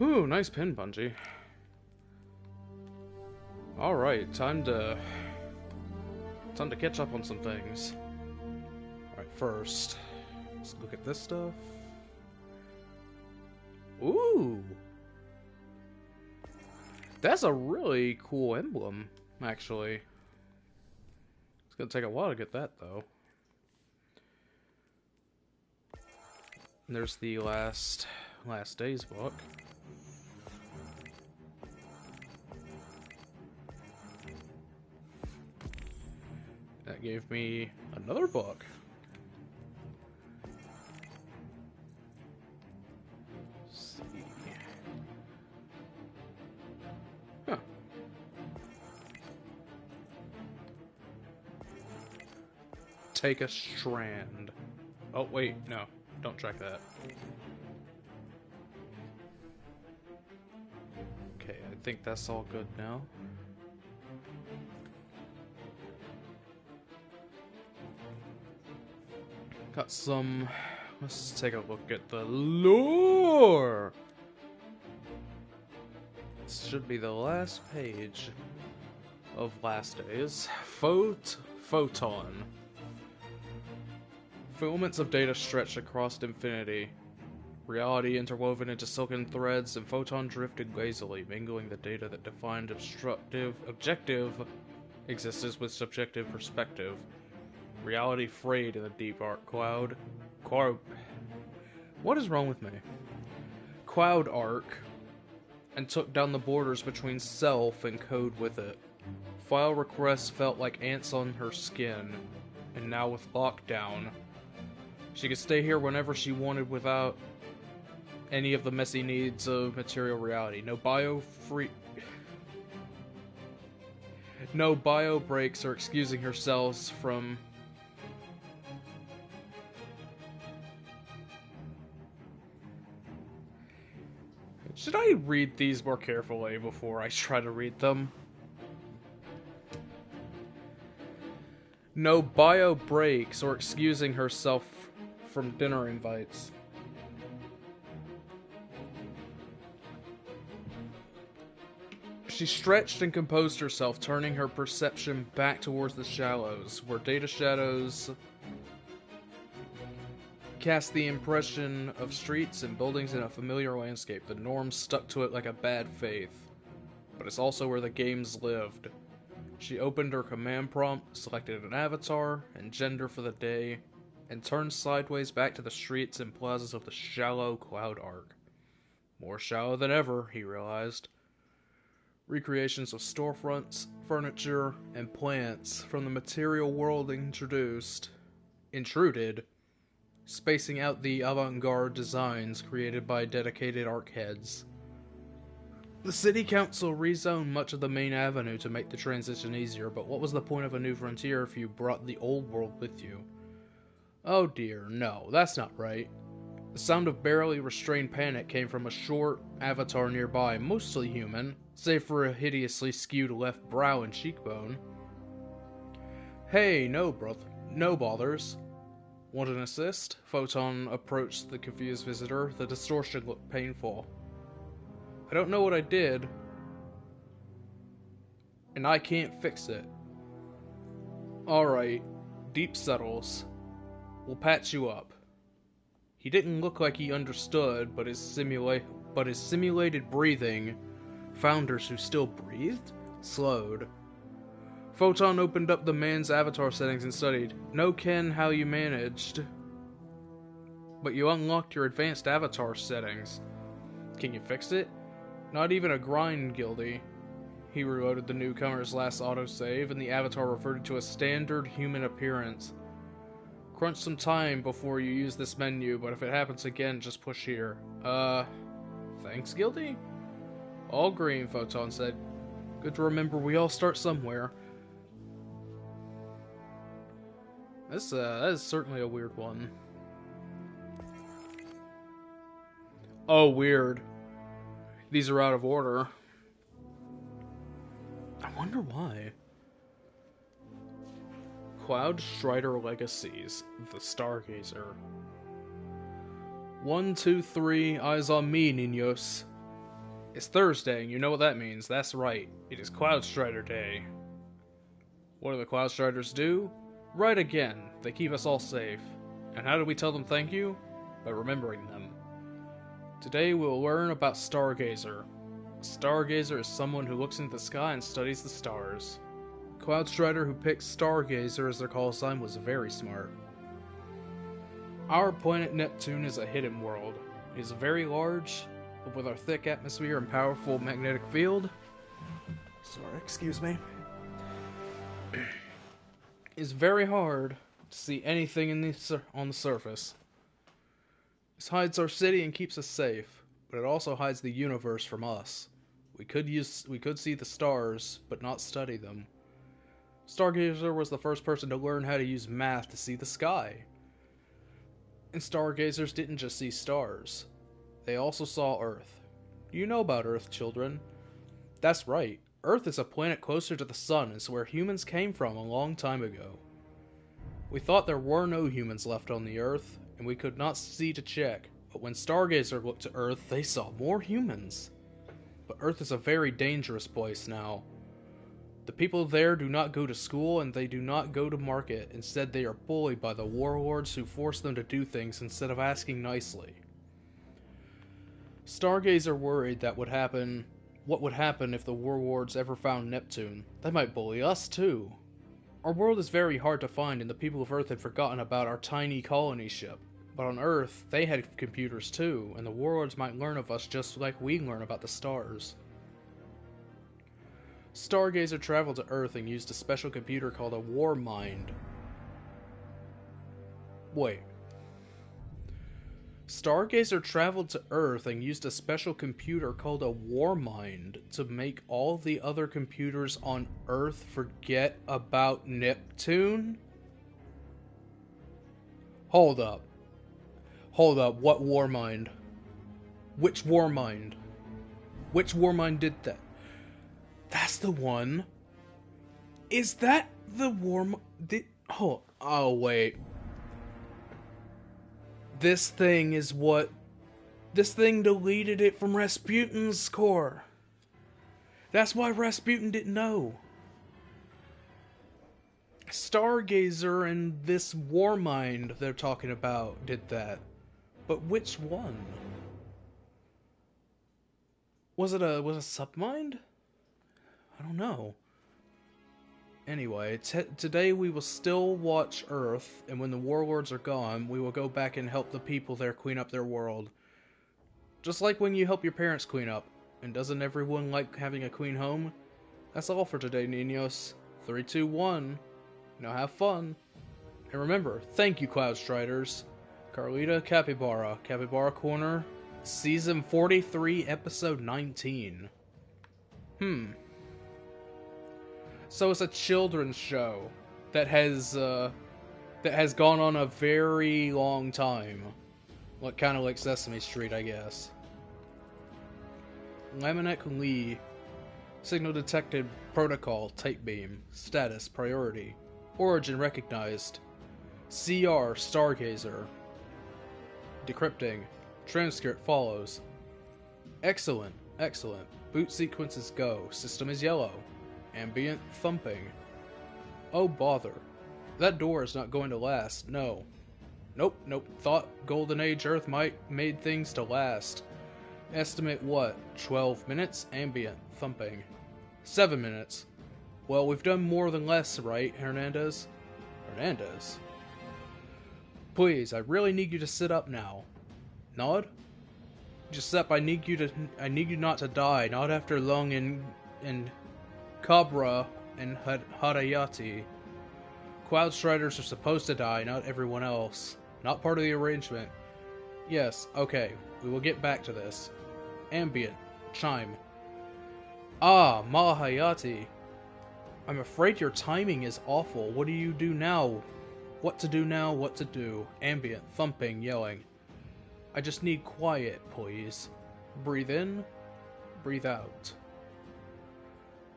Ooh, nice pin, Bungie. Alright, time to catch up on some things. Alright, first, let's look at this stuff. Ooh! That's a really cool emblem, actually. It's gonna take a while to get that, though. And there's the last days book. That gave me another book. Let's see. Huh. Take a strand. Oh, wait, no. Don't track that. Okay, I think that's all good now. Got some... Let's take a look at the lore! This should be the last page of Last Days. Photon. Filaments of data stretched across infinity. Reality interwoven into silken threads, and Photon drifted lazily, mingling the data that defined objective existence with subjective perspective. Reality frayed in the deep arc cloud. What is wrong with me? Cloud arc, and took down the borders between self and code with it. File requests felt like ants on her skin, and now with lockdown, she could stay here whenever she wanted without any of the messy needs of material reality. No bio breaks or excusing herself from... Should I read these more carefully before I try to read them? No bio breaks or excusing herself from dinner invites. She stretched and composed herself, turning her perception back towards the shallows, where data shadows cast the impression of streets and buildings in a familiar landscape. The norms stuck to it like a bad faith, but it's also where the games lived. She opened her command prompt, selected an avatar and gender for the day, and turned sideways back to the streets and plazas of the shallow cloud arc. More shallow than ever, he realized. Recreations of storefronts, furniture, and plants from the material world intruded, spacing out the avant-garde designs created by dedicated arc heads. The city council rezoned much of the main avenue to make the transition easier, but what was the point of a new frontier if you brought the old world with you? Oh dear, no, that's not right. The sound of barely restrained panic came from a short avatar nearby, mostly human, save for a hideously skewed left brow and cheekbone. Hey, no bothers. Want an assist? Photon approached the confused visitor. The distortion looked painful. I don't know what I did, and I can't fix it. Alright, deep settles. We'll patch you up. He didn't look like he understood, but his simulated breathing, founders who still breathed, slowed. Photon opened up the man's avatar settings and studied. No ken how you managed, but you unlocked your advanced avatar settings. Can you fix it? Not even a grind, Guildy. He reloaded the newcomer's last autosave, and the avatar reverted to a standard human appearance. Crunch some time before you use this menu, but if it happens again, just push here. Thanks, Guildy? All green, Photon said. Good to remember we all start somewhere. That is certainly a weird one. Oh, weird. These are out of order. I wonder why. Cloud Strider Legacies, the Stargazer. 1, 2, 3, eyes on me, niños. It's Thursday, and you know what that means. That's right. It is Cloud Strider Day. What do the Cloud Striders do? Right again. They keep us all safe. And how do we tell them thank you? By remembering them. Today we'll learn about Stargazer. A Stargazer is someone who looks into the sky and studies the stars. The Cloud Strider who picked Stargazer as their call sign was very smart. Our planet Neptune is a hidden world. It is very large, but with our thick atmosphere and powerful magnetic field, excuse me, it's very hard to see anything on the surface. This hides our city and keeps us safe, but it also hides the universe from us. We could see the stars, but not study them. Stargazer was the first person to learn how to use math to see the sky. And stargazers didn't just see stars. They also saw Earth. You know about Earth, children. That's right. Earth is a planet closer to the sun. It's where humans came from a long time ago. We thought there were no humans left on the Earth, and we could not see to check. But when Stargazer looked to Earth, they saw more humans. But Earth is a very dangerous place now. The people there do not go to school and they do not go to market. Instead, they are bullied by the warlords who force them to do things instead of asking nicely. Stargazer worried that what would happen if the warlords ever found Neptune. They might bully us too. Our world is very hard to find and the people of Earth had forgotten about our tiny colony ship. But on Earth, they had computers too, and the warlords might learn of us just like we learn about the stars. Stargazer traveled to Earth and used a special computer called a war mind. Stargazer traveled to Earth and used a special computer called a war mind to make all the other computers on Earth forget about Neptune? Hold up, what war mind? Which war mind? Which war mind did that? That's the one. Is that the oh wait. This thing deleted it from Rasputin's core. That's why Rasputin didn't know. Stargazer and this war mind they're talking about did that. But which one? Was it a submind? I don't know. Anyway, today we will still watch Earth, and when the warlords are gone, we will go back and help the people there clean up their world. Just like when you help your parents clean up. And doesn't everyone like having a clean home? That's all for today, Niños. 3, 2, 1. Now have fun. And remember, thank you, Cloud Striders. Carlita Capybara, Capybara Corner, Season 43, Episode 19. So it's a children's show that has gone on a very long time. Like, kind of like Sesame Street, I guess. Laminate Lee. Signal detected. Protocol. Type beam. Status. Priority. Origin recognized. CR. Stargazer. Decrypting. Transcript follows. Excellent. Excellent. Boot sequences go. System is yellow. Ambient thumping. Oh bother. That door is not going to last. No. Nope. Thought Golden Age Earth made things to last. Estimate what? 12 minutes? Ambient thumping. 7 minutes. Well, we've done more than less, right, Hernandez? Hernandez? Please, I really need you to sit up now. Nod? Giuseppe, I need you not to die, not after Lung and Cabra and Harayati. Cloud Striders are supposed to die, not everyone else. Not part of the arrangement. Yes, okay, we will get back to this. Ambient. Chime. Ah, Mahayati. I'm afraid your timing is awful. What do you do now? What to do now? What to do? Ambient. Thumping. Yelling. I just need quiet, please. Breathe in. Breathe out.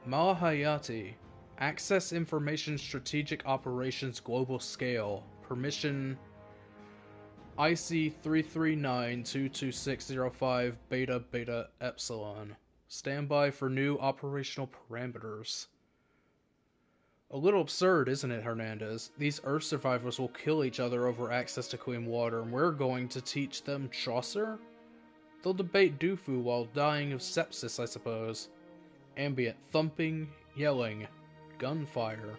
Mahayati. Access information strategic operations global scale. Permission IC 339-22605 Beta Beta Epsilon. Stand by for new operational parameters. A little absurd, isn't it, Hernandez? These Earth survivors will kill each other over access to clean water, and we're going to teach them Chaucer? They'll debate Dufu while dying of sepsis, I suppose. Ambient thumping, yelling, gunfire.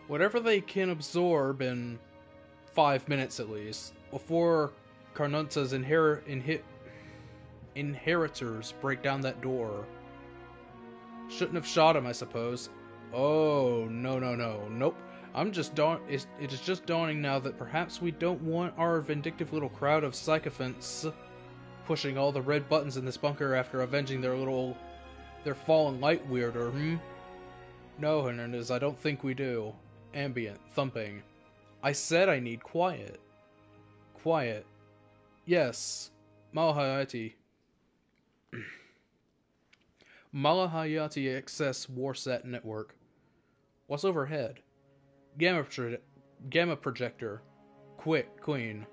Whatever they can absorb in 5 minutes at least, before Carnunta's inheritors break down that door. Shouldn't have shot him, I suppose. Oh, no, nope. It is just dawning now that perhaps we don't want our vindictive little crowd of sycophants pushing all the red buttons in this bunker after avenging their fallen light weirder, No, Hernandez, I don't think we do. Ambient, thumping. I said I need quiet. Quiet. Yes. Malahayati. Malahayati Excess Warsat Network. What's overhead? Gamma projector. Quick, Queen.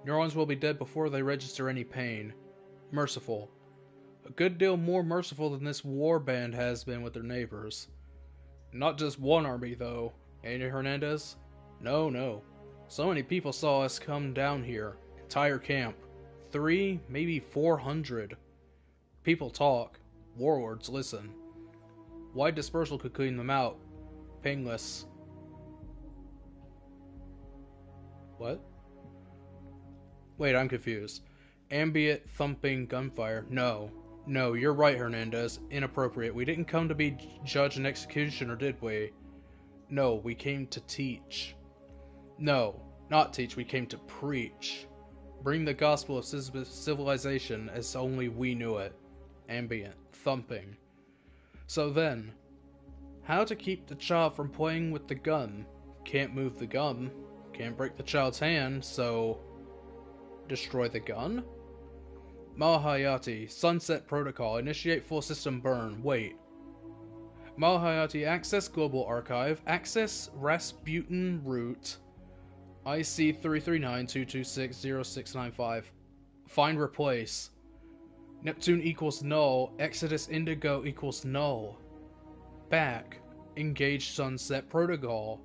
Neurons will be dead before they register any pain. Merciful. A good deal more merciful than this war band has been with their neighbors. Not just one army, though. Ain't it, Hernandez? No. So many people saw us come down here. Entire camp. 3, maybe 400. People talk. Warlords listen. Wide dispersal could clean them out. Painless. What? Wait, I'm confused. Ambient, thumping, gunfire. No, you're right, Hernandez. Inappropriate. We didn't come to be judge and executioner, did we? No, we came to teach. No, not teach, we came to preach. Bring the gospel of civilization as only we knew it. Ambient, thumping. So then, how to keep the child from playing with the gun? Can't move the gun. Can't break the child's hand, so... destroy the gun? Malahayati, Sunset Protocol, initiate full system burn. Wait. Malahayati, access Global Archive, access Rasputin route, IC 339-226-0695. Find replace. Neptune equals null, Exodus Indigo equals null. Back. Engage Sunset Protocol.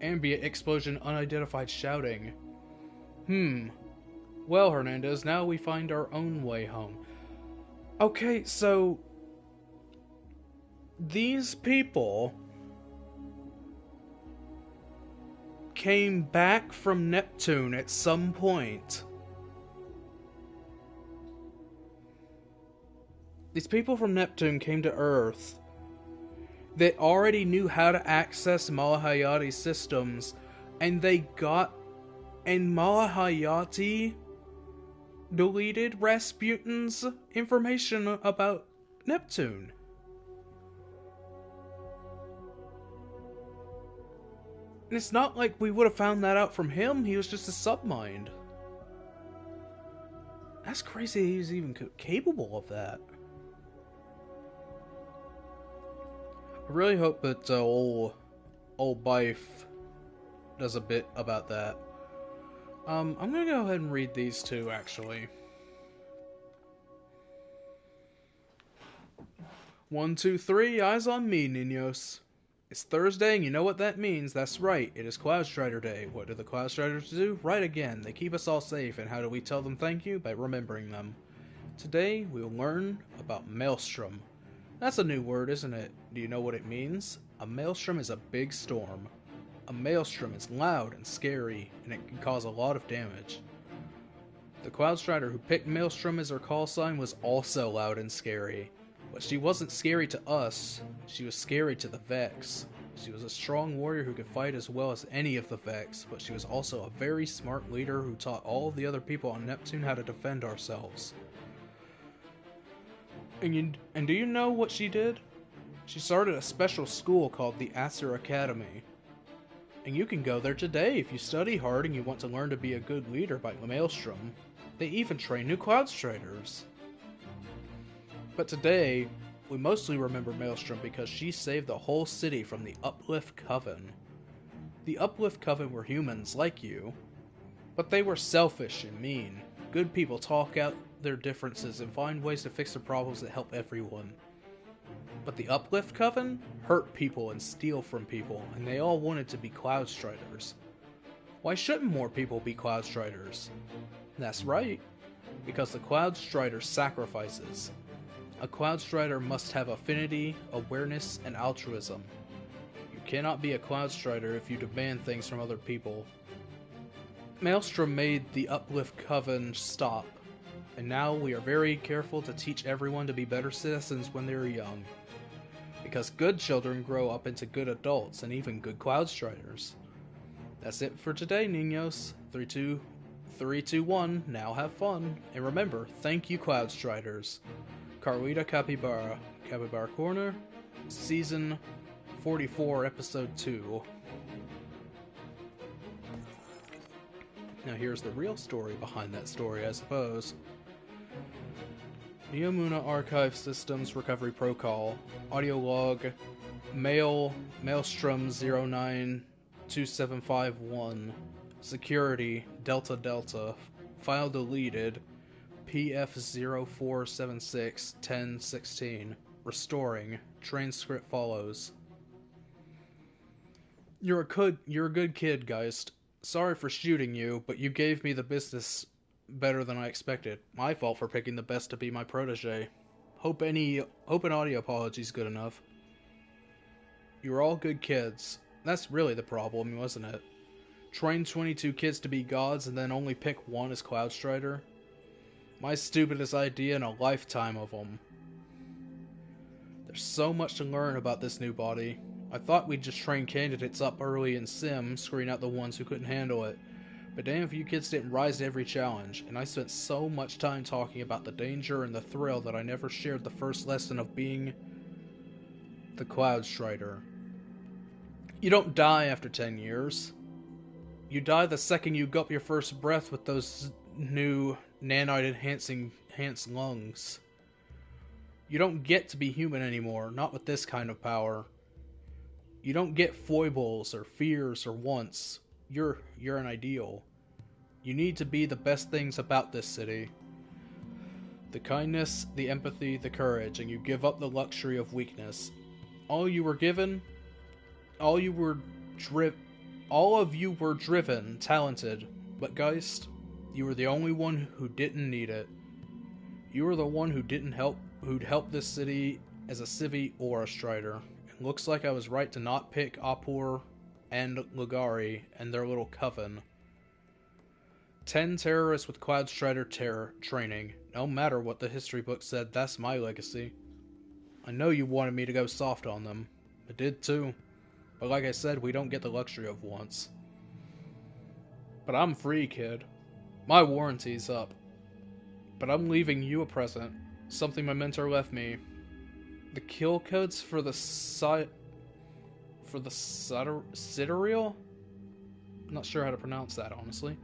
Ambient explosion, unidentified shouting. Well, Hernandez, now we find our own way home. Okay, so... these people... came back from Neptune at some point. These people from Neptune came to Earth. They already knew how to access Malahayati's systems, and Malahayati deleted Rasputin's information about Neptune. And it's not like we would have found that out from him. He was just a submind. That's crazy he's even capable of that. I really hope that old Bife does a bit about that. I'm gonna go ahead and read these two, actually. 1, 2, 3, eyes on me, niños. It's Thursday, and you know what that means. That's right, it is Cloud Strider Day. What do the Cloud Striders do? Right again, they keep us all safe, and how do we tell them thank you? By remembering them. Today, we'll learn about Maelstrom. That's a new word, isn't it? Do you know what it means? A maelstrom is a big storm. A maelstrom is loud and scary, and it can cause a lot of damage. The Cloud Strider who picked Maelstrom as her call sign was also loud and scary. But she wasn't scary to us, she was scary to the Vex. She was a strong warrior who could fight as well as any of the Vex, but she was also a very smart leader who taught all of the other people on Neptune how to defend ourselves. And do you know what she did? She started a special school called the Acer Academy. And you can go there today if you study hard and you want to learn to be a good leader by Maelstrom. They even train new Cloud Striders. But today, we mostly remember Maelstrom because she saved the whole city from the Uplift Coven. The Uplift Coven were humans like you, but they were selfish and mean. Good people their differences and find ways to fix the problems that help everyone. But the Uplift Coven hurt people and steal from people, and they all wanted to be Cloud Striders. Why shouldn't more people be Cloud Striders? That's right, because the Cloud Strider sacrifices. A Cloud Strider must have affinity, awareness, and altruism. You cannot be a Cloud Strider if you demand things from other people. Maelstrom made the Uplift Coven stop, and now we are very careful to teach everyone to be better citizens when they are young. Because good children grow up into good adults and even good Cloud Striders. That's it for today, Niños. 3, 2, 1, now have fun. And remember, thank you, Cloud Striders. Carlita Capybara, Capybara Corner, Season 44, Episode 2. Now here's the real story behind that story, I suppose. Neomuna Archive Systems Recovery Protocol. Audio log. Maelstrom 092751. Security Delta Delta. File deleted. PF0476 1016. Restoring. Transcript follows. You're a good kid, Geist. Sorry for shooting you, but you gave me the business better than I expected. My fault for picking the best to be my protege. Hope an audio apology's good enough. You're all good kids. That's really the problem, wasn't it? Train 22 kids to be gods and then only pick one as Cloud Strider? My stupidest idea in a lifetime of them. There's so much to learn about this new body. I thought we'd just train candidates up early in Sim, screen out the ones who couldn't handle it. But damn if you kids didn't rise to every challenge, and I spent so much time talking about the danger and the thrill that I never shared the first lesson of being the Cloud Strider. You don't die after 10 years. You die the second you gulp your first breath with those new enhanced lungs. You don't get to be human anymore, not with this kind of power. You don't get foibles or fears or wants. You're an ideal. You need to be the best things about this city. The kindness, the empathy, the courage, and you give up the luxury of weakness. All of you were driven, talented, but Geist, you were the only one who didn't need it. You were the one who'd help this city as a civvy or a strider. It looks like I was right to not pick Apur and Lugari and their little coven. 10 terrorists with Cloud Strider training. No matter what the history book said, that's my legacy. I know you wanted me to go soft on them. I did too. But like I said, we don't get the luxury of once. But I'm free, kid. My warranty's up. But I'm leaving you a present. Something my mentor left me. The kill codes for the Sidereal? I'm not sure how to pronounce that, honestly.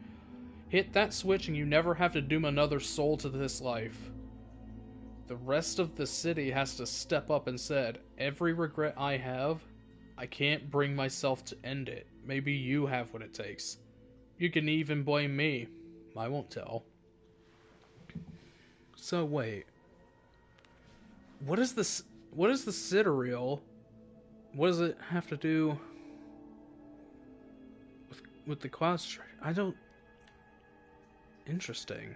Hit that switch and you never have to doom another soul to this life. The rest of the city has to step up and said, every regret I have, I can't bring myself to end it. Maybe you have what it takes. You can even blame me. I won't tell. So wait. What is the Sidereal? What does it have to do with the Cloud Strider? I don't... Interesting.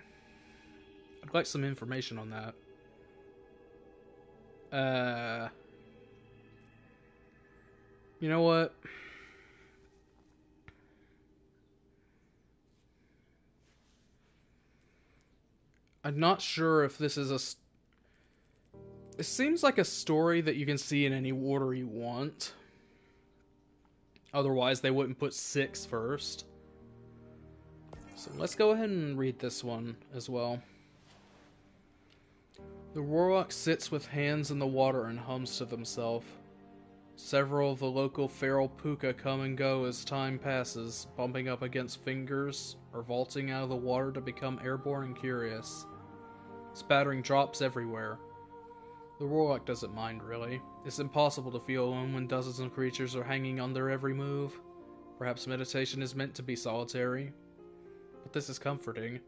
I'd like some information on that. You know what? I'm not sure if this is It seems like a story that you can see in any order you want. Otherwise, they wouldn't put 6 first. So let's go ahead and read this one as well. The warlock sits with hands in the water and hums to himself. Several of the local feral puka come and go as time passes, bumping up against fingers or vaulting out of the water to become airborne and curious. Spattering drops everywhere. The warlock doesn't mind, really. It's impossible to feel alone when dozens of creatures are hanging on their every move. Perhaps meditation is meant to be solitary. But this is comforting.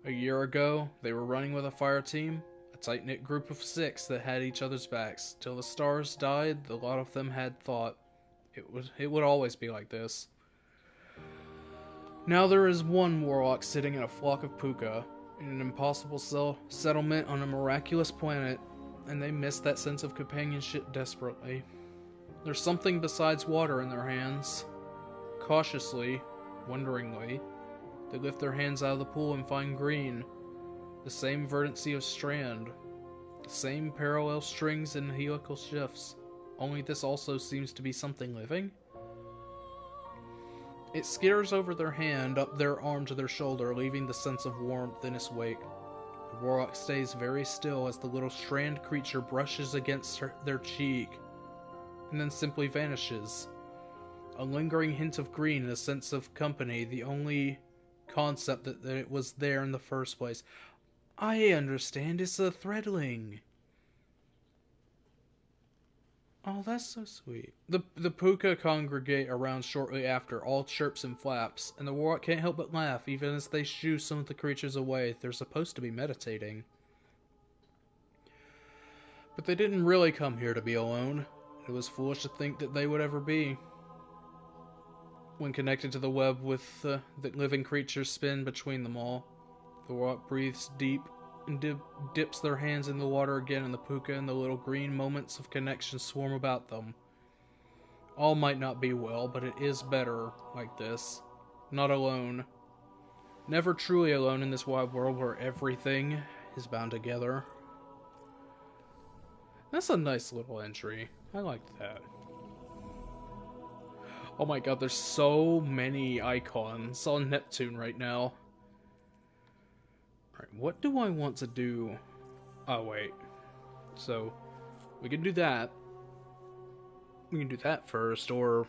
A year ago, they were running with a fire team, a tight-knit group of 6 that had each other's backs. Till the stars died, the lot of them had thought it would always be like this. Now there is one warlock sitting in a flock of puka, in an impossible settlement on a miraculous planet, and they miss that sense of companionship desperately. There's something besides water in their hands. Cautiously, wonderingly, they lift their hands out of the pool and find green. The same verdancy of strand. The same parallel strings and helical shifts. Only this also seems to be something living. It skitters over their hand, up their arm to their shoulder, leaving the sense of warmth in its wake. The warlock stays very still as the little strand creature brushes against their cheek, and then simply vanishes. A lingering hint of green and a sense of company, the only concept that it was there in the first place. I understand, it's a threadling. Oh, that's so sweet. The puka congregate around shortly after, all chirps and flaps, and the warlock can't help but laugh, even as they shoo some of the creatures away. They're supposed to be meditating. But they didn't really come here to be alone. It was foolish to think that they would ever be. When connected to the web with the living creatures spin between them all, the warlock breathes deep and dips their hands in the water again, and the puka and the little green moments of connection swarm about them. All might not be well, but it is better like this. Not alone. Never truly alone in this wide world where everything is bound together. That's a nice little entry. I like that. Oh my god, there's so many icons on Neptune right now. Alright, what do I want to do? Oh, wait. So, we can do that. We can do that first, or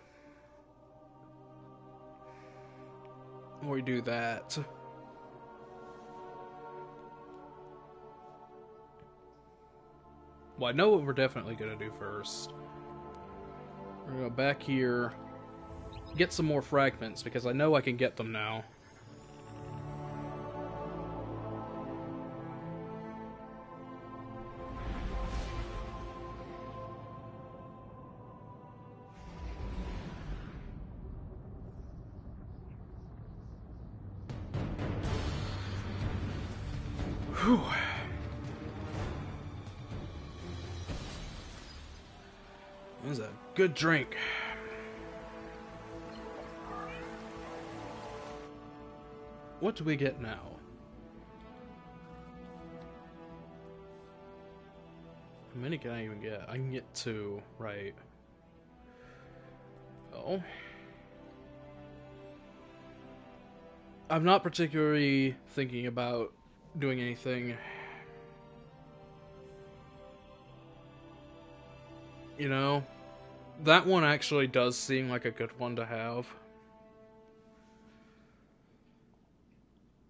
we do that. Well, I know what we're definitely gonna do first. We're gonna go back here, get some more fragments, because I know I can get them now. Whew. This is a good drink. What do we get now? How many can I even get? I can get 2, right. Oh. I'm not particularly thinking about doing anything. You know, that one actually does seem like a good one to have.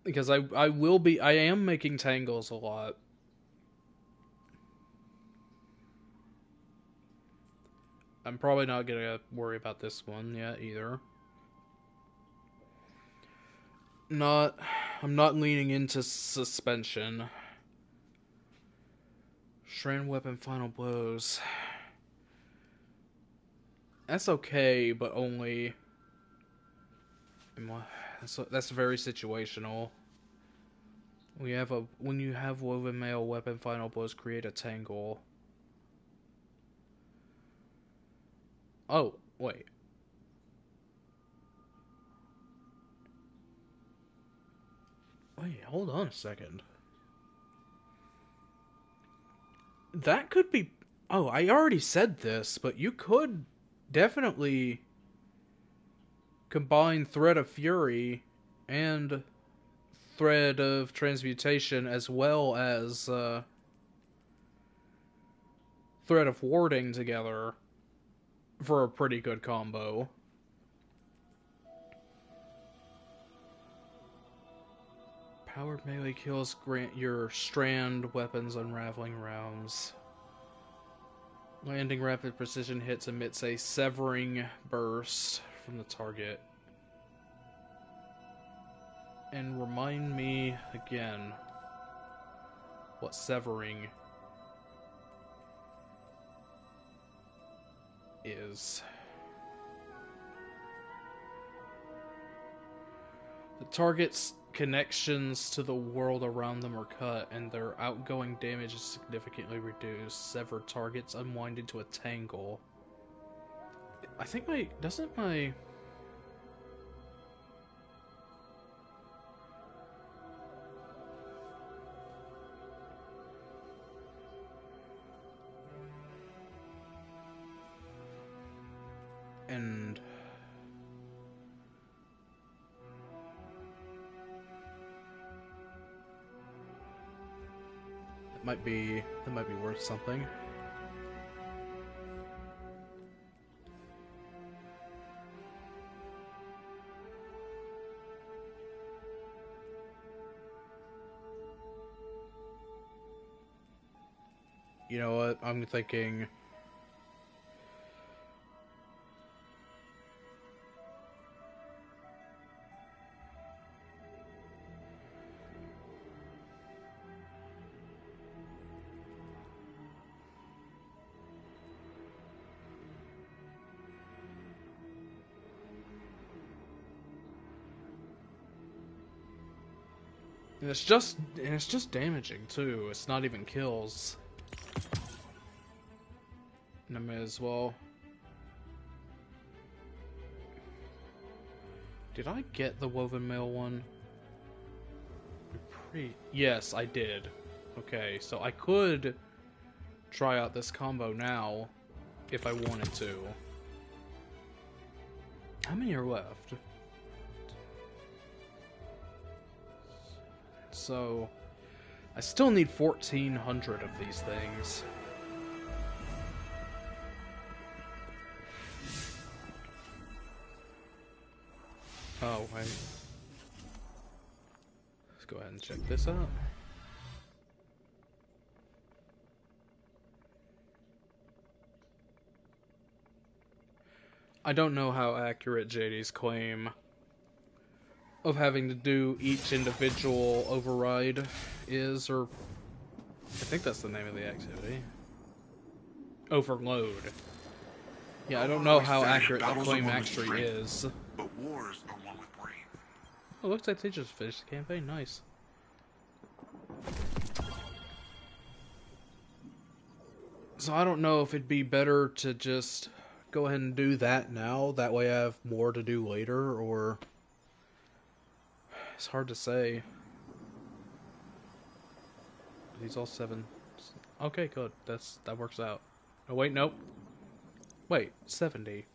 Because I am making tangles a lot. I'm probably not gonna worry about this one yet either. I'm not leaning into suspension. Strand weapon final blows. That's okay, but only... That's very situational. When you have woven mail, weapon final blows create a tangle. Oh, wait. Wait, hold on a second. That could be... Oh, I already said this, but you could definitely combine Thread of Fury and Thread of Transmutation as well as Thread of Warding together for a pretty good combo. Powered melee kills grant your strand weapons unraveling rounds. Landing rapid precision hits emits a severing burst from the target. And remind me again what severing is. The target's connections to the world around them are cut, and their outgoing damage is significantly reduced. Severed targets unwind into a tangle. I think doesn't my... And... that might be worth something. You know what? I'm thinking... And it's just damaging too. It's not even kills. And I may as well. Did I get the woven mail one? Yes, I did. Okay, so I could try out this combo now if I wanted to. How many are left? So I still need 1,400 of these things. Oh, wait. Let's go ahead and check this out. I don't know how accurate JD's claim of having to do each individual override is, or I think that's the name of the activity. Overload. Yeah, I don't know how accurate the claim actually is. But wars are won with brains. Oh, looks like they just finished the campaign. Nice. So I don't know if it'd be better to just go ahead and do that now. That way I have more to do later, or... It's hard to say. Are these all 7? Okay, good. That works out. Oh, wait, nope. Wait, 70.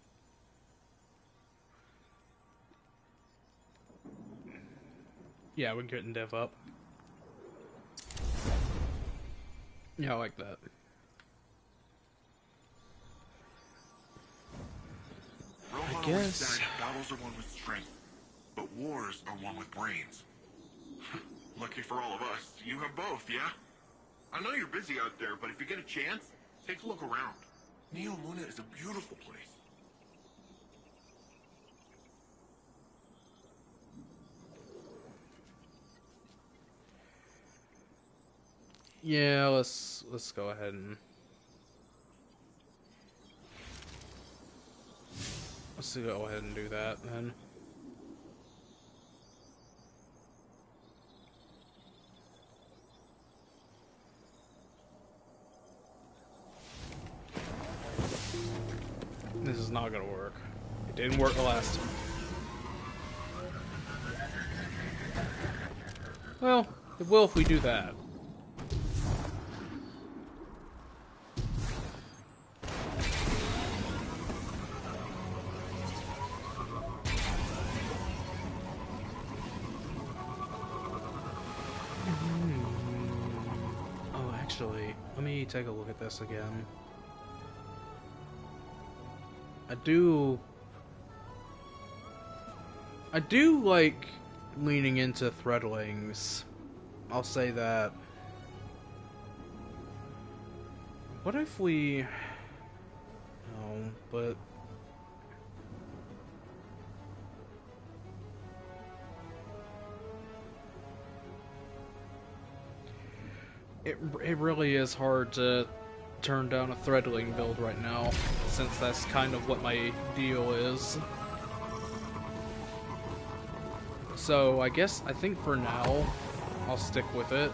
Yeah, we're getting dev up. Yeah, I like that. I guess Battles are won with strength, but wars are won with brains. Lucky for all of us, you have both, yeah? I know you're busy out there, but if you get a chance, take a look around. Neo Muna is a beautiful place. Yeah, let's go ahead and go ahead and do that then. This is not gonna work. It didn't work the last time. Well, it will if we do that. Oh, actually, let me take a look at this again. I do like leaning into threadlings. I'll say that. What if we... No, but... it really is hard to turn down a threadling build right now, since that's kind of what my deal is. So I think for now, I'll stick with it.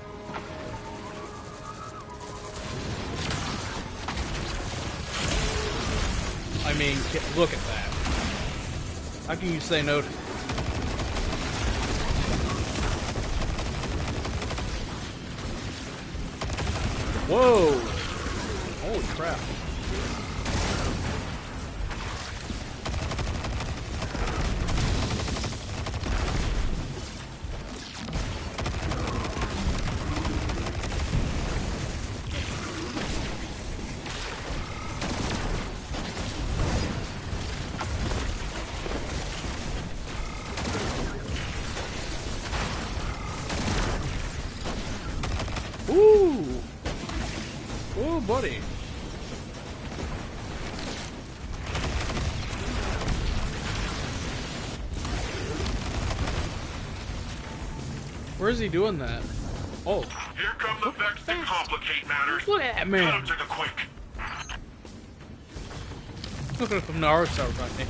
I mean, look at that. How can you say no to... Whoa! Holy crap. Ooh! Ooh, buddy. Where is he doing that? Oh. Here come the Vex to complicate matters. Look at that man. Cut him to the quick. Naruto running.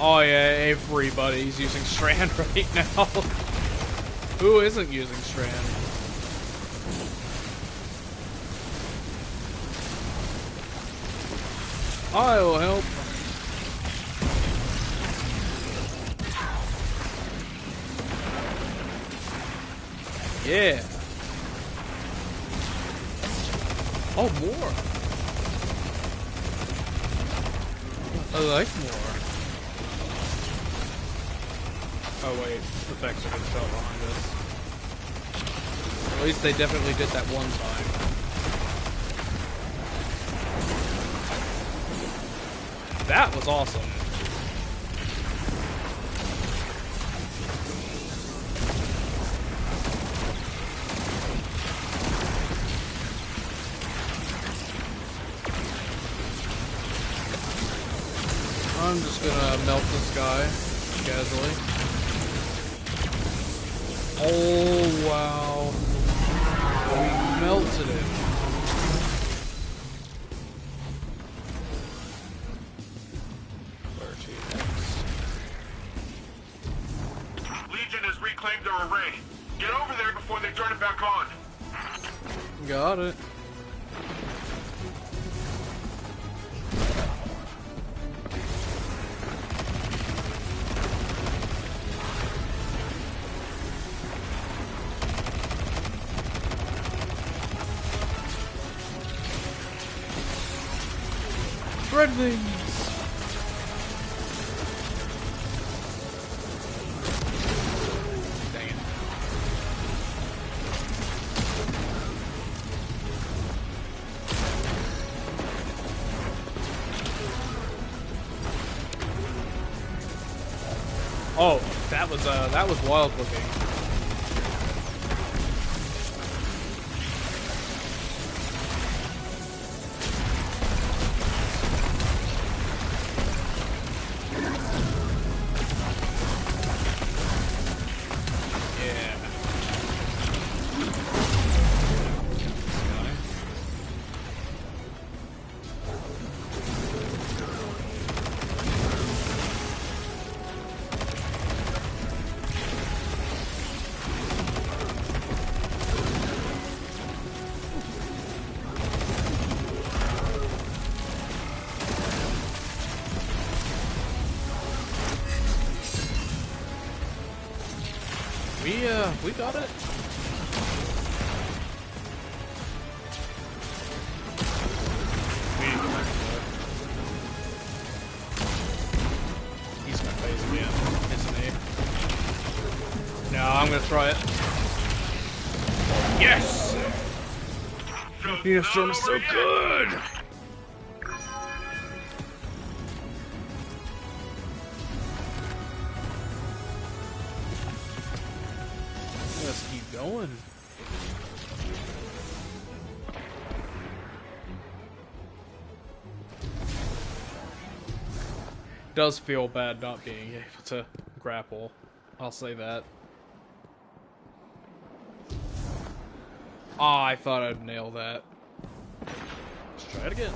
Oh yeah, everybody's using Strand right now. Who isn't using Strand? I will help. Yeah. Oh, more. I like more. Oh wait, the Vex are gonna spell behind us. At least they definitely did that one time. That was awesome. I'm just gonna melt this guy casually. Oh wow. We melted it. Where to next? Legion has reclaimed their array. Get over there before they turn it back on. Got it. Threadlings! Dang it. Oh, that was wild looking. We got it. He's gonna phase me in, isn't he? No, I'm gonna try it. Yes! Neostorm is so good! Let's keep going. Does feel bad not being able to grapple. I'll say that. Ah, I thought I'd nail that. Let's try it again.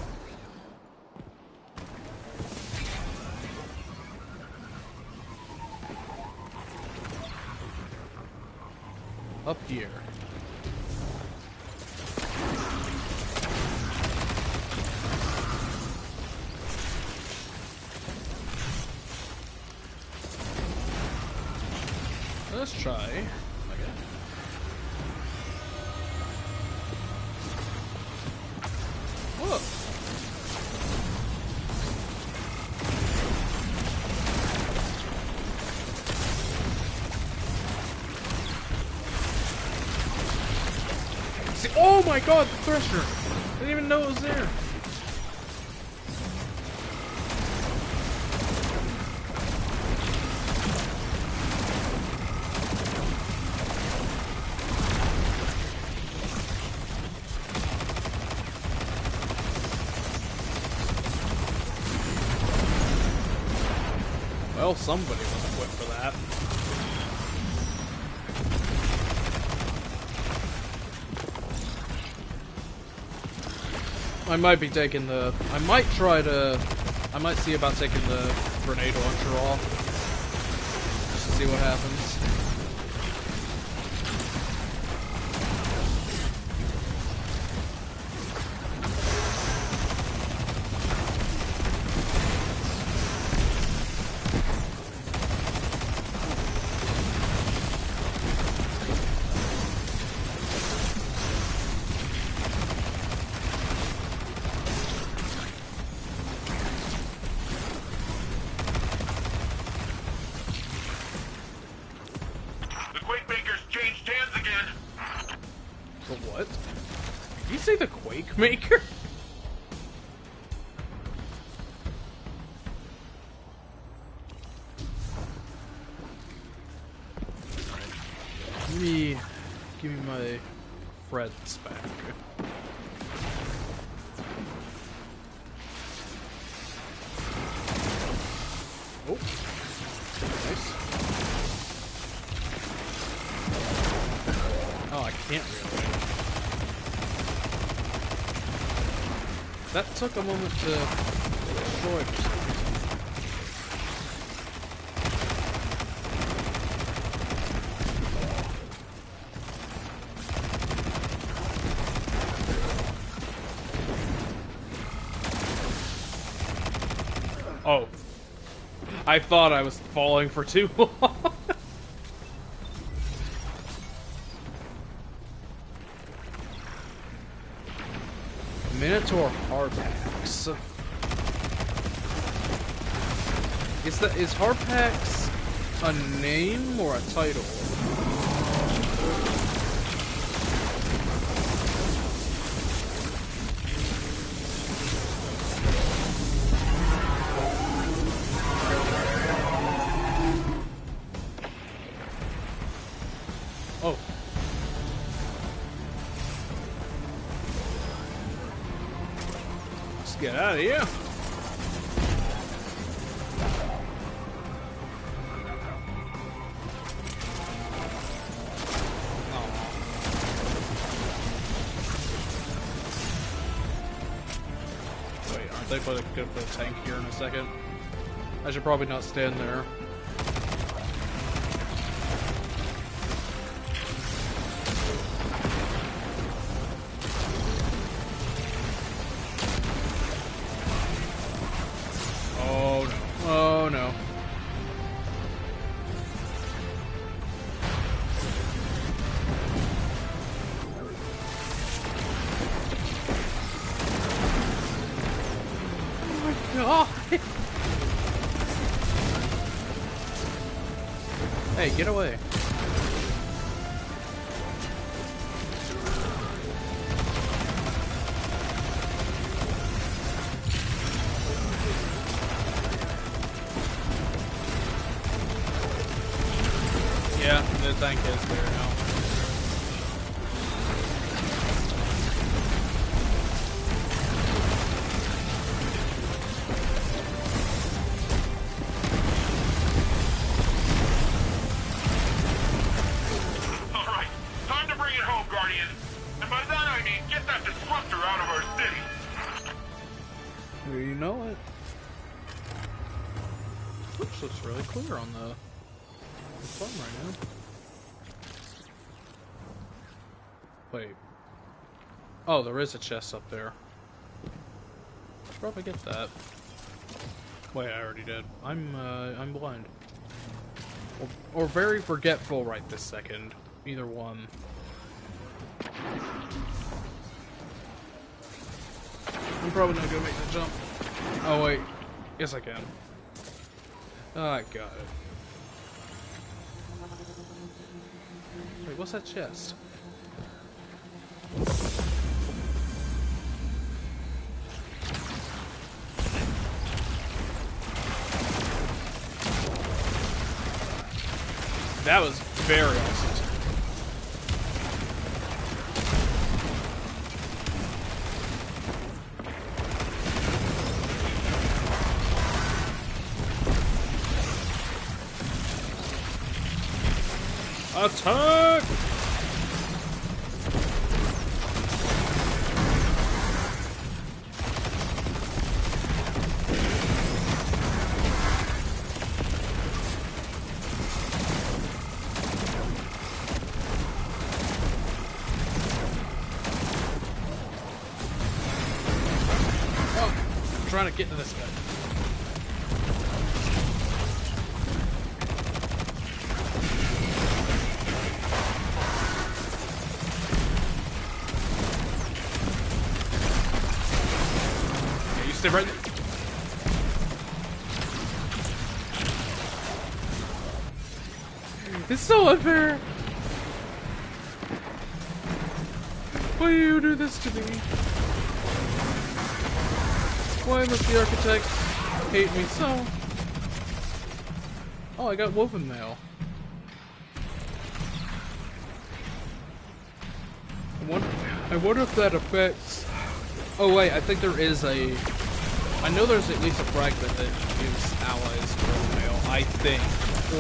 Up here. Let's try again. Whoa. See, oh my god, the thresher! I didn't even know it was there. Well, somebody was equipped for that. I might be taking the... I might see about taking the grenade launcher off. Just to see what happens. The what? Did you say the Quake Maker? Give me my Freds back. Oh, nice. Oh, I can't really. That took a moment to destroy for some reason. Oh. I thought I was falling for too long. Minotaur Harpax. Is Harpax a name or a title? Oh. Let's get out of here. Wait, aren't they gonna put a tank here in a second? I should probably not stand there. Oh no. Oh no. Oh my god! Hey, get away. Yeah, the tank is there now. it? Which looks really clear on the phone right now. Wait. Oh, there is a chest up there. Should probably get that. Wait, I already did. I'm blind. Or very forgetful right this second. Either one. I'm probably not gonna make the jump. Oh wait. Yes I can. Oh, I got it. Wait, what's that chest? That was very awesome. Attack! Trying to get to this guy. Okay, you stay right there. It's so unfair. Why do you do this to me? Why must the architects hate me so? Oh, I got woven mail. I wonder if that affects... Oh wait, I think there is a... I know there's at least a fragment that gives allies woven mail, I think.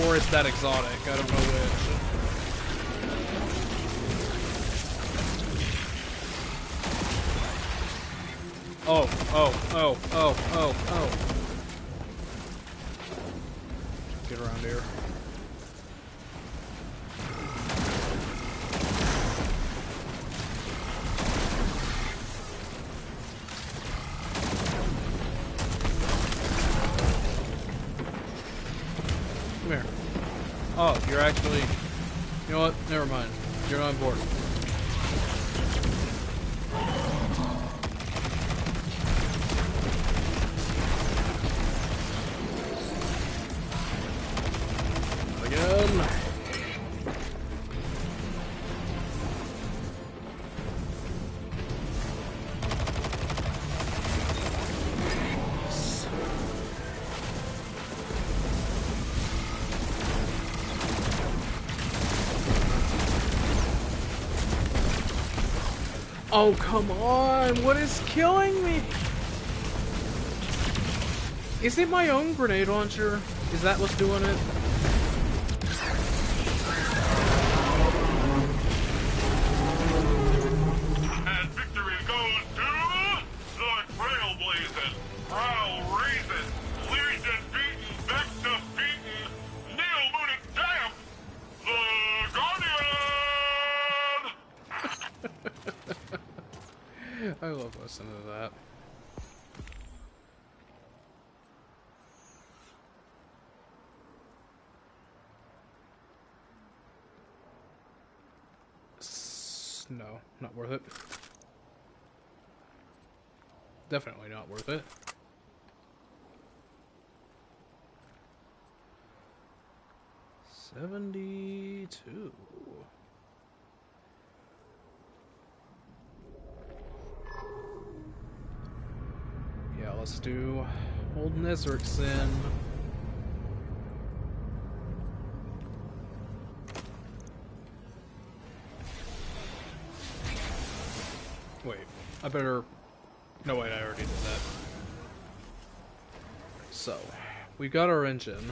Or is that exotic? I don't know which. Oh. Get around here. Come here. Oh, you're actually... You know what? Never mind. You're not on board. Again. Oh, come on! What is killing me? Is it my own grenade launcher? Is that what's doing it? And victory goes to the Trailblazers, Prowl Raisins, Legion beaten, Vector beaten, Neil Mooney Damp, the Guardian! I love listening to that. No, not worth it. Definitely not worth it. $72. Yeah, let's do Old Nezricson. Wait, I better... No, wait, I already did that. So, we got our engine.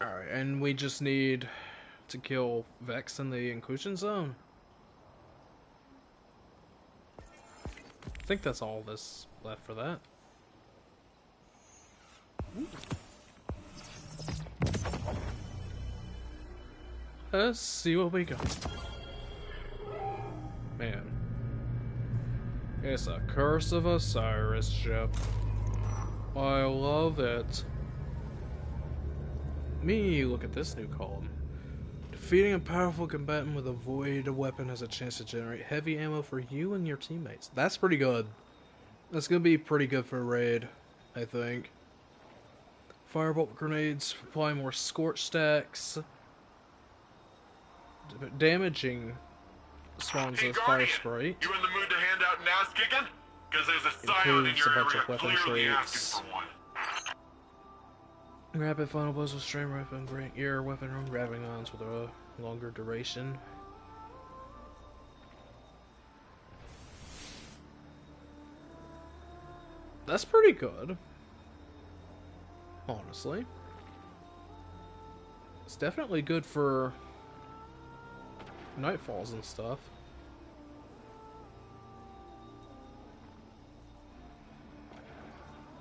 Alright, and we just need to kill Vex in the inclusion zone. I think that's all that's left for that. Let's see what we got. Man. It's a Curse of Osiris ship. I love it. Me, look at this new column. Defeating a powerful combatant with a void weapon has a chance to generate heavy ammo for you and your teammates. That's pretty good. That's gonna be pretty good for a raid, I think. Firebolt grenades apply more scorch stacks. Damaging spawns as fire sprite. You in the mood to hand out an ass kicking? Because there's a scion in Improves a your bunch area of weapon clearly traits. asking for one. Rapid final blows with strain weapon grant your weapon on grabbing ons with a longer duration. That's pretty good. Honestly. It's definitely good for Nightfalls and stuff.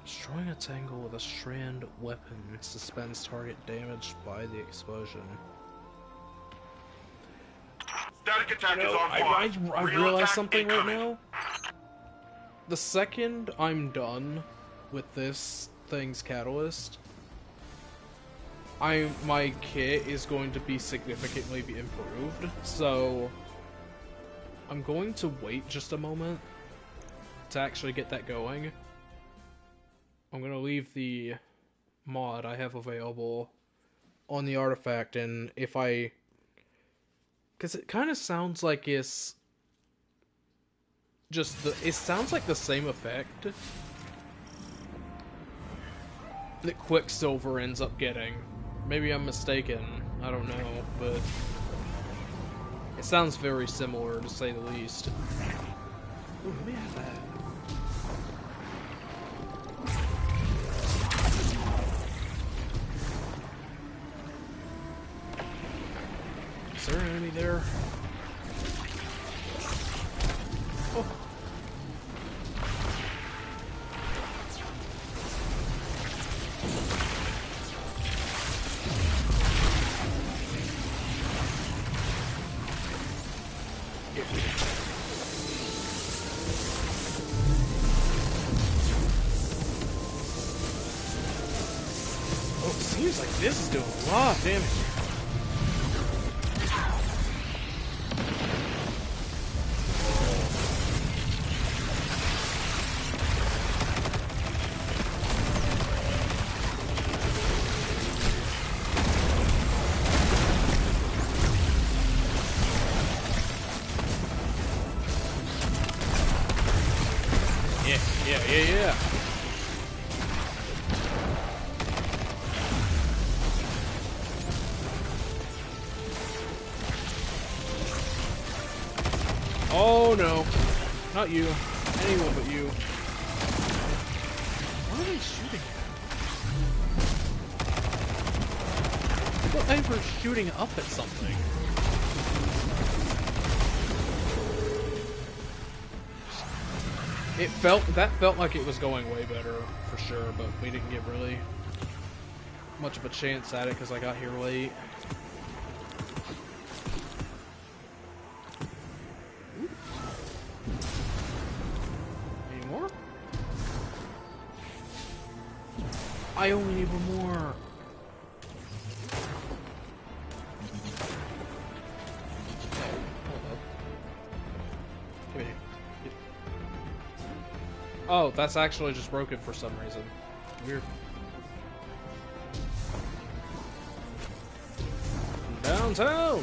Destroying a tangle with a strand weapon suspends target damaged by the explosion. Static attack is on I realized something right now. The second I'm done with this thing's catalyst, my kit is going to be significantly improved. So I'm going to wait just a moment to actually get that going. I'm going to leave the mod I have available on the artifact, and if I... because it kind of sounds like it's just the... it sounds like the same effect that Quicksilver ends up getting. Maybe I'm mistaken, I don't know, but it sounds very similar to say the least. Ooh, let me have that. Is there an enemy there? Oh. Oh, it seems like this is doing a lot of damage. Yeah. Oh no. Not you. Anyone but you. What are they shooting at? I thought they were shooting up at something. That felt like it was going way better, for sure, but we didn't get really much of a chance at it because I got here late. Ooh. Any more? I only need one more. Oh, that's actually just broken for some reason. Weird. Downtown!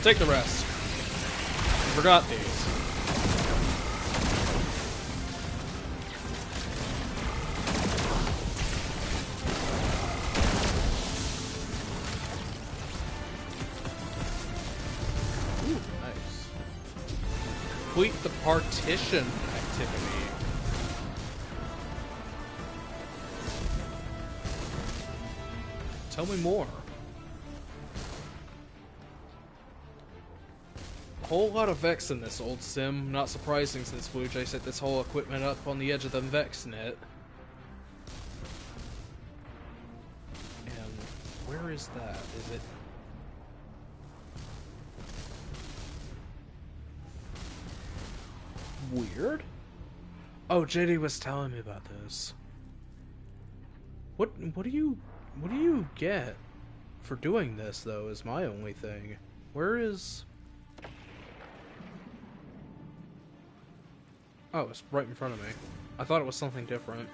Take the rest. Forgot these. Complete the partition activity. Tell me more. A whole lot of Vex in this old sim. Not surprising since Blue Jay set this whole equipment up on the edge of the VexNet. And where is that? Is it... weird? Oh, JD was telling me about this. What do you get for doing this though is my only thing. Where is... oh, it's right in front of me. I thought it was something different.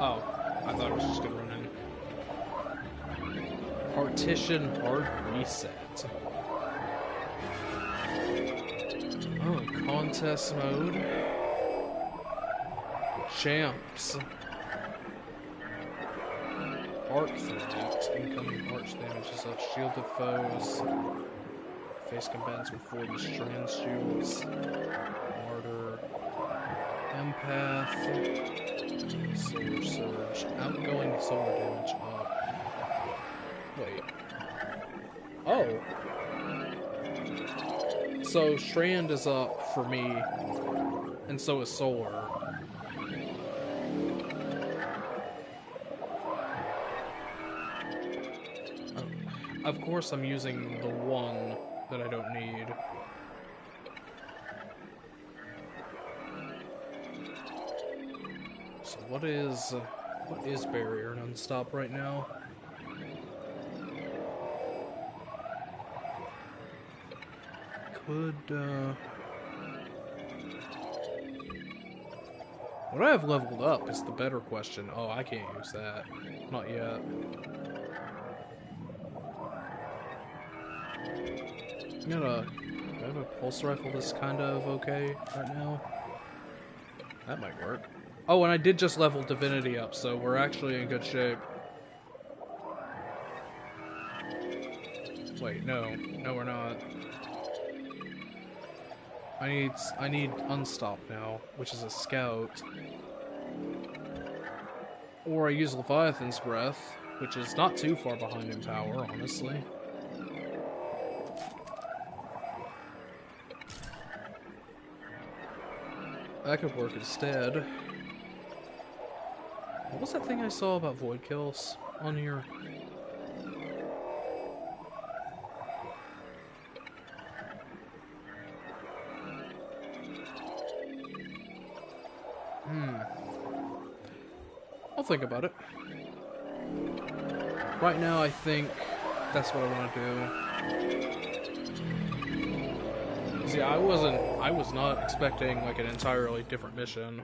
Oh, I thought it was just gonna run in. Partition hard reset. Oh, contest mode. Champs. Arc threat. Incoming arch damages of shielded foes. Face combatants with 40 strand shields. Martyr. Empath. Solar surge. Outgoing solar damage up. Wait. Oh. So strand is up for me, and so is solar. Of course I'm using the one that I don't need. So what is barrier and unstop right now? Would I have leveled up is the better question. Oh, I can't use that. Not yet. I have a pulse rifle that's kind of okay right now. That might work. Oh, and I did just level Divinity up, so we're actually in good shape. Wait, no. No, we're not. I need Unstop now, which is a scout. Or I use Leviathan's Breath, which is not too far behind in power, honestly. That could work instead. What was that thing I saw about void kills on here? I'll think about it. Right now, I think that's what I want to do. See, I was not expecting like an entirely different mission.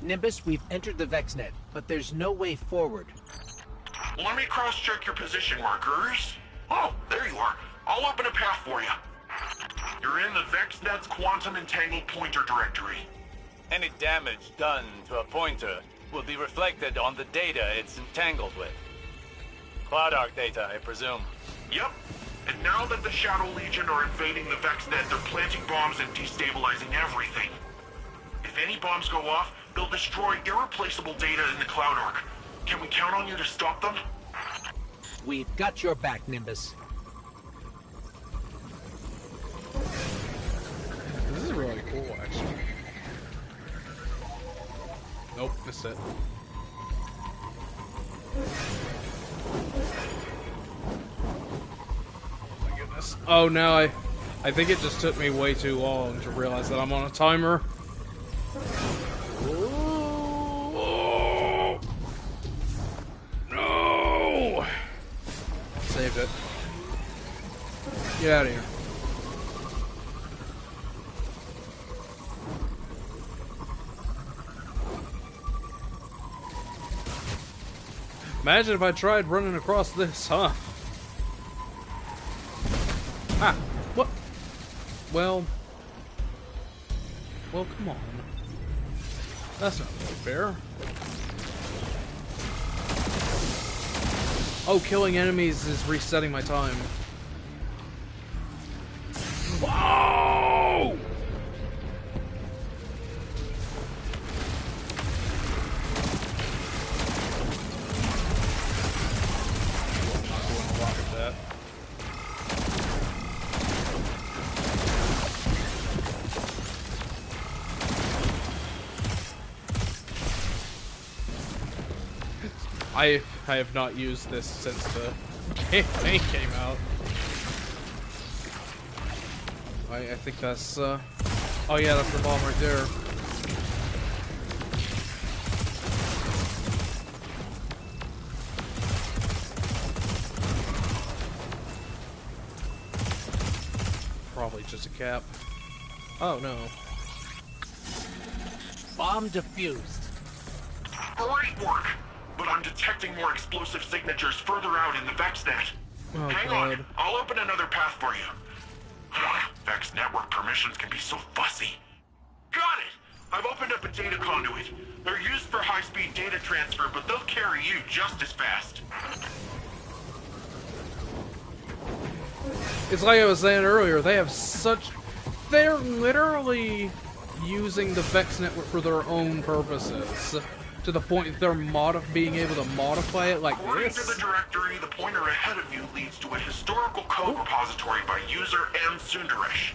Nimbus, we've entered the VexNet, but there's no way forward. Let me cross-check your position markers. Oh, there you are. I'll open a path for you. You're in the VexNet's quantum entangled pointer directory. Any damage done to a pointer will be reflected on the data it's entangled with. CloudArc data, I presume. Yep. And now that the Shadow Legion are invading the VexNet, they're planting bombs and destabilizing everything. If any bombs go off, they'll destroy irreplaceable data in the CloudArc. Can we count on you to stop them? We've got your back, Nimbus. This is really cool, actually. Nope, missed it. Oh my goodness. Oh, now I think it just took me way too long to realize that I'm on a timer. Oh, no! Saved it. Get out of here. Imagine if I tried running across this, huh? Ah! What? Well, come on. That's not really fair. Oh, killing enemies is resetting my time. Whoa! Not doing a lot with that. I have not used this since the campaign came out. I think that's, oh yeah, that's the bomb right there. Probably just a cap. Oh, no. Bomb defused. Great work! But I'm detecting more explosive signatures further out in the VexNet. Oh, Hang God. on, I'll open another path for you. Vex network permissions can be so fussy. Got it! I've opened up a data conduit. They're used for high-speed data transfer, but they'll carry you just as fast. It's like I was saying earlier, they have such... They're literally using the Vex network for their own purposes. To the point that they're being able to modify it like According this. to the directory, the pointer ahead of you leads to a historical code repository by user M. Sundaresh.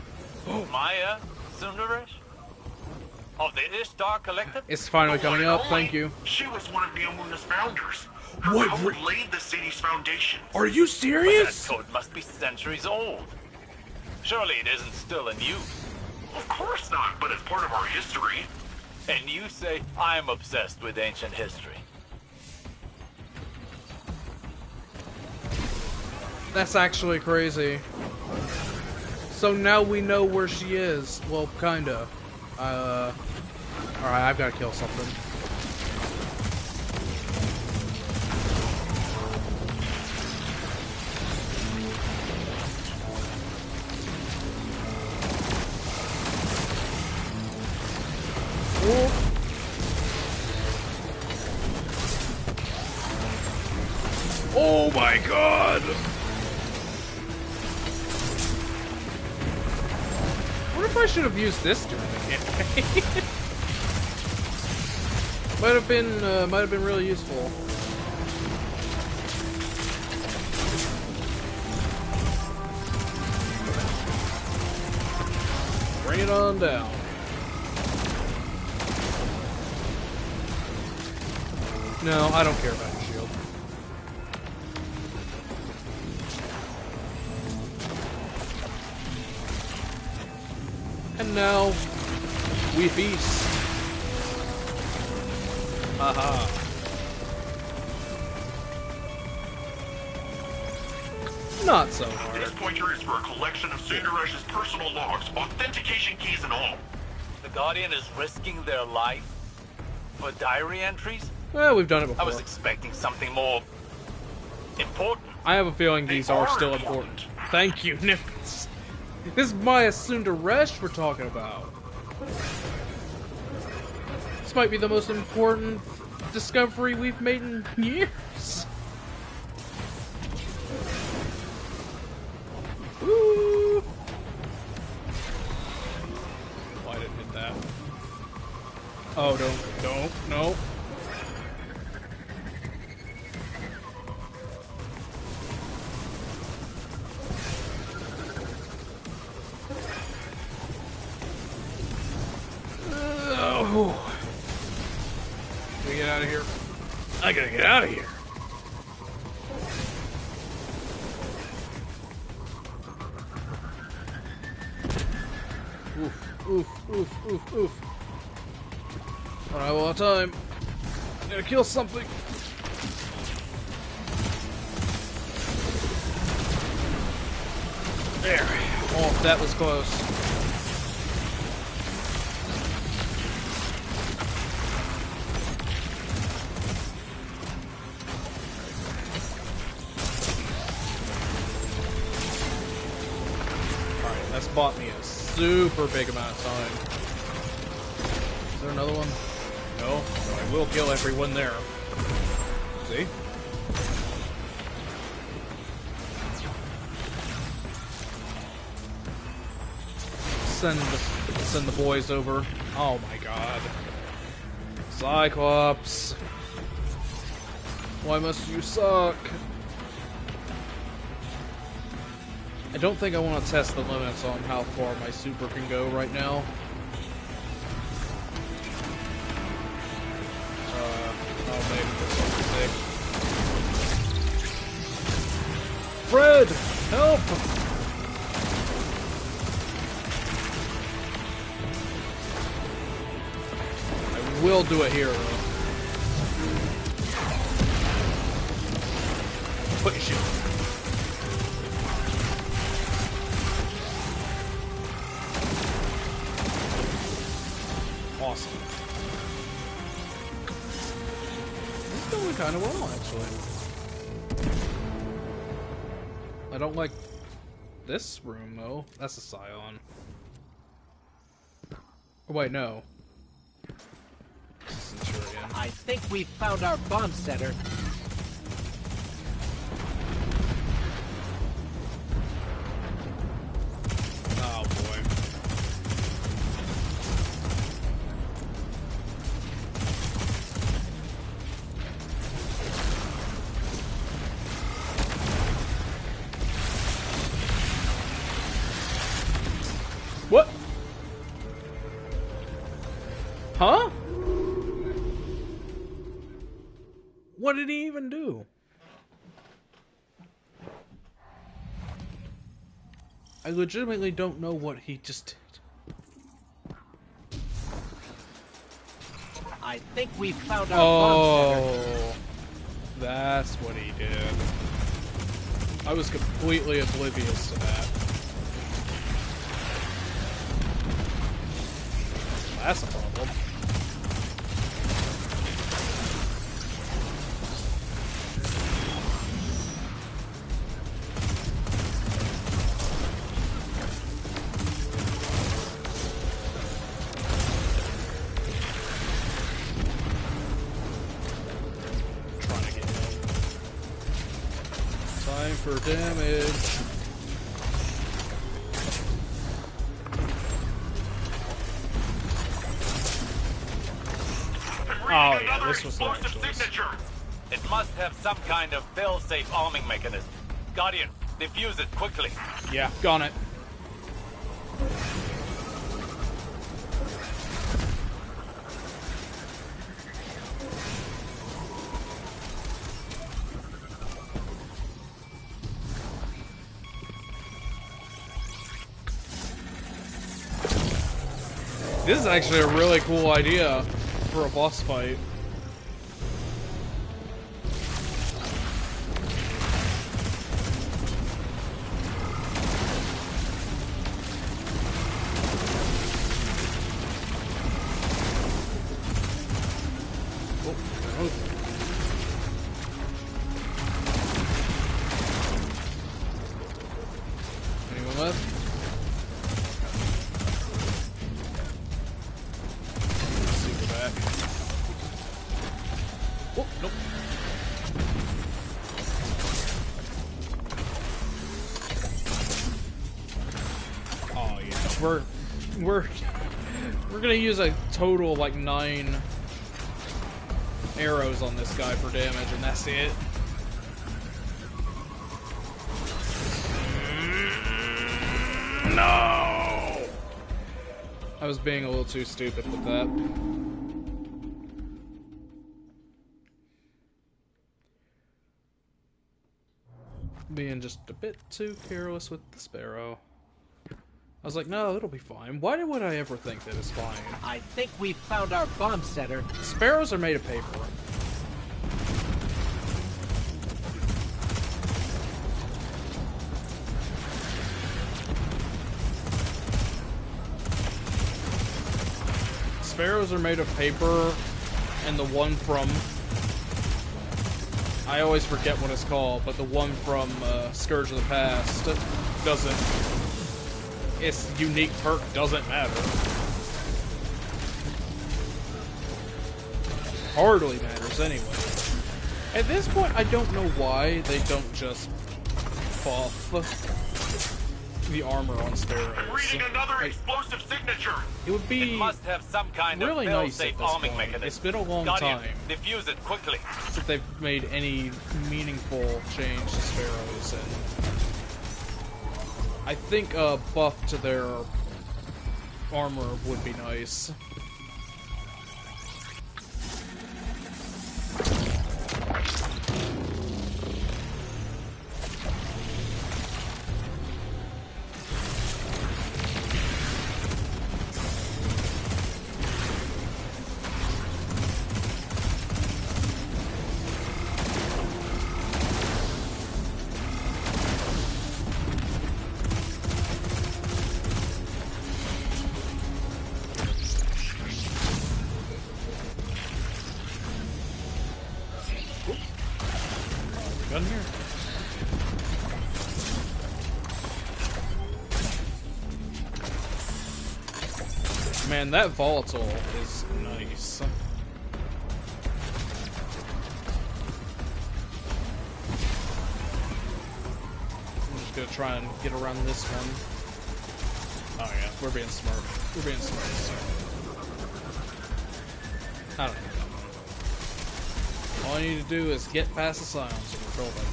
Maya Sundaresh? Of the Ishtar Collective? It's finally The one coming and up, only. thank you. She was one of Neomuna's founders. Her What? code laid the city's foundation. Are you But that serious? code must be centuries old. Surely it isn't still in use. Of course not, but it's part of our history. And you say I'm obsessed with ancient history. That's actually crazy. So now we know where she is. Well, kinda. Alright, I've gotta kill something. Oh my god! What if I should have used this during the campaign? might have been really useful. Bring it on down. No, I don't care about your shield. And now, we feast. Haha. Not so hard. This pointer is for a collection of Sundaresh's personal logs, authentication keys and all. The Guardian is risking their life for diary entries? Well, we've done it before. I was expecting something more important. I have a feeling They these are are still important. important. Thank you, Nimbus. This is Maya Sundaresh we're talking about. This might be the most important discovery we've made in years. Woo! Oh, I didn't hit that. Oh, don't, no. Oh. Let me get out of here. I gotta get out of here. Oof. Don't have a lot of time. Gotta kill something. There. Oh, that was close. That's bought me a super big amount of time. Is there another one? No? So I will kill everyone there. See? Send the boys over. Oh my god. Cyclops. Why must you suck? I don't think I want to test the limits on how far my super can go right now. Oh, maybe this Fred! Help! I will do it here. Put your shit. Awesome. This is going kind of well, actually. I don't like this room, though. That's a Scion. Oh, wait, no. This is Centurion. I think we found our bomb setter. Oh, boy. What? Huh? What did he even do? I legitimately don't know what he just did. I think we found our bomb setter. Oh, that's what he did. I was completely oblivious to that. That's a problem. Trying to get him. Time for damage. Oh yeah, this was the right choice. It must have some kind of fail-safe arming mechanism. Guardian, defuse it quickly. Yeah, got it. This is actually a really cool idea for a boss fight. Anyone left? Oh, nope. Oh yeah, we're gonna use a total like 9 arrows on this guy for damage, and that's it. No! I was being a little too stupid with that. Being just a bit too careless with the sparrow. I was like, no, it'll be fine. Why would I ever think that it's fine? I think we found our bomb setter. Sparrows are made of paper. Sparrows are made of paper, and the one from... I always forget what it's called, but the one from Scourge of the Past doesn't. its unique perk doesn't matter. Hardly matters anyway. At this point, I don't know why they don't just buff the armor on Sparrows. I'm reading another explosive signature. It would be It must have some kind really of nice fail-safe at this arming point. mechanism. It's been a long Guardian, time defuse it quickly. since they've made any meaningful change to Sparrows, and I think a buff to their armor would be nice. Gun here. Man, that volatile is nice. I'm just gonna try and get around this one. Oh yeah, we're being smart. We're being smart. I don't know. All I need to do is get past the silence and we're golden.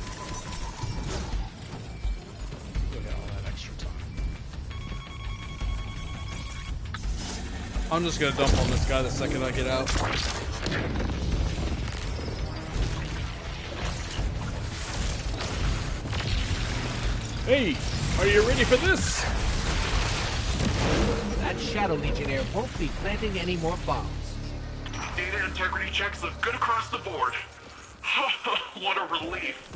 Look at all that extra time. I'm just gonna dump on this guy the second I get out. Hey, are you ready for this? That Shadow Legionnaire won't be planting any more bombs. Data integrity checks look good across the board. What a relief.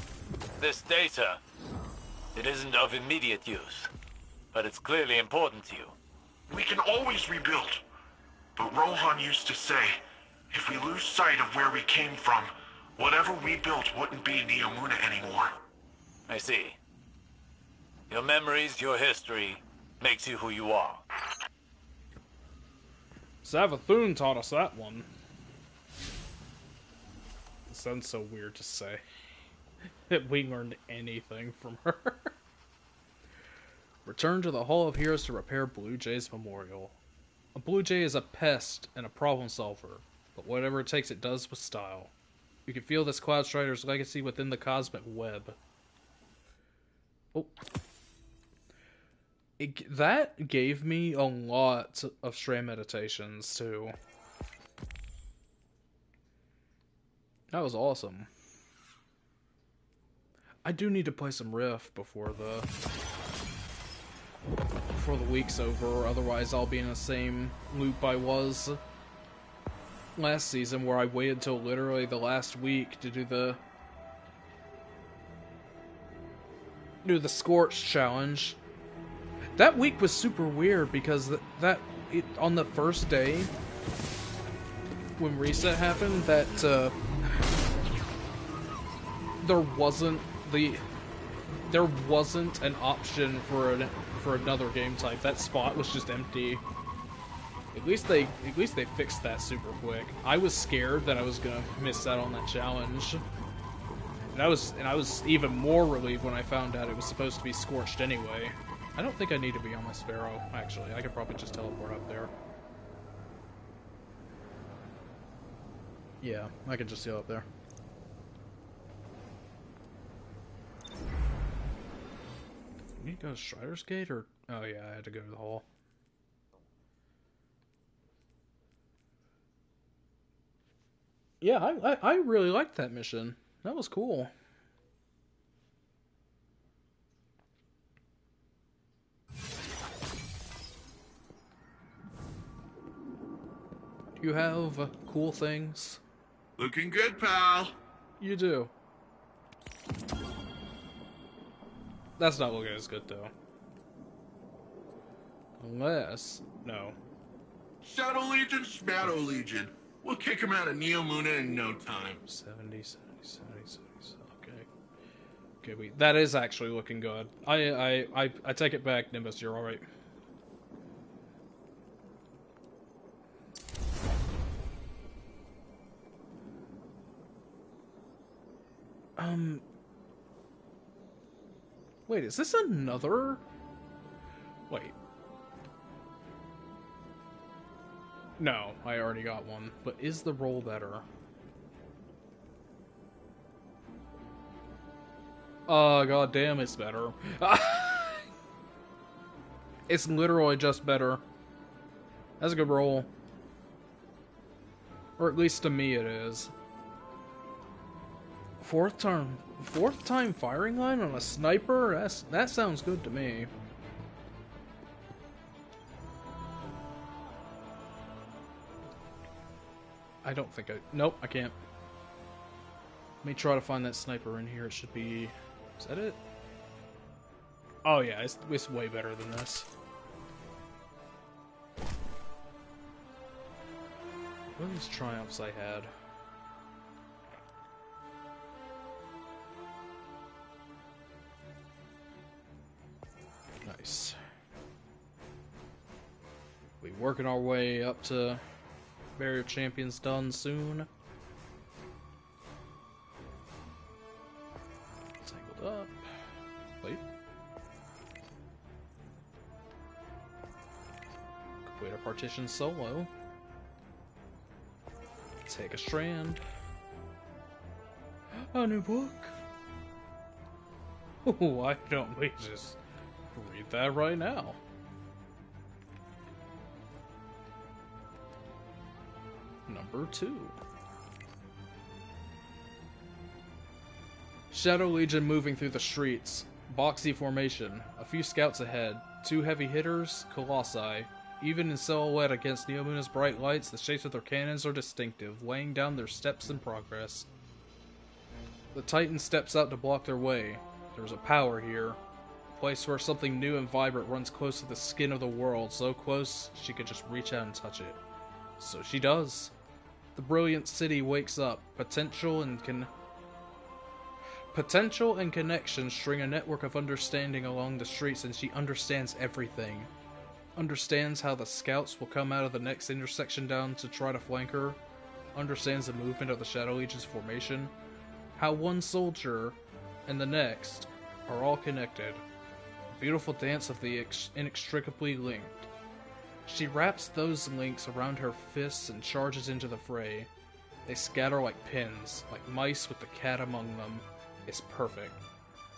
This data, it isn't of immediate use, but it's clearly important to you. We can always rebuild. But Rohan used to say, if we lose sight of where we came from, whatever we built wouldn't be Neomuna anymore. I see. Your memories, your history, makes you who you are. Savathun taught us that one. It sounds so weird to say that we learned anything from her. Return to the Hall of Heroes to repair Blue Jay's memorial. A Blue Jay is a pest and a problem solver, but whatever it takes it does with style. You can feel this Cloud Strider's legacy within the cosmic web. Oh. That gave me a lot of stray meditations, too. That was awesome. I do need to play some Rift before the week's over, otherwise I'll be in the same loop I was last season, where I waited till literally the last week to do the Scorch challenge. That week was super weird because on the first day when reset happened, that there wasn't an option for another game type. That spot was just empty. At least they fixed that super quick. I was scared that I was gonna miss out on that challenge. And I was even more relieved when I found out it was supposed to be Scorched anyway. I don't think I need to be on my Sparrow, actually. I could probably just teleport up there. Yeah, I could just go up there. You need to go to Strider's Gate, or... Oh yeah, I had to go to the hall. Yeah, I really liked that mission. That was cool. You have cool things? Looking good, pal. You do. That's not looking as good, though. Unless... No. Shadow Legion, Shadow Legion. We'll kick him out of Neomuna in no time. 70, okay. Okay, that is actually looking good. I take it back, Nimbus, you're alright. Wait, is this another? Wait. No, I already got one. But is the roll better? God damn, it's better. It's literally just better. That's a good roll. Or at least to me it is. Fourth time firing line on a sniper? That sounds good to me. I don't think nope, I can't. Let me try to find that sniper in here. It should be... Is that it? Oh yeah, it's way better than this. What are these triumphs I had? Nice. We working our way up to Barrier Champions done soon. Tangled up. Wait. Complete a partition solo. Take a strand. A new book. Why don't we just read that right now? Number 2. Shadow Legion moving through the streets. Boxy formation. A few scouts ahead. 2 heavy hitters. Colossi. Even in silhouette against Neomuna's bright lights, the shapes of their cannons are distinctive, laying down their steps in progress. The Titan steps out to block their way. There's a power here. A place where something new and vibrant runs close to the skin of the world, so close she could just reach out and touch it. So she does. The brilliant city wakes up. Potential and connection string a network of understanding along the streets, and she understands everything. Understands how the scouts will come out of the next intersection down to try to flank her. Understands the movement of the Shadow Legion's formation. How one soldier and the next are all connected. A beautiful dance of the inextricably linked. She wraps those links around her fists and charges into the fray. They scatter like pins, like mice with the cat among them. It's perfect.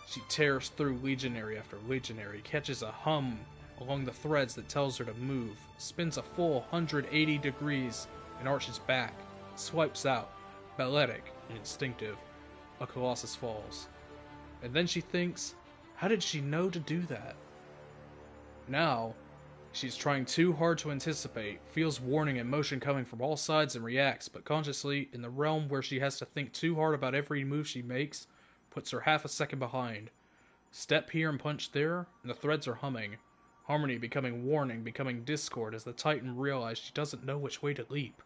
She tears through legionary after legionary, catches a hum along the threads that tells her to move, spins a full 180 degrees and arches back, swipes out, balletic and instinctive. A Colossus falls. And then she thinks, how did she know to do that? Now, she's trying too hard to anticipate, feels warning and motion coming from all sides and reacts, but consciously, in the realm where she has to think too hard about every move she makes, puts her half a second behind. Step here and punch there, and the threads are humming. Harmony becoming warning, becoming discord as the Titan realizes she doesn't know which way to leap.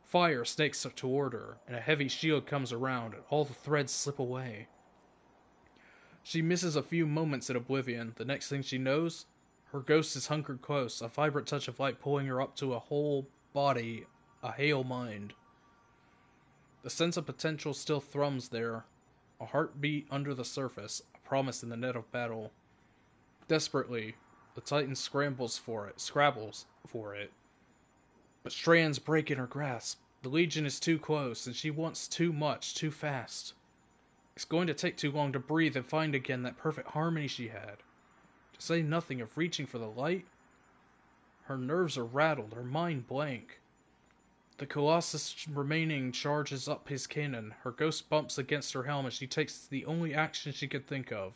Fire snakes toward her, and a heavy shield comes around, and all the threads slip away. She misses a few moments in oblivion. The next thing she knows, her ghost is hunkered close, a vibrant touch of light pulling her up to a whole body, a hale mind. The sense of potential still thrums there, a heartbeat under the surface, a promise in the net of battle. Desperately, the Titan scrambles for it. But strands break in her grasp. The Legion is too close, and she wants too much, too fast. It's going to take too long to breathe and find again that perfect harmony she had. To say nothing of reaching for the light. Her nerves are rattled, her mind blank. The Colossus remaining charges up his cannon. Her ghost bumps against her helm as she takes the only action she could think of.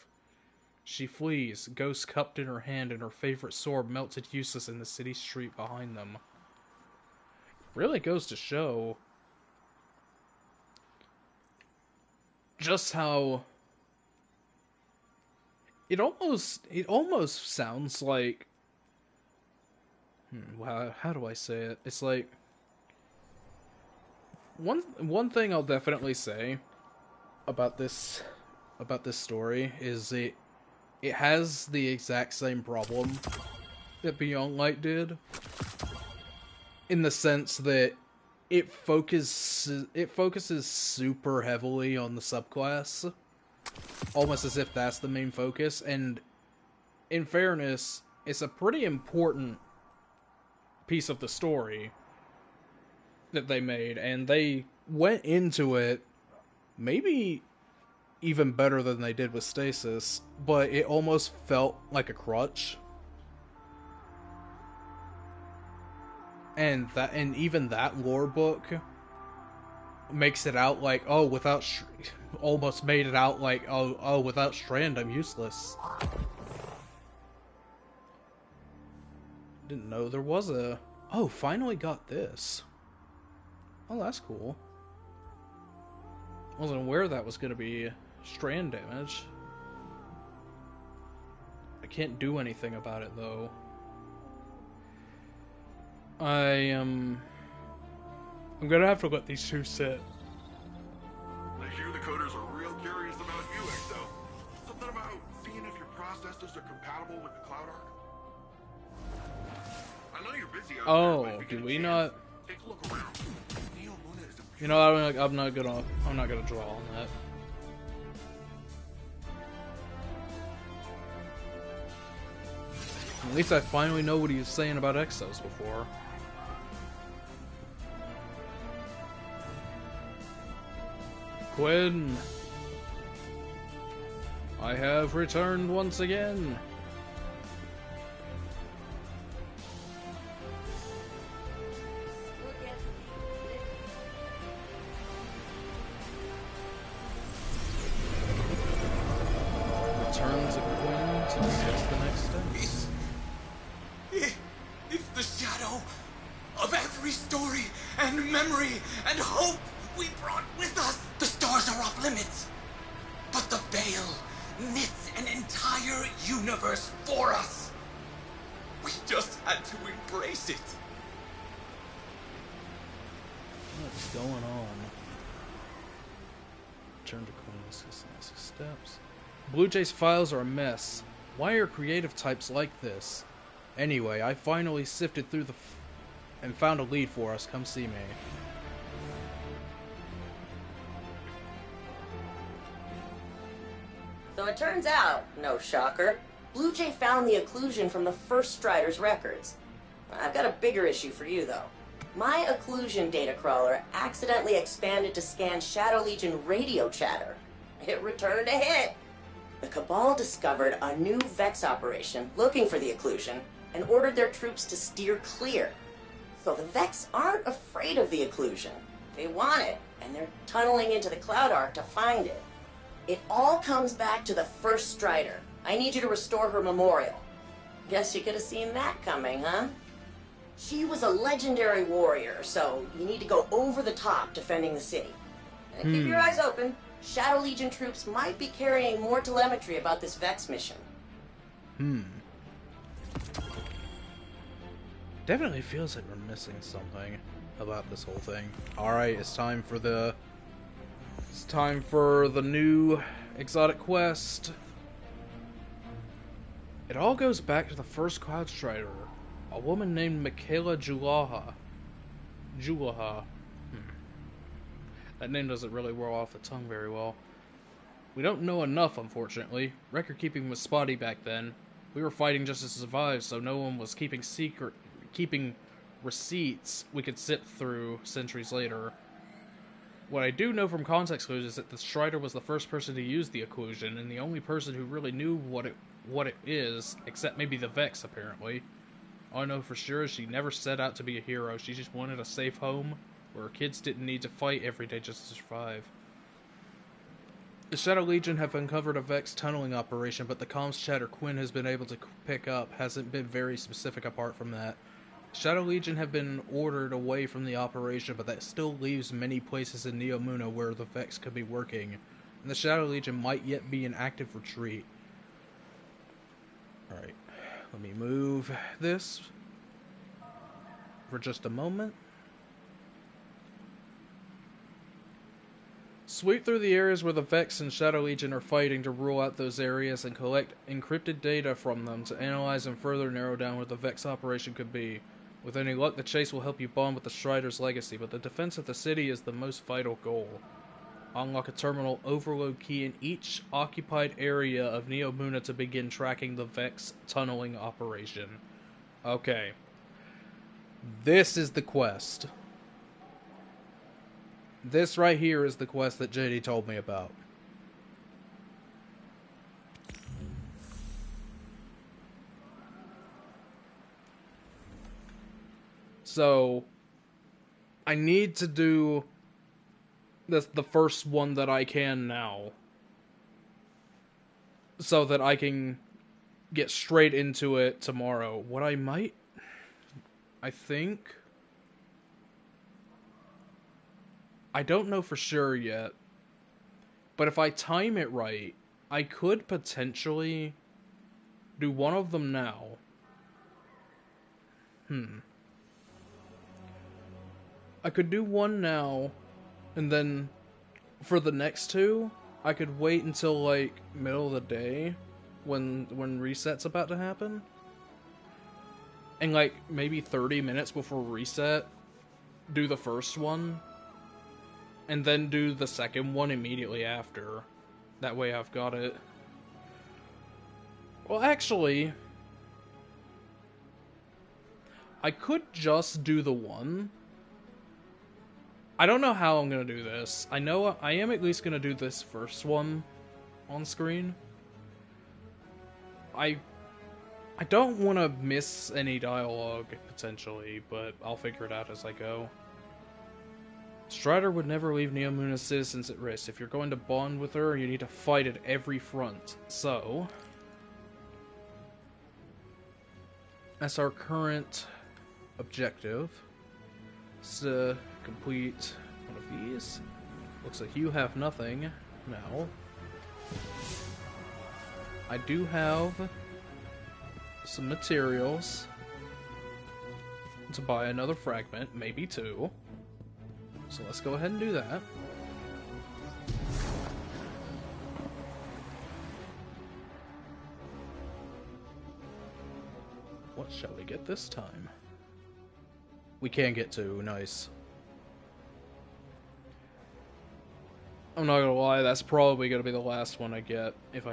She flees, ghost cupped in her hand, and her favorite sword melted useless in the city street behind them. Really goes to show just how it almost sounds like how do I say it? It's like one thing I'll definitely say about this story is it has the exact same problem that Beyond Light did, in the sense that it focuses super heavily on the subclass, almost as if that's the main focus. And in fairness, it's a pretty important piece of the story that they made, and they went into it maybe even better than they did with Stasis, but it almost felt like a crutch. And even that lore book makes it out like, oh, almost made it out like, oh, without Strand, I'm useless. Didn't know there was a... Oh, finally got this. Oh, that's cool. Wasn't aware that was going to be strand damage. I can't do anything about it, though. I'm gonna have to let these two sit. I hear the coders are real curious about you, Exo. Something about seeing if your processors are compatible with the Cloud Arc. I know you're busy out there, but if you do get a we chance, not? take a look around. Neomuna is a You know, I'm not gonna draw on that. At least I finally know what he was saying about Exos before. Quinn, I have returned once again. Returns of Quinn to discuss the next steps. It's the shadow of every story and memory and hope we brought with us. The stars are off limits, but the veil knits an entire universe for us. We just had to embrace it. What's going on? Return to Quinn, discuss the next steps. Blue Jay's files are a mess. Why are creative types like this? Anyway, I finally sifted through and found a lead for us. Come see me. So it turns out, no shocker, Blue Jay found the occlusion from the first Strider's records. I've got a bigger issue for you, though. My occlusion data crawler accidentally expanded to scan Shadow Legion radio chatter. It returned a hit. The Cabal discovered a new Vex operation looking for the occlusion and ordered their troops to steer clear. So the Vex aren't afraid of the occlusion. They want it, and they're tunneling into the Cloud Arc to find it. It all comes back to the first Strider. I need you to restore her memorial. Guess you could have seen that coming, huh? She was a legendary warrior, so you need to go over the top defending the city. And keep your eyes open. Shadow Legion troops might be carrying more telemetry about this Vex mission. Definitely feels like we're missing something about this whole thing. Alright, it's time for the new exotic quest. It all goes back to the first Cloud Strider, a woman named Michaela Julaha. That name doesn't really roll off the tongue very well. We don't know enough, unfortunately. Record keeping was spotty back then. We were fighting just to survive, so no one was keeping receipts we could sift through centuries later. What I do know from context clues is that the Strider was the first person to use the occlusion, and the only person who really knew what it is, except maybe the Vex, apparently. All I know for sure is she never set out to be a hero. She just wanted a safe home where her kids didn't need to fight every day just to survive. The Shadow Legion have uncovered a Vex tunneling operation, but the comms chatter Quinn has been able to pick up hasn't been very specific apart from that. Shadow Legion have been ordered away from the operation, but that still leaves many places in Neomuna where the Vex could be working, and the Shadow Legion might yet be in active retreat. Alright, let me move this for just a moment. Sweep through the areas where the Vex and Shadow Legion are fighting to rule out those areas and collect encrypted data from them to analyze and further narrow down where the Vex operation could be. With any luck, the chase will help you bond with the Strider's legacy, but the defense of the city is the most vital goal. Unlock a terminal overload key in each occupied area of Neomuna to begin tracking the Vex tunneling operation. Okay. This is the quest. This right here is the quest that JD told me about. So, I need to do the first one that I can now, so that I can get straight into it tomorrow. What I might, I think, I don't know for sure yet, but if I time it right, I could potentially do one of them now. I could do one now, and then for the next two, I could wait until like middle of the day when reset's about to happen. And like maybe 30 minutes before reset, do the first one, and then do the second one immediately after. That way I've got it. Well, actually, I could just do the one. I don't know how I'm going to do this. I know I am at least going to do this first one on screen. I don't want to miss any dialogue, potentially, but I'll figure it out as I go. Strider would never leave Neomuna's citizens at risk. If you're going to bond with her, you need to fight at every front. So, that's our current objective. Is to complete one of these. Looks like you have nothing now. I do have some materials to buy another fragment, maybe two. So let's go ahead and do that. What shall we get this time? We can get two, nice. I'm not gonna lie, that's probably gonna be the last one I get if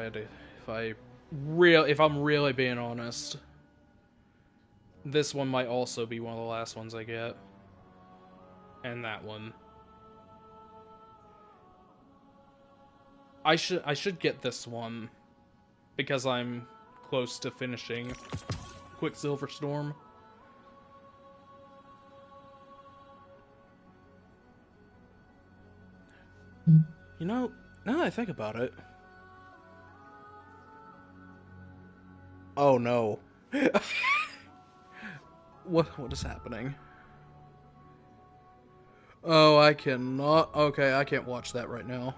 I'm really being honest. This one might also be one of the last ones I get. And that one. I should get this one because I'm close to finishing Quicksilver Storm. You know, now that I think about it. Oh no. What is happening? Oh, I cannot. Okay, I can't watch that right now.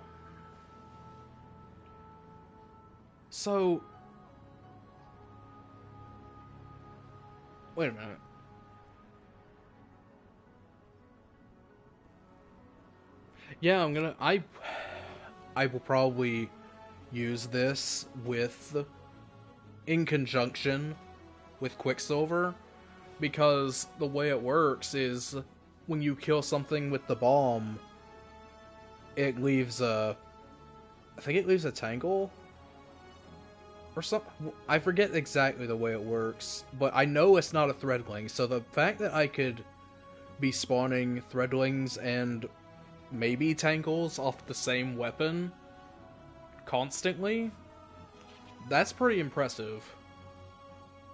So, wait a minute. Yeah, I will probably use this in conjunction with Quicksilver, because the way it works is when you kill something with the bomb, it leaves I think it leaves a tangle or something. I forget exactly the way it works, but I know it's not a threadling, so the fact that I could be spawning threadlings and maybe tangles off the same weapon constantly, that's pretty impressive.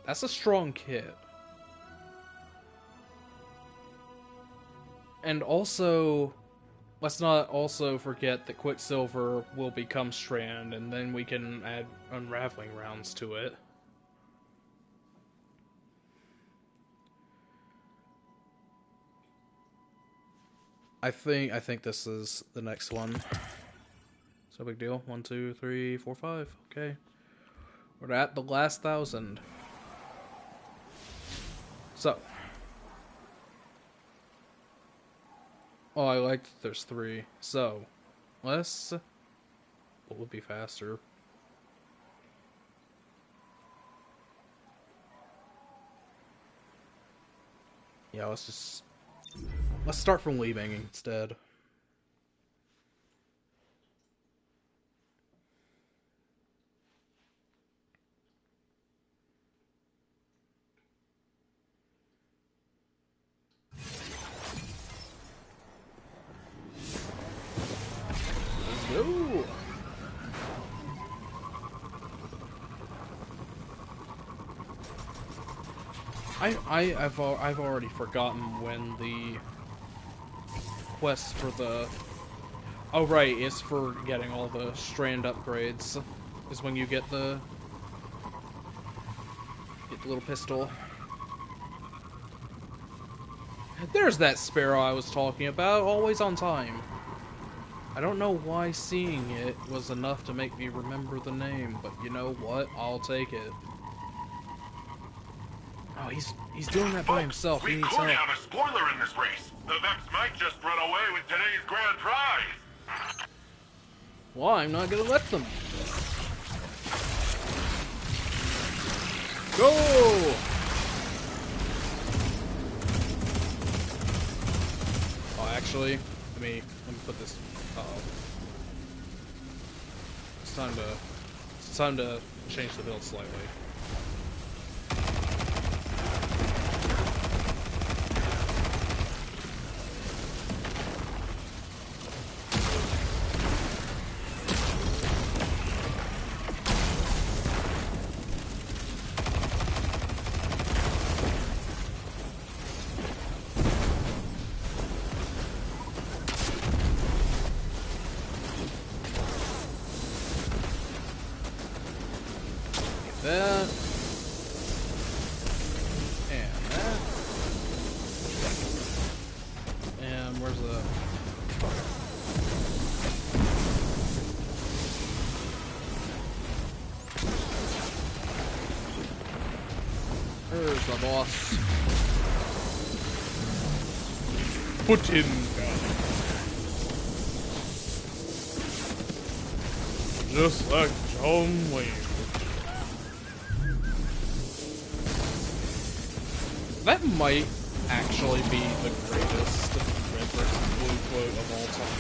That's a strong kit. And also, let's not also forget that Quicksilver will become Strand, and then we can add unraveling rounds to it. I think this is the next one. So big deal. 1, 2, 3, 4, 5. Okay. We're at the last 1,000. So. Oh, I like that there's 3. So. What would be faster? Yeah, let's start from leaving instead. Let's go. I've already forgotten when the quest for the... Oh right, it's for getting all the strand upgrades. Is when you get the little pistol. There's that sparrow I was talking about, always on time. I don't know why seeing it was enough to make me remember the name, but you know what? I'll take it. Oh, he's doing that by himself. He We needs could help. have a spoiler in this race. The Vex might just run away with today's grand prize. Well, I'm not gonna let them. Go! Oh, actually, let me put this. Uh-oh. It's time to change the build slightly. That. And that. And where's the... There's the boss. Put him down. Just like John Wayne. That might actually be the greatest Red vs. Blue quote of all time.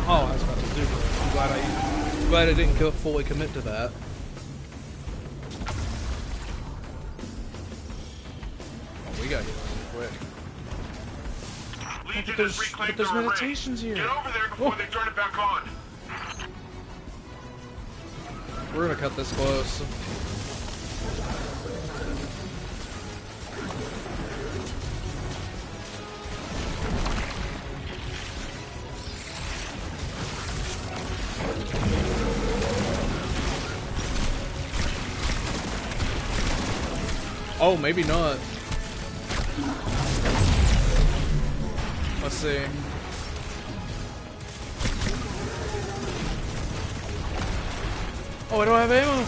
Oh, I was about to do that. I'm glad I didn't fully commit to that. Oh, we got here really quick. Legion But has reclaimed there's their array. meditations here. Get over there before they turn it back on. We're gonna cut this close. Oh, maybe not. Let's see. Oh, I don't have ammo.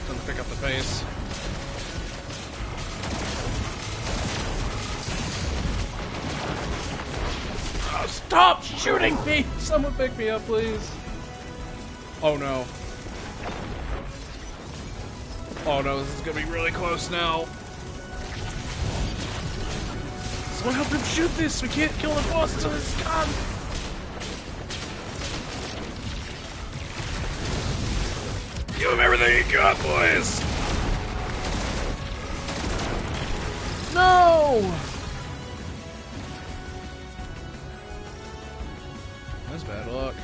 Time to pick up the pace. Oh, stop shooting me! Someone pick me up, please. Oh no. Oh no, this is gonna be really close now. Someone help him shoot this! We can't kill the boss until it's gone! Give him everything you got, boys! No! That's bad luck.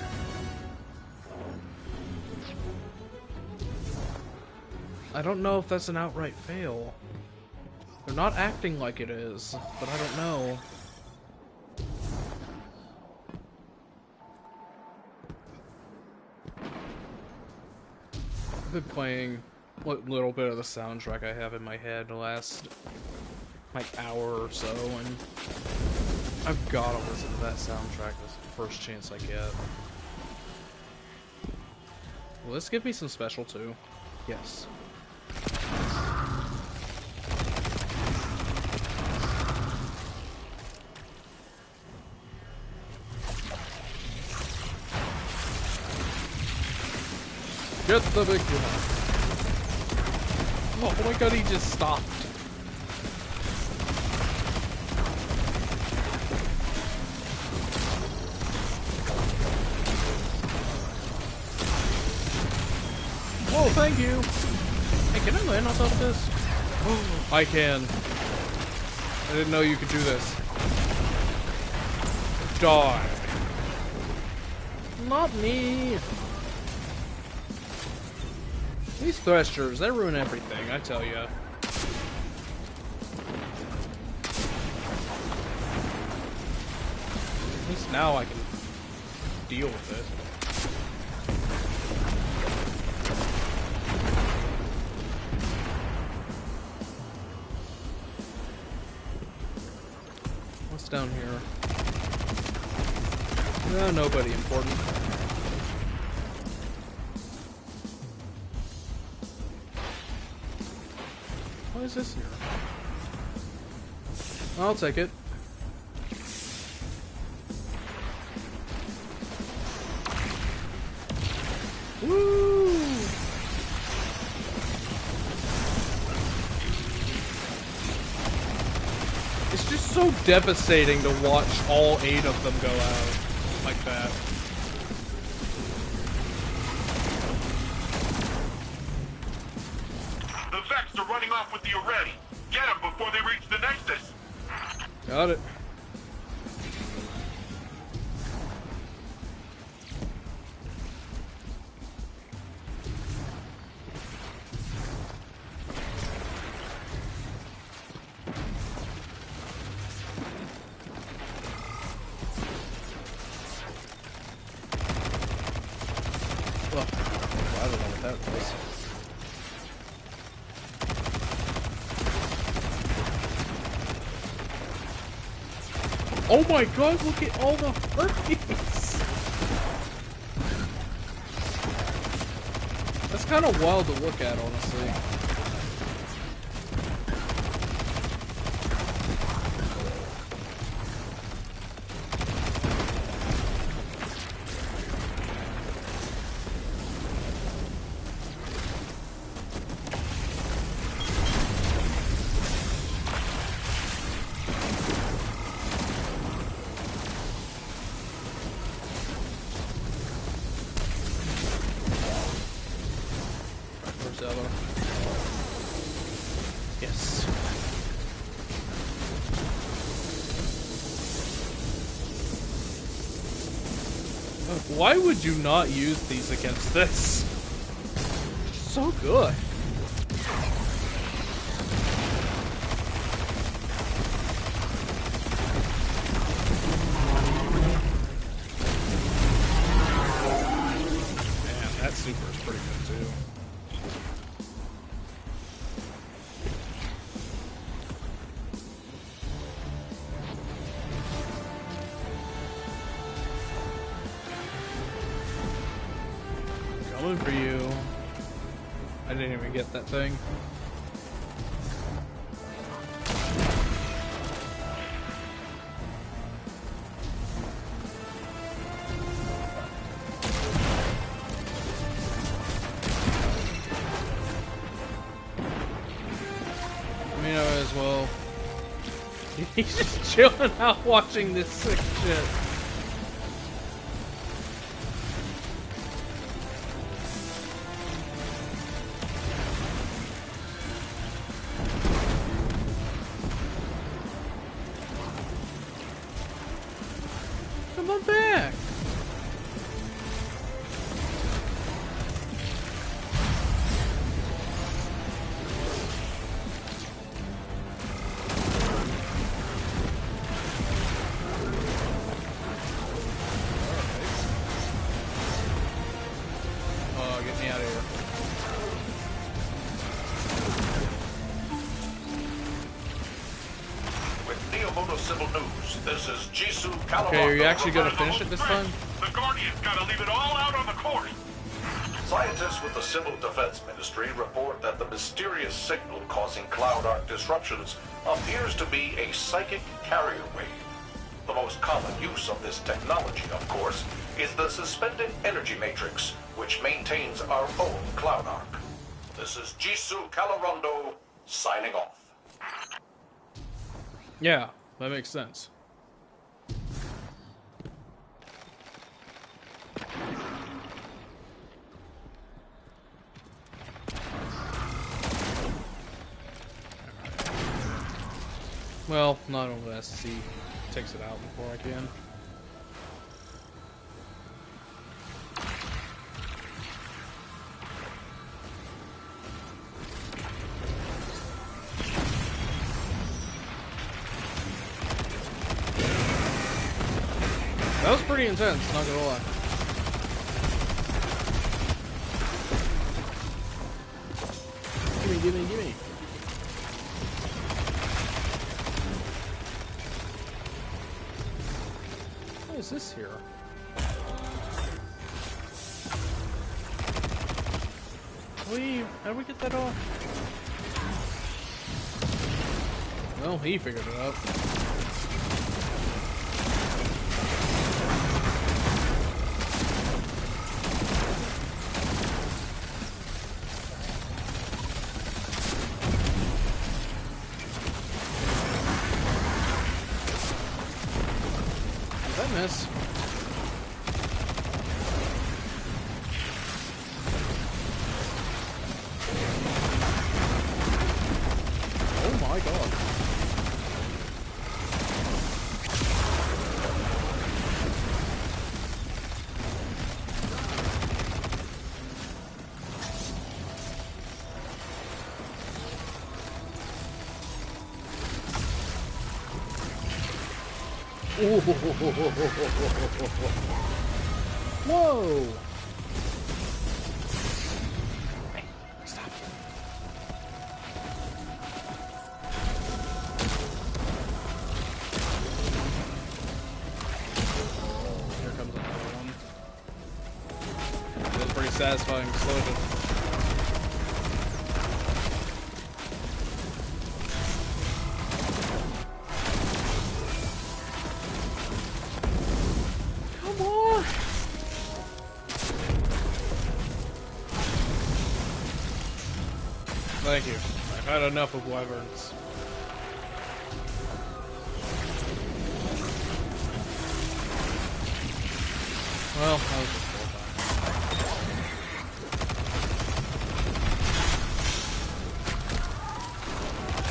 I don't know if that's an outright fail. They're not acting like it is, but I don't know. I've been playing what little bit of the soundtrack I have in my head the last like hour or so, and I've gotta listen to that soundtrack the first chance I get. Will this give me some special too? Yes. Get the big one. Oh my god, he just stopped. Oh, thank you. Hey, can I land on top of this? I can. I didn't know you could do this. Die. Not me. These thrusters, they ruin everything, I tell ya. At least now I can deal with it. What's down here? Nobody important. What is this here? I'll take it. Woo! It's just so devastating to watch all 8 of them go out like that. The Vex are running off with the array. Get them before they reach the Nexus. Got it. Well, I don't know what that was. Oh my god, look at all the herpes! That's kind of wild to look at, honestly. Yes. Why would you not use these against this? So good. Man, that super is pretty good too. Coming for you. I didn't even get that thing. I mean, I might as well. He's just chilling out watching this sick shit. Come on back. Oh, get me out of here. With Neomoto Civil News, this is Jisoo Kalamoto. Okay, are you actually gonna finish it this time? The Guardian's gotta leave it all out on the course. Scientists with the Civil Defense Ministry report that the mysterious signal causing cloud arc disruptions appears to be a psychic carrier wave. The most common use of this technology, of course, is the suspended energy matrix, which maintains our own Cloud Ark. This is Jisoo Calarondo, signing off. Yeah, that makes sense. Well, not unless he takes it out before I can. That was pretty intense, not gonna lie. Gimme, gimme, gimme. What is this here? How do we get that off? Well, he figured it out. Miss. Oh my god. Whoa! Stop. Here comes another one. That's pretty satisfying explosion. Thank you. I've had enough of wyverns. Well, that was just full time.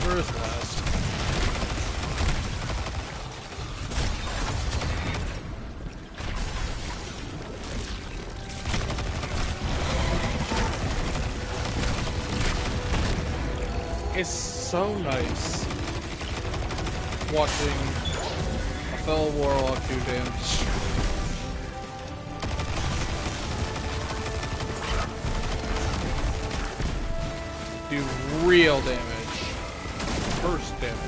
Where is the last? It's so nice watching a fellow warlock do damage. Do real damage. Burst damage.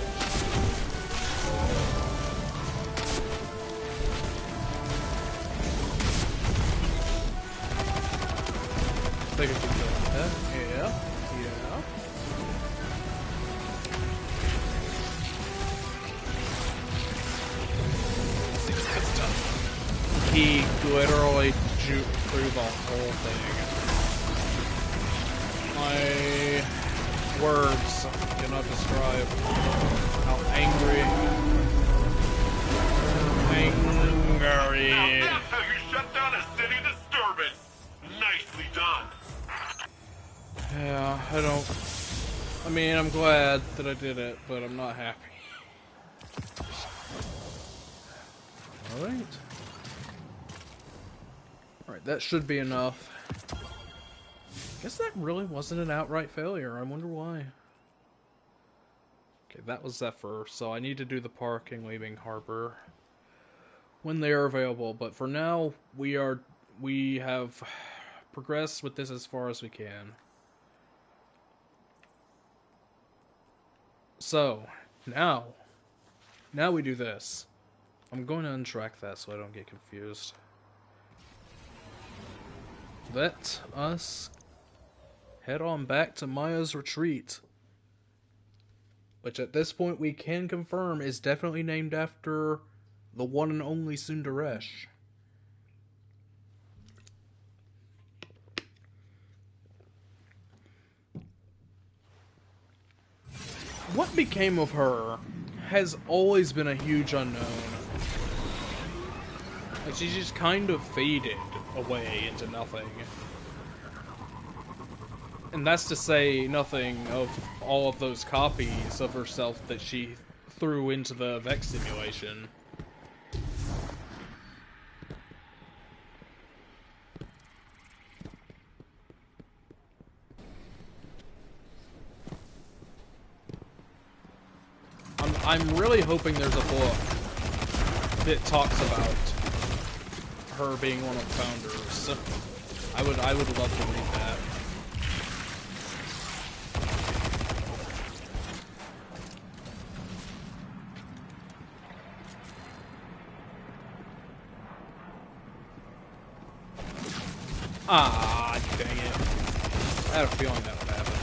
Take a good look at that. Yeah. He literally juked through the whole thing. My words cannot describe how angry. That's how you shut down a city disturbance. Nicely done. Yeah, I mean, I'm glad that I did it, but I'm not happy. Alright. Alright, that should be enough. Guess that really wasn't an outright failure. I wonder why. Okay, that was Zephyr, so I need to do the parking leaving harbor when they are available, but for now, we have progressed with this as far as we can. So, now we do this. I'm going to untrack that so I don't get confused. Let us head on back to Maya's retreat, which at this point we can confirm is definitely named after the one and only Sundaresh. What became of her has always been a huge unknown. Like, she just kind of faded away into nothing. And that's to say nothing of all of those copies of herself that she threw into the Vex simulation. I'm really hoping there's a book that talks about her being one of the founders. I would love to read that. Ah, dang it. I had a feeling that would happen.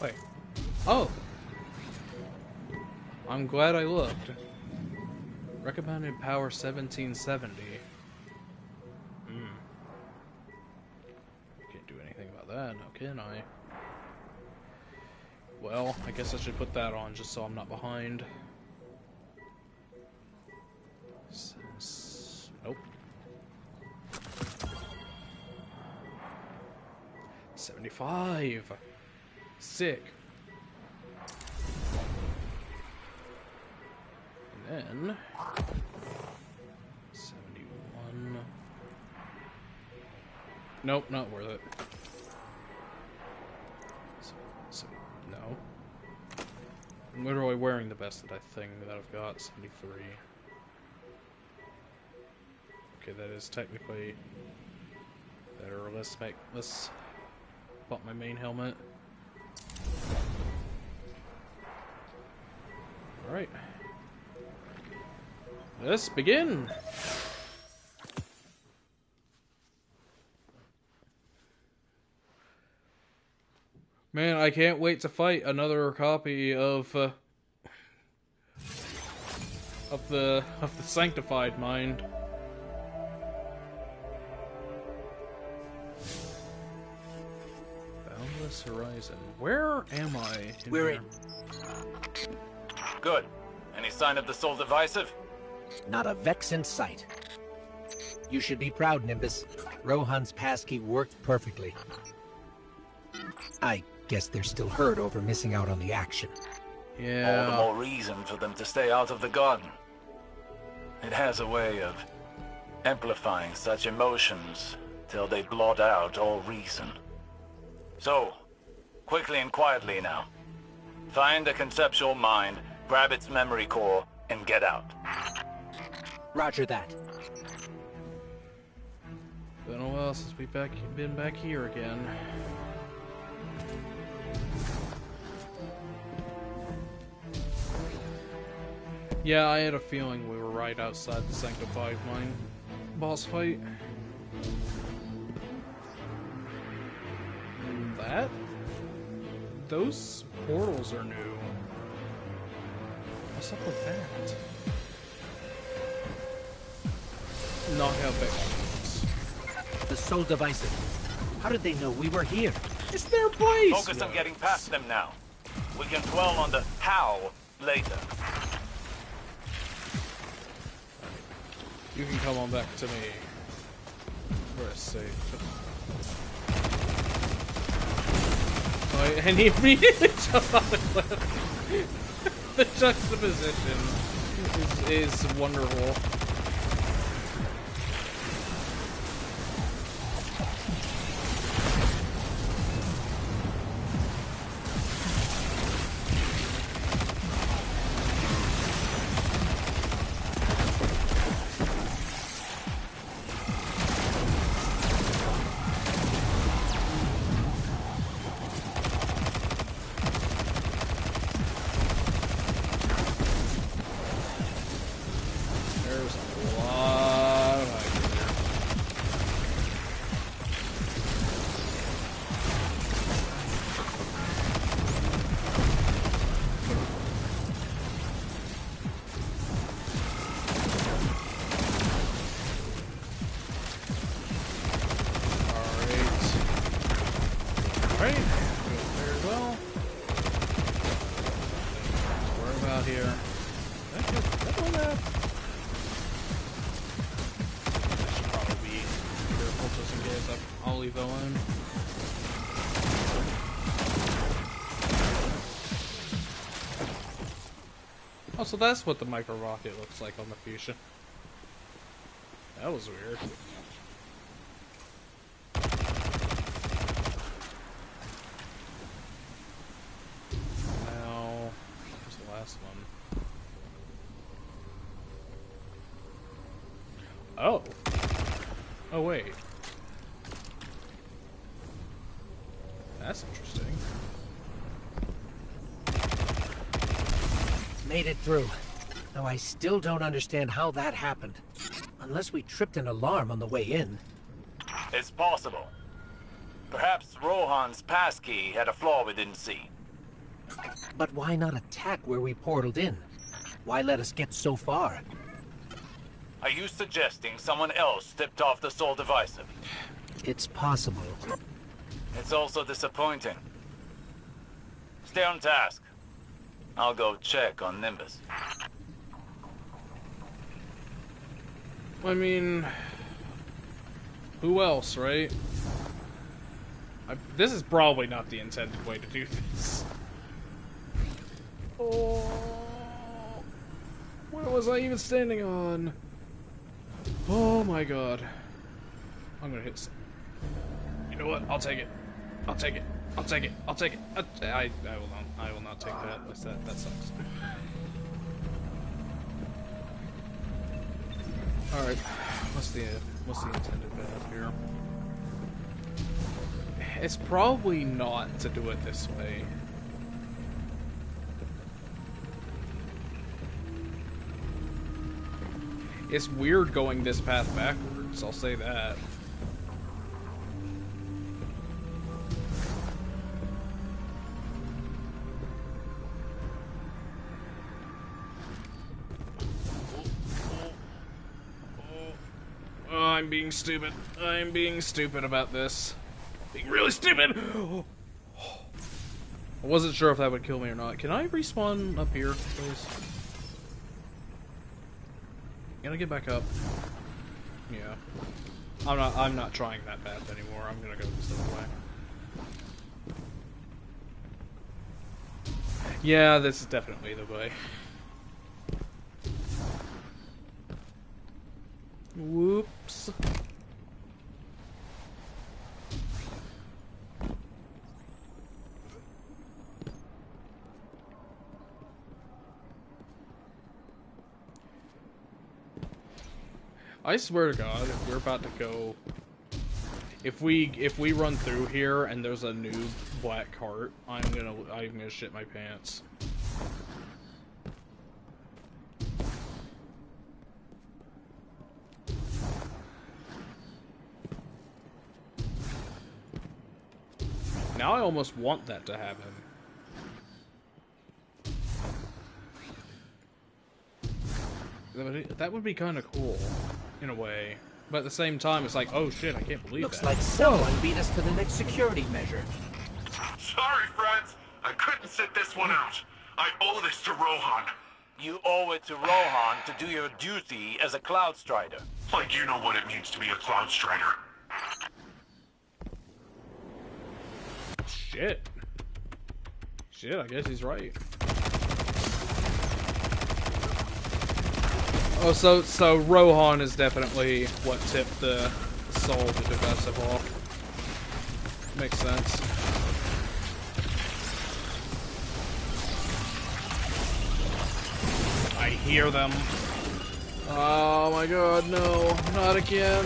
Wait. Oh! I'm glad I looked. Recommended power 1770. Can't do anything about that, now can I? Well, I guess I should put that on just so I'm not behind. Nope. 75! Sick. And then 71. Nope, not worth it. So no. I'm literally wearing the best that I've got, 73. Okay, that is technically better. Let's pop my main helmet. Alright. Let's begin! Man, I can't wait to fight another copy of the Sanctified Mind. Boundless Horizon. Where am I? We're in. Good. Any sign of the Soul Divisive? Not a Vex in sight. You should be proud, Nimbus. Rohan's passkey worked perfectly. I guess they're still hurt over missing out on the action. Yeah. All the more reason for them to stay out of the garden. It has a way of amplifying such emotions till they blot out all reason. So, quickly and quietly now. Find a conceptual mind, grab its memory core, and get out. Roger that. Been a while since we've been back here again. Yeah, I had a feeling we were right outside the Sanctified Mind boss fight. And those portals are new. What's up with that? Knock out Vex. The Soul Divisive. How did they know we were here? It's their place! Focus on getting past them now. We can dwell on the how later. You can come on back to me. We're safe. Oh, and he immediately jumped off the cliff. The juxtaposition is wonderful. There's guess I'll leave it alone. Oh, so that's what the micro rocket looks like on the fuchsia. That was weird. Now, where's the last one? Oh. Oh, wait. That's interesting. Made it through. Though I still don't understand how that happened. Unless we tripped an alarm on the way in. It's possible. Perhaps Rohan's passkey had a flaw we didn't see. But why not attack where we portaled in? Why let us get so far? Are you suggesting someone else tipped off the Sol Divisive? It's possible. It's also disappointing. Stay on task. I'll go check on Nimbus. I mean, who else, right? This is probably not the intended way to do this. Oh, what was I even standing on? Oh my god. I'm gonna hit. You know what? I'll take it. I'll take it. I'll take it. I'll take it. I will not. I will not take that. That sucks. All right. What's the intended path here? It's probably not to do it this way. It's weird going this path backwards. I'll say that. I'm being stupid. I'm being stupid about this. Being really stupid! I wasn't sure if that would kill me or not. Can I respawn up here, please? Can I get back up? Yeah. I'm not trying that path anymore. I'm gonna go this other way. Yeah, this is definitely the way. Whoops. I swear to God, if we're about to go, if we run through here and there's a new black cart, I'm gonna shit my pants. Now I almost want that to happen. That would be kind of cool, in a way. But at the same time, it's like, oh shit, I can't believe Looks that. like someone beat us to the next security measure. Sorry, friends. I couldn't sit this one out. I owe this to Rohan. You owe it to Rohan to do your duty as a Cloud Strider. Like you know what it means to be a Cloud Strider. Shit. Shit, I guess he's right. Oh, so Rohan is definitely what tipped the Sol Divisive off. Makes sense. I hear them. Oh my god, no. Not again.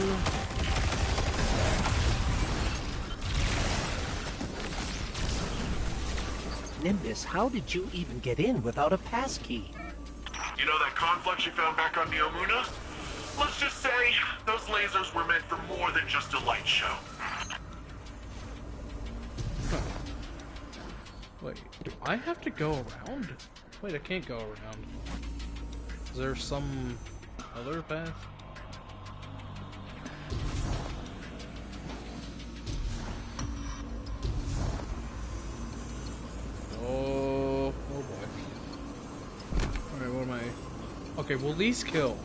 Nimbus, how did you even get in without a passkey? You know that conflict you found back on Neomuna? Let's just say those lasers were meant for more than just a light show. Huh. Wait, do I have to go around? Wait, I can't go around. Is there some other path? Oh boy. Alright, what am I? Okay, will these kill?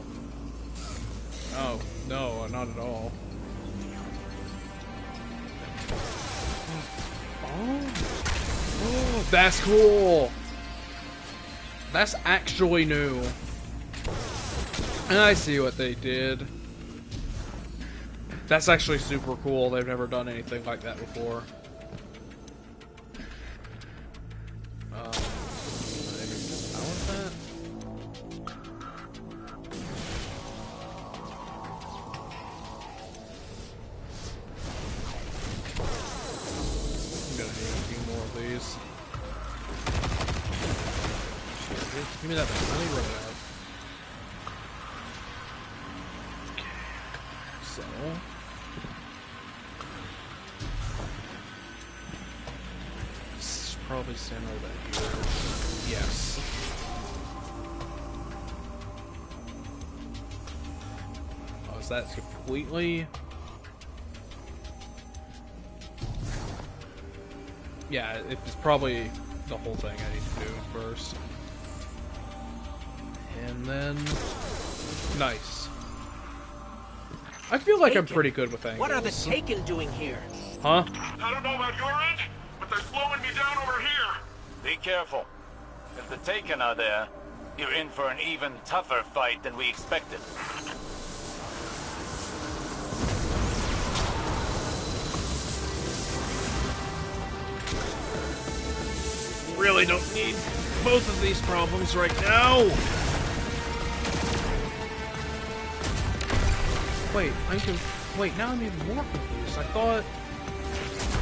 Oh, no, not at all. Oh, that's cool. That's actually new. And I see what they did. That's actually super cool. They've never done anything like that before. Give me that back. Let me rub it out. Okay. So. Probably center that here. Yes. Oh, is that completely? Yeah, it's probably the whole thing I need to do first. And then... Nice. I feel like I'm pretty good with angles. What are the Taken doing here? Huh? I don't know about your end, but they're slowing me down over here. Be careful. If the Taken are there, you're in for an even tougher fight than we expected. Really don't need both of these problems right now. Wait, wait, now I'm even more confused. I thought...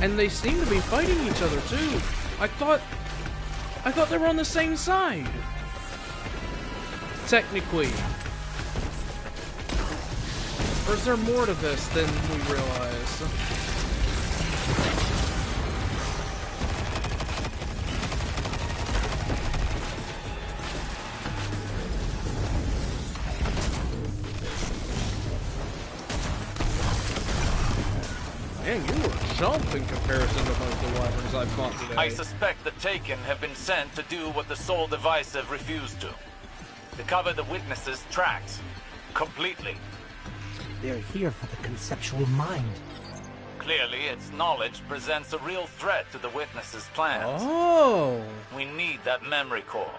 And they seem to be fighting each other, too. I thought they were on the same side. Technically. Or is there more to this than we realize? Man, you were jump in comparison to most of the wyverns I've fought today. I suspect the Taken have been sent to do what the Soul Divisive refused to cover the witnesses' tracks. Completely. They're here for the conceptual mind. Clearly, its knowledge presents a real threat to the witnesses' plans. Oh! We need that memory core.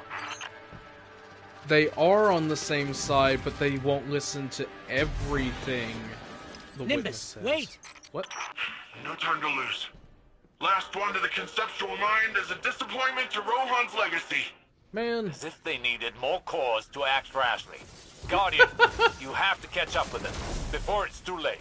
They are on the same side, but they won't listen to everything the witness Nimbus, says. wait! What? No time to lose. Last one to the conceptual mind is a disappointment to Rohan's legacy. Man. As if they needed more cause to act rashly. Guardian, you have to catch up with them before it's too late.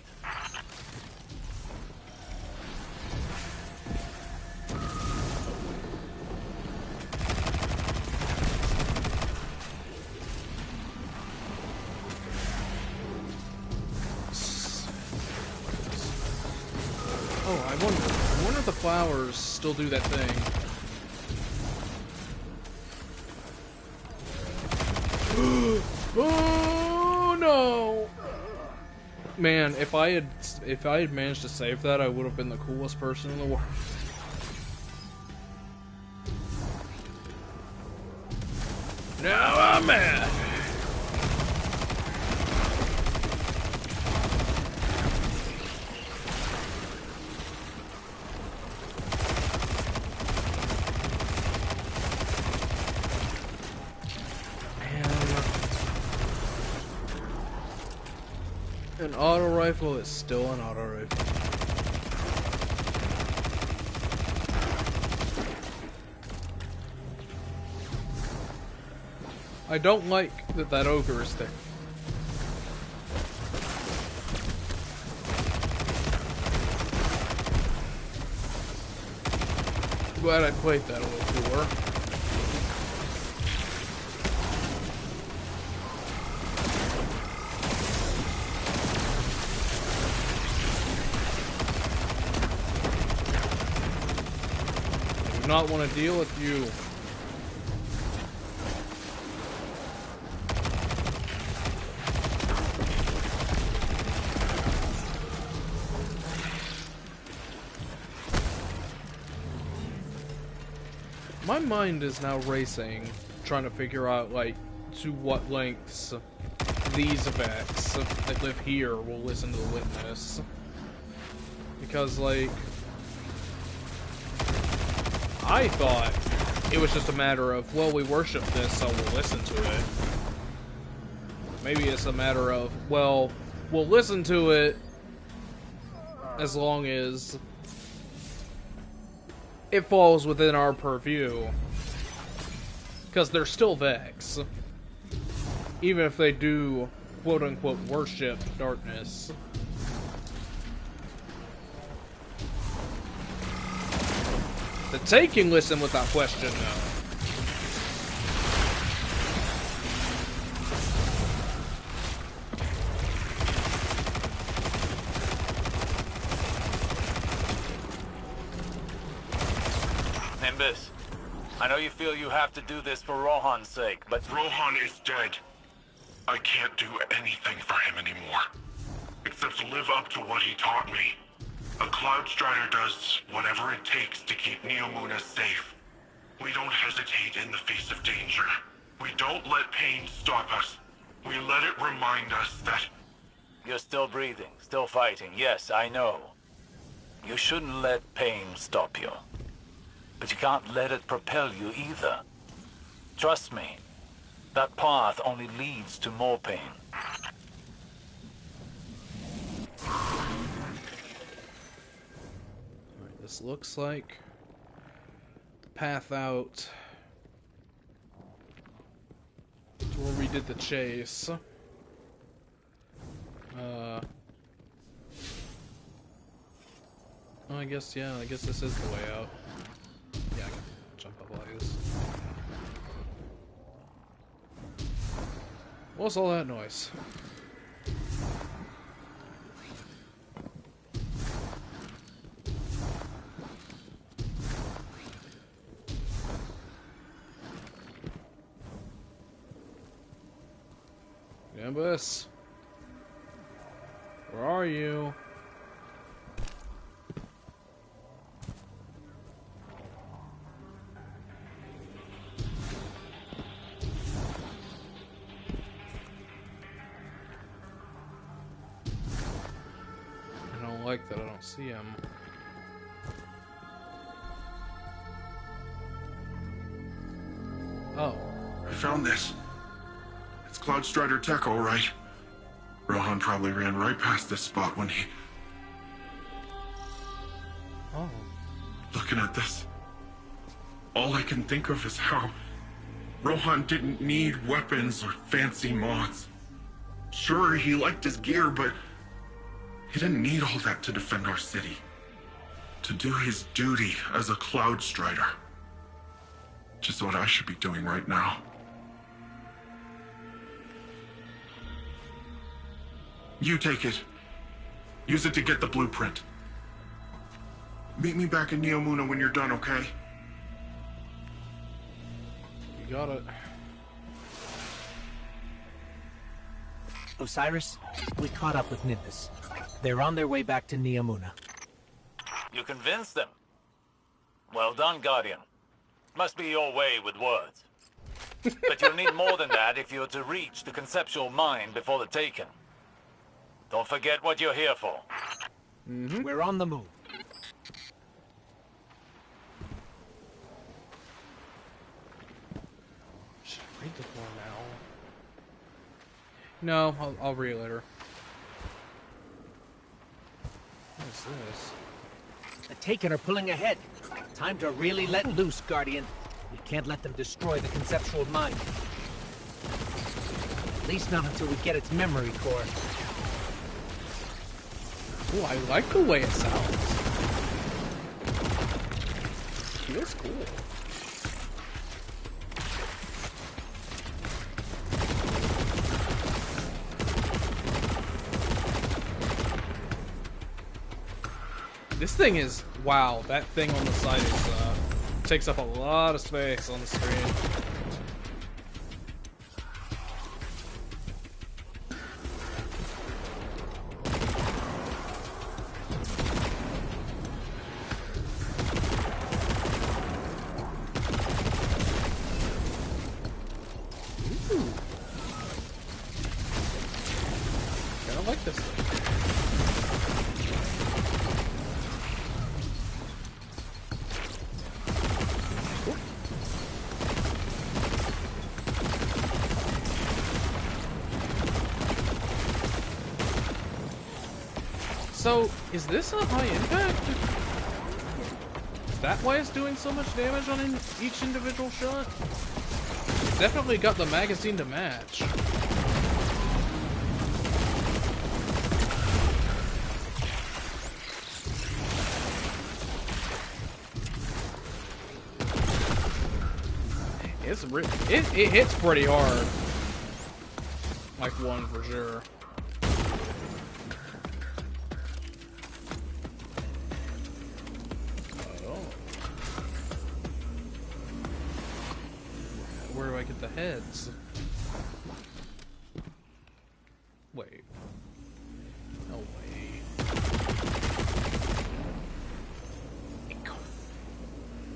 Oh, I wonder if the flowers still do that thing. Oh no! Man, if I had managed to save that, I would have been the coolest person in the world. Now I'm mad. An auto rifle is still an auto rifle. I don't like that ogre is there. Glad I played that a little more. Not want to deal with you. My mind is now racing, trying to figure out, like, to what lengths these effects that live here will listen to the witness. Because, like... I thought it was just a matter of, well, we worship this, so we'll listen to it. Maybe it's a matter of, well, we'll listen to it as long as it falls within our purview. Because they're still Vex. Even if they do, quote-unquote, worship darkness. The Take can listen without question, though. Nimbus, I know you feel you have to do this for Rohan's sake, but... Rohan is dead. I can't do anything for him anymore. Except live up to what he taught me. A Cloud Strider does whatever it takes to keep Neomuna safe. We don't hesitate in the face of danger. We don't let pain stop us. We let it remind us that... You're still breathing, still fighting. Yes, I know. You shouldn't let pain stop you. But you can't let it propel you either. Trust me. That path only leads to more pain. Alright, this looks like the path out to where we did the chase. Oh, I guess this is the way out. Yeah, I can jump up like this. What's all that noise? Nimbus? Where are you? That I don't see him. Oh. I found this. It's Cloud Strider tech, all right. Rohan probably ran right past this spot when he... Oh. Looking at this, all I can think of is how Rohan didn't need weapons or fancy mods. Sure, he liked his gear, but he didn't need all that to defend our city. To do his duty as a Cloud Strider. Just what I should be doing right now. You take it. Use it to get the blueprint. Meet me back in Neomuna when you're done, okay? You got it. Osiris, we caught up with Nimbus. They're on their way back to Neomuna. You convinced them. Well done, Guardian. Must be your way with words. But you'll need more than that if you're to reach the conceptual mind before the Taken. Don't forget what you're here for. Mm-hmm. We're on the move. Should I read the more now? No, I'll read it later. What is this? The Taken are pulling ahead. Time to really let loose, Guardian. We can't let them destroy the conceptual mind. At least not until we get its memory core. Oh, I like the way it sounds. It feels cool. This thing is, wow, that thing on the side is, takes up a lot of space on the screen. Ooh. Kinda like this thing. So, is this a high impact? Is that why it's doing so much damage on each individual shot? It's definitely got the magazine to match. It hits pretty hard. Like one for sure. Oh. Where do I get the heads? Wait. No way.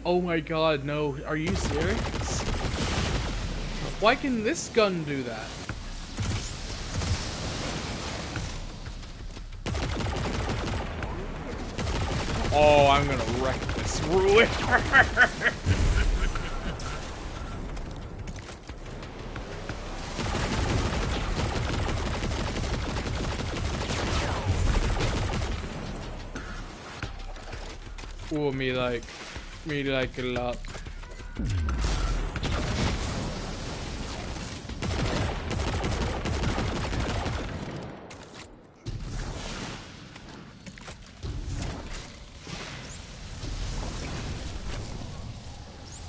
Oh my god, no. Are you serious? Why can this gun do that? Oh, I'm gonna wreck this ruin. Oh, me like a lot.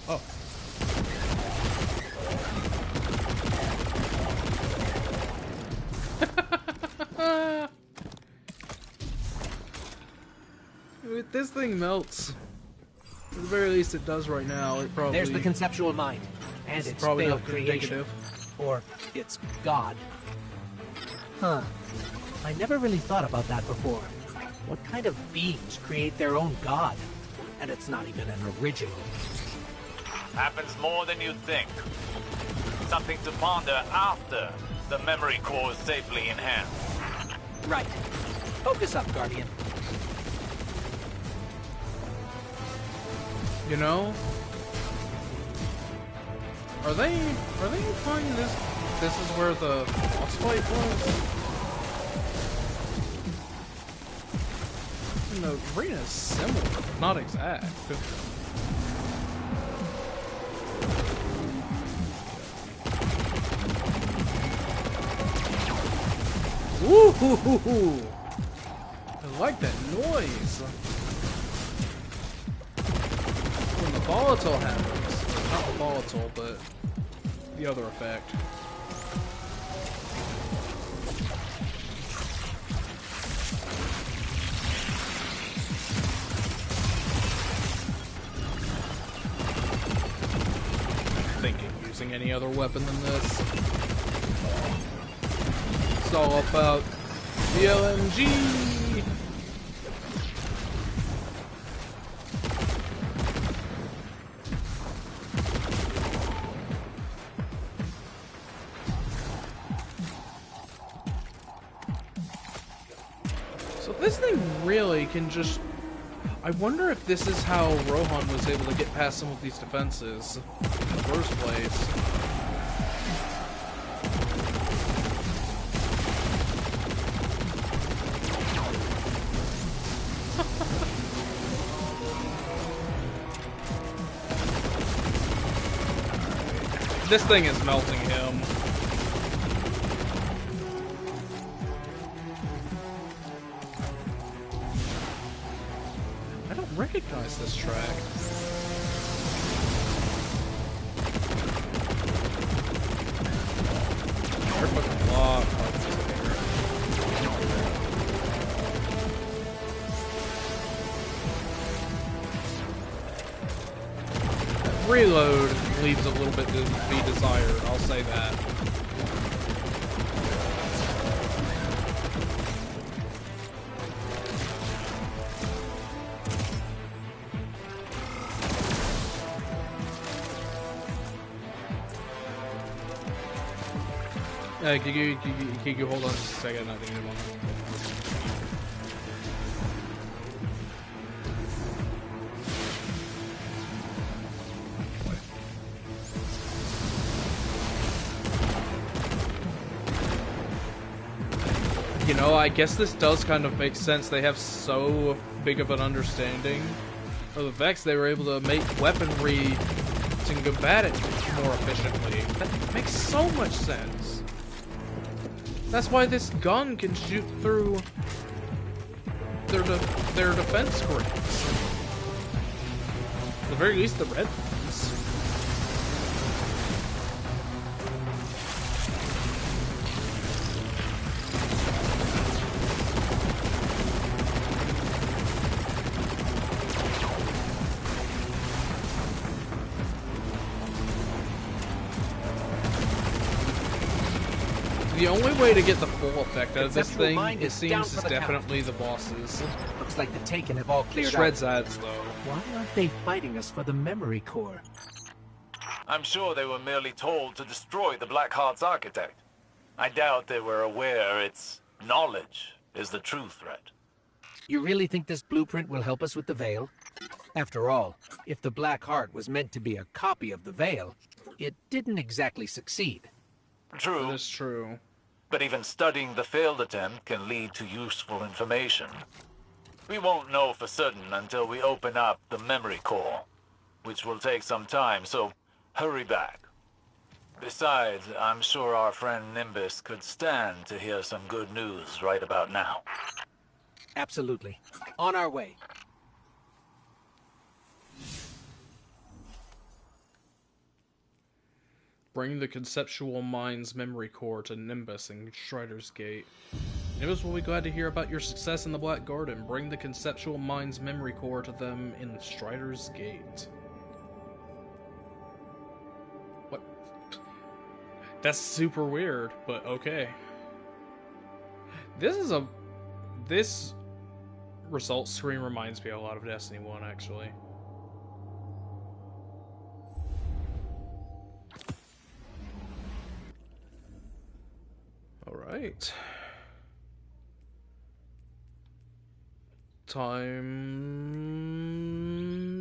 Oh. If this thing melts, at the very least it does right now, it probably... There's the conceptual mind, and its failed creation. Or its god. Huh. I never really thought about that before. What kind of beings create their own god? And it's not even an original. Happens more than you'd think. Something to ponder after the memory core is safely in hand. Right. Focus up, Guardian. You know? Are they implying this is where the boss fight was? The arena's similar, but not exact. Woo-hoo-hoo-hoo! I like that noise. When the volatile happens. Not the volatile, but the other effect. Using any other weapon than this. It's all about the LMG! So this thing really can just... I wonder if this is how Rohan was able to get past some of these defenses in the first place. This thing is melting him. I don't recognize this track. They're putting a lot of parts in here. Reload leaves a little bit to be desired, I'll say that. Can you hold on just a second? I think it won't. You know, I guess this does kind of make sense. They have so big of an understanding of the Vex, they were able to make weaponry to combat it more efficiently. That makes so much sense. That's why this gun can shoot through their defense screens. At the very least, the red ones. The only way to get the full effect out of this thing, it seems, is definitely the bosses. Looks like the Taken have all cleared Shred's out. ads, though. Why aren't they fighting us for the memory core? I'm sure they were merely told to destroy the Blackheart's architect. I doubt they were aware its knowledge is the true threat. You really think this blueprint will help us with the Veil? After all, if the Black Heart was meant to be a copy of the Veil, it didn't exactly succeed. True. That is true. But even studying the failed attempt can lead to useful information. We won't know for certain until we open up the memory core, which will take some time, so hurry back. Besides, I'm sure our friend Nimbus could stand to hear some good news right about now. Absolutely. On our way. Bring the Conceptual Mind's memory core to Nimbus and Strider's Gate. Nimbus will be glad to hear about your success in the Black Garden. Bring the Conceptual Mind's memory core to them in Strider's Gate. What? That's super weird, but okay. This results screen reminds me a lot of Destiny 1, actually. Alright. Time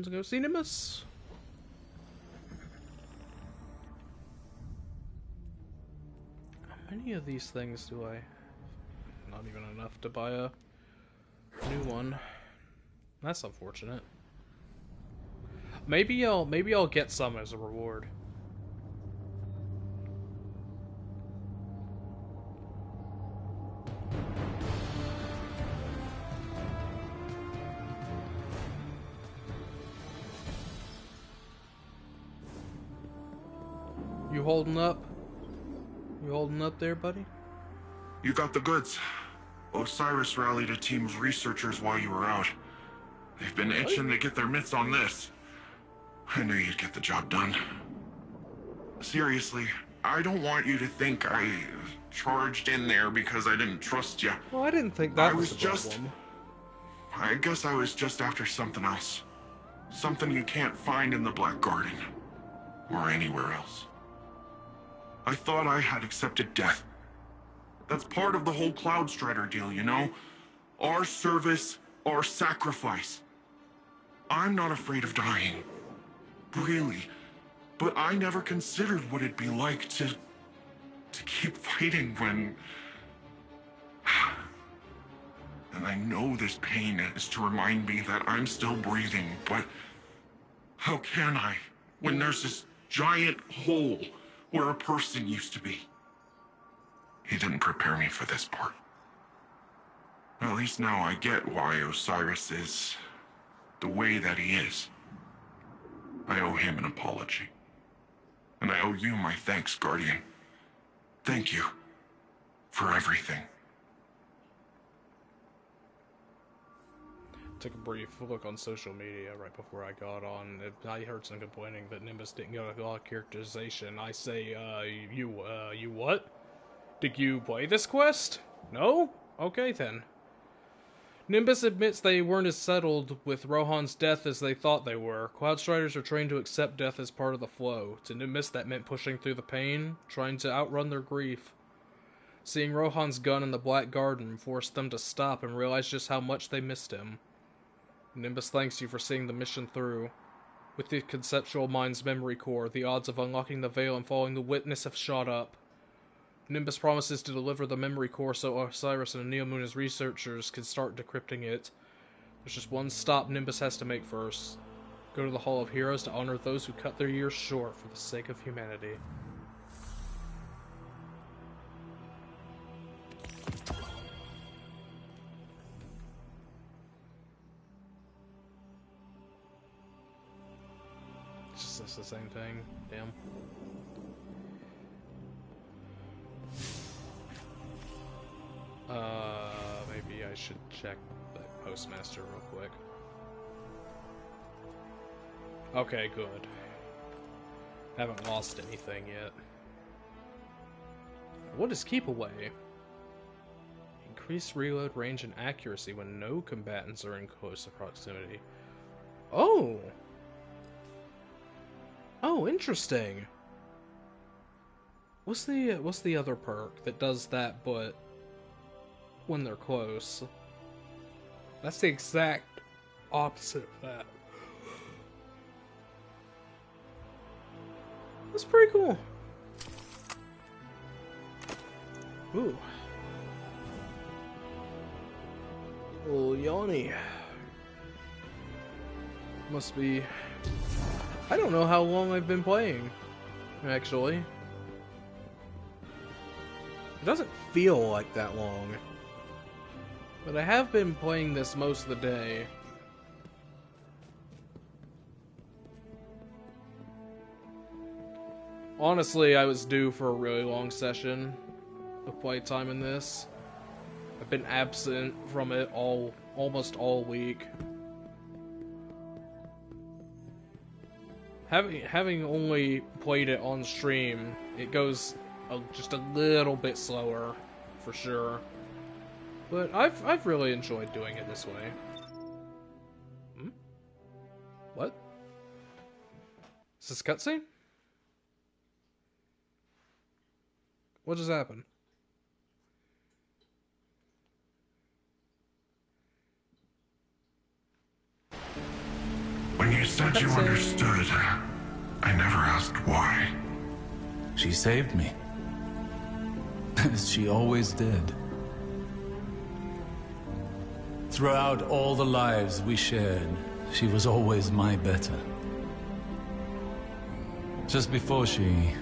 to go see Nimbus. How many of these things do I... Not even enough to buy a new one. That's unfortunate. Maybe I'll get some as a reward. You holding up? You holding up there, buddy? You got the goods. Osiris rallied a team of researchers while you were out. They've been itching to get their mitts on this. I knew you'd get the job done. Seriously, I don't want you to think I charged in there because I didn't trust you. Well, I didn't think that was the problem. I guess I was just after something else. Something you can't find in the Black Garden. Or anywhere else. I thought I had accepted death. That's part of the whole Cloud Strider deal, you know? Our service, our sacrifice. I'm not afraid of dying. Really. But I never considered what it'd be like to keep fighting when... And I know this pain is to remind me that I'm still breathing, but... How can I, when there's this giant hole where a person used to be? He didn't prepare me for this part. At least now I get why Osiris is the way that he is. I owe him an apology. And I owe you my thanks, Guardian. Thank you for everything. Took a brief look on social media right before I got on. I heard some complaining that Nimbus didn't get a lot of characterization. I say, you what? Did you play this quest? No? Okay then. Nimbus admits they weren't as settled with Rohan's death as they thought they were. Cloud Striders are trained to accept death as part of the flow. To Nimbus, that meant pushing through the pain, trying to outrun their grief. Seeing Rohan's gun in the Black Garden forced them to stop and realize just how much they missed him. Nimbus thanks you for seeing the mission through. With the Conceptual Mind's memory core, the odds of unlocking the Veil and following the Witness have shot up. Nimbus promises to deliver the memory core so Osiris and Neomuna's researchers can start decrypting it. There's just one stop Nimbus has to make first. Go to the Hall of Heroes to honor those who cut their years short for the sake of humanity. It's just the same thing. Damn. Maybe I should check the postmaster real quick. Okay, good. Haven't lost anything yet. What is keep away? Increased reload range and accuracy when no combatants are in close proximity. Oh! Oh, interesting. What's the other perk that does that but when they're close? That's the exact opposite of that. That's pretty cool. Ooh. Oh, Yanni. Must be... I don't know how long I've been playing, actually. It doesn't feel like that long. But I have been playing this most of the day. Honestly, I was due for a really long session of playtime in this. I've been absent from it almost all week. Having only played it on stream, it goes just a little bit slower, for sure. But I've really enjoyed doing it this way. Hmm? What? Is this a cutscene? What just happened? When you said you understood, I never asked why. She saved me. As she always did. Throughout all the lives we shared, she was always my better. Just before she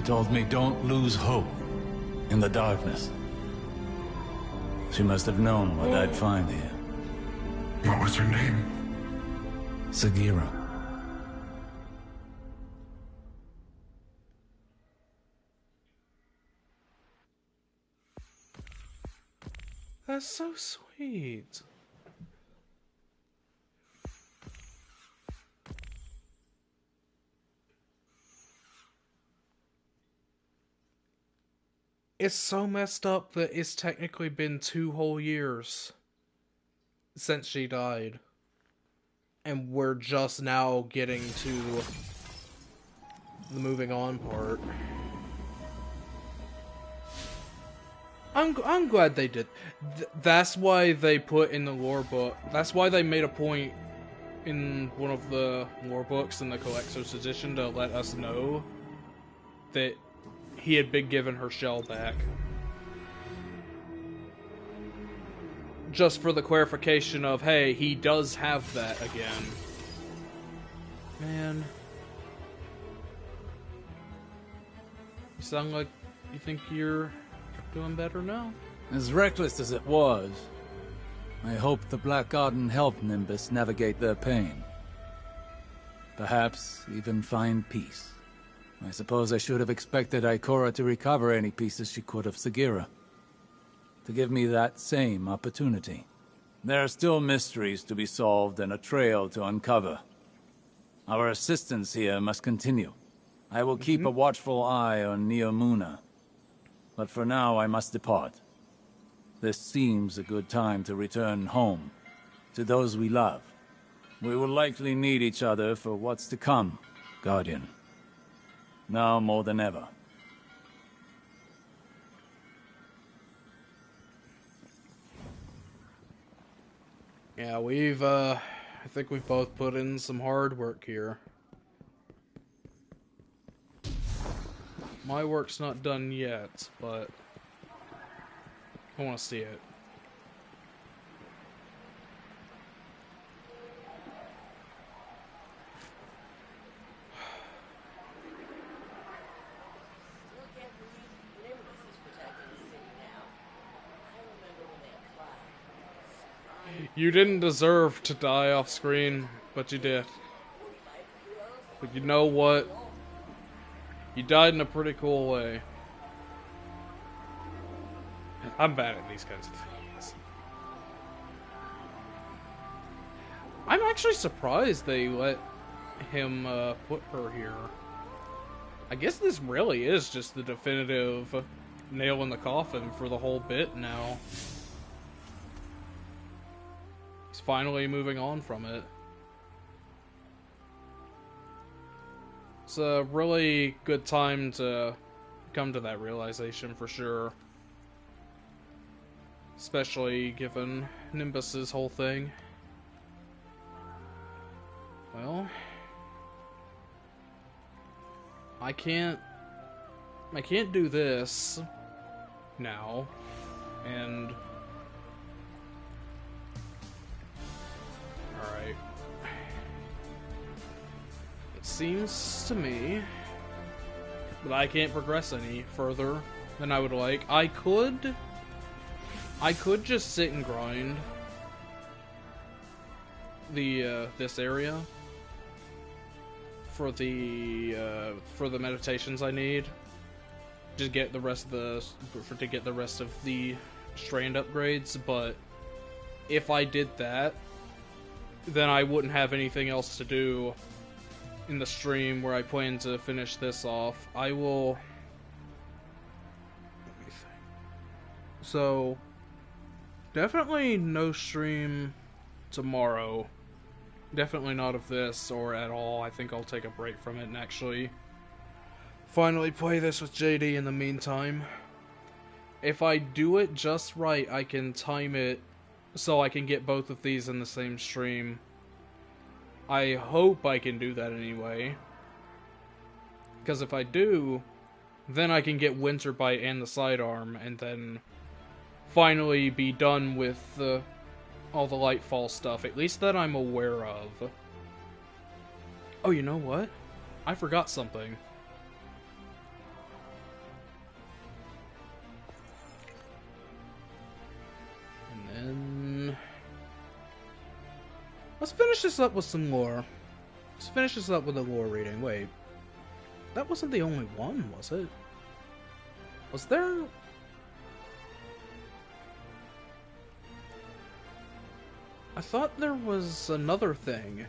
told me don't lose hope in the darkness. She must have known what I'd find here. What was her name? Sagira. That's so sweet. It's so messed up that it's technically been 2 whole years since she died. And we're just now getting to the moving on part. I'm glad they did. That's why they put in the lore book. That's why they made a point in one of the lore books in the Collector's Edition to let us know that he had been given her shell back. Just for the clarification of, hey, he does have that again. Man. You sound like you think you're doing better now. As reckless as it was, I hope the Black Garden helped Nimbus navigate their pain. Perhaps even find peace. I suppose I should have expected Ikora to recover any pieces she could of Sagira. To give me that same opportunity. There are still mysteries to be solved and a trail to uncover. Our assistance here must continue. I will keep a watchful eye on Neomuna. But for now, I must depart. This seems a good time to return home, to those we love. We will likely need each other for what's to come, Guardian. Now more than ever. Yeah, I think we've both put in some hard work here. My work's not done yet, but I want to see it. Still can't believe Nimbus is protecting the city now. I remember when they applied. You didn't deserve to die off screen, but you did. 45 heroes? But you know what? You died in a pretty cool way. I'm bad at these kinds of things. I'm actually surprised they let him put her here. I guess this really is just the definitive nail in the coffin for the whole bit now. He's finally moving on from it. It's a really good time to come to that realization for sure. Especially given Nimbus's whole thing. Well, I can't do this now, and alright. It seems to me that I can't progress any further than I would like. I could just sit and grind the this area for the meditations I need. Just get the rest of the strand upgrades, but if I did that, then I wouldn't have anything else to do in the stream where I plan to finish this off. I will... Let me think. So, definitely no stream tomorrow. Definitely not of this, or at all. I think I'll take a break from it and actually finally play this with JD in the meantime. If I do it just right, I can time it so I can get both of these in the same stream. I hope I can do that anyway. Because if I do, then I can get Winterbite and the sidearm, and then finally be done with all the Lightfall stuff, at least that I'm aware of. Oh, you know what? I forgot something. And then... let's finish this up with some lore. Let's finish this up with a lore reading. Wait. That wasn't the only one, was it? Was there... I thought there was another thing.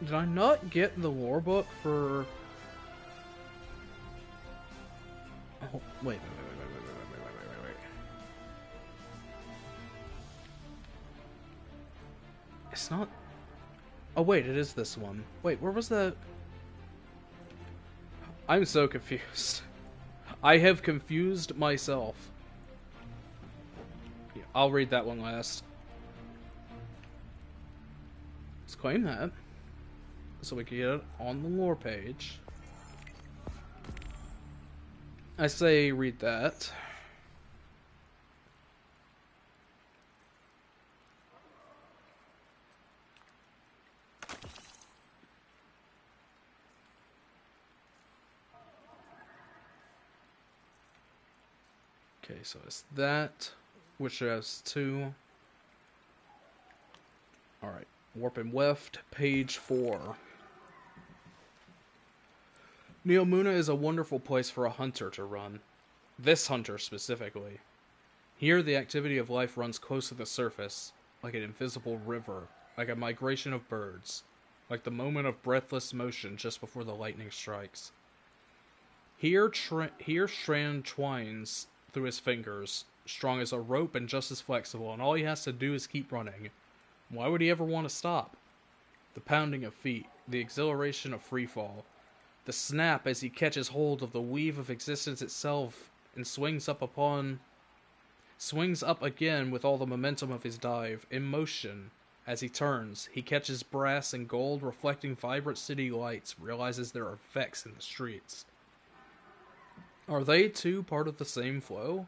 Did I not get the lore book for... Oh, wait. It's not... Oh wait, it is this one. Wait, where was that? I'm so confused. I have confused myself. Yeah, I'll read that one last. Let's claim that, so we can get it on the lore page. I say read that. Okay, so it's that, which has 2. Alright, Warp and Weft, page 4. Neomuna is a wonderful place for a hunter to run. This hunter specifically. Here the activity of life runs close to the surface, like an invisible river, like a migration of birds, like the moment of breathless motion just before the lightning strikes. Here Strand twines through his fingers, strong as a rope and just as flexible, and all he has to do is keep running. Why would he ever want to stop? The pounding of feet, the exhilaration of freefall, the snap as he catches hold of the weave of existence itself and swings up again with all the momentum of his dive, in motion, As he turns, he catches brass and gold reflecting vibrant city lights, realizes there are Vex in the streets. Are they too part of the same flow?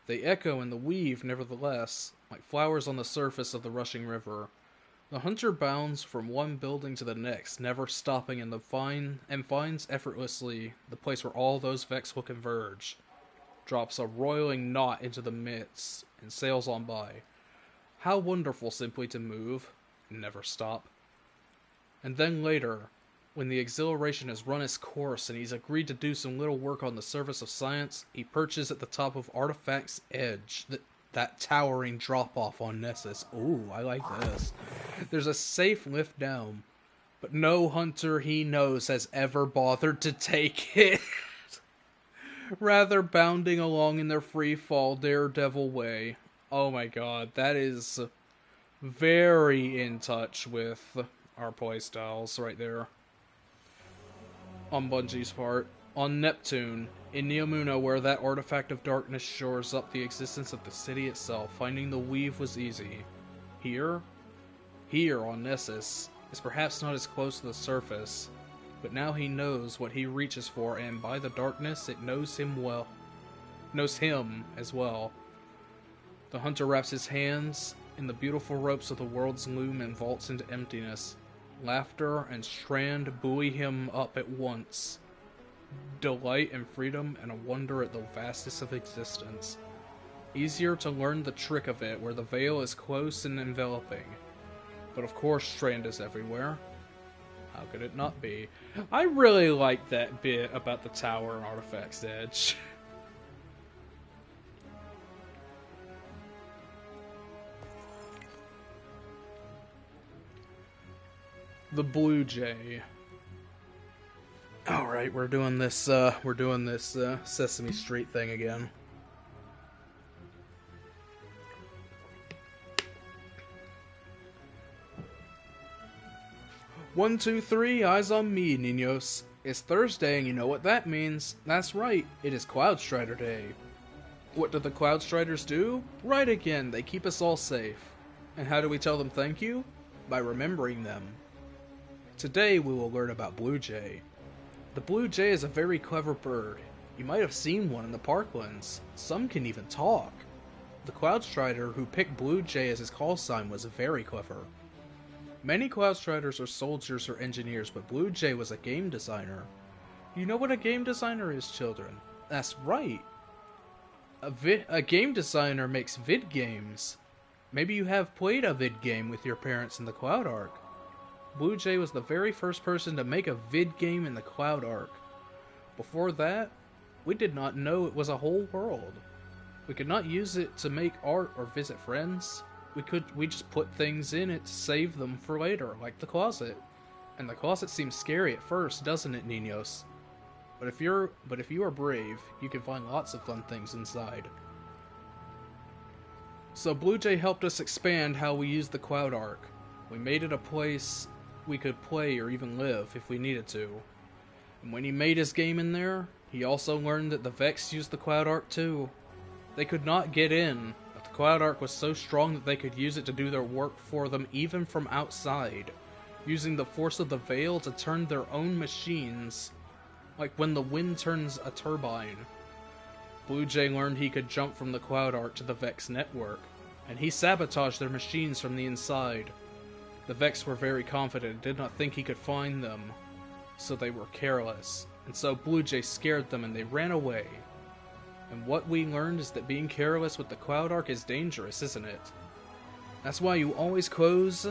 They echo in the weave, nevertheless, like flowers on the surface of the rushing river. The hunter bounds from one building to the next, never stopping and finds effortlessly the place where all those Vex will converge. Drops a roiling knot into the midst, and sails on by. How wonderful simply to move, and never stop. And then later, when the exhilaration has run its course and he's agreed to do some little work on the service of science, he perches at the top of Artifact's edge, that towering drop-off on Nessus. Ooh, I like this. There's a safe lift down, but no hunter he knows has ever bothered to take it. Rather bounding along in their free-fall daredevil way. Oh my god, that is very in touch with our playstyles right there. On Bungie's part. On Neptune, in Neomuna, where that artifact of darkness shores up the existence of the city itself, finding the weave was easy. Here on Nessus, is perhaps not as close to the surface, but now he knows what he reaches for, and by the darkness, it knows him as well. The hunter wraps his hands in the beautiful ropes of the world's loom and vaults into emptiness. Laughter and Strand buoy him up at once. Delight and freedom and a wonder at the vastness of existence. Easier to learn the trick of it where the veil is close and enveloping. But of course Strand is everywhere. How could it not be? I really like that bit about the tower and Artifact's Edge. The Blue Jay. Alright, we're doing this Sesame Street thing again. One, two, three, eyes on me, niños. It's Thursday and you know what that means. That's right, it is Cloudstrider Day. What do the Cloudstriders do? Right again, they keep us all safe. And how do we tell them thank you? By remembering them. Today we will learn about Blue Jay. The Blue Jay is a very clever bird. You might have seen one in the parklands. Some can even talk. The Cloudstrider who picked Blue Jay as his call sign was very clever. Many Cloudstriders are soldiers or engineers, but Blue Jay was a game designer. You know what a game designer is, children? That's right. A game designer makes vid games. Maybe you have played a vid game with your parents in the Cloud Arc. Blue Jay was the very first person to make a vid game in the Cloud Arc. Before that, we did not know it was a whole world. We could not use it to make art or visit friends. We just put things in it to save them for later, like the closet. And the closet seems scary at first, doesn't it, niños? But if you are brave, you can find lots of fun things inside. So Blue Jay helped us expand how we use the Cloud Arc. We made it a place we could play or even live if we needed to. And when he made his game in there, he also learned that the Vex used the Cloud Arc too. They could not get in, but the Cloud Arc was so strong that they could use it to do their work for them even from outside, using the force of the Veil to turn their own machines, like when the wind turns a turbine. Blue Jay learned he could jump from the Cloud Arc to the Vex network, and he sabotaged their machines from the inside. The Vex were very confident and did not think he could find them, so they were careless, and so Blue Jay scared them and they ran away. And what we learned is that being careless with the Cloud Arc is dangerous, isn't it? That's why you always close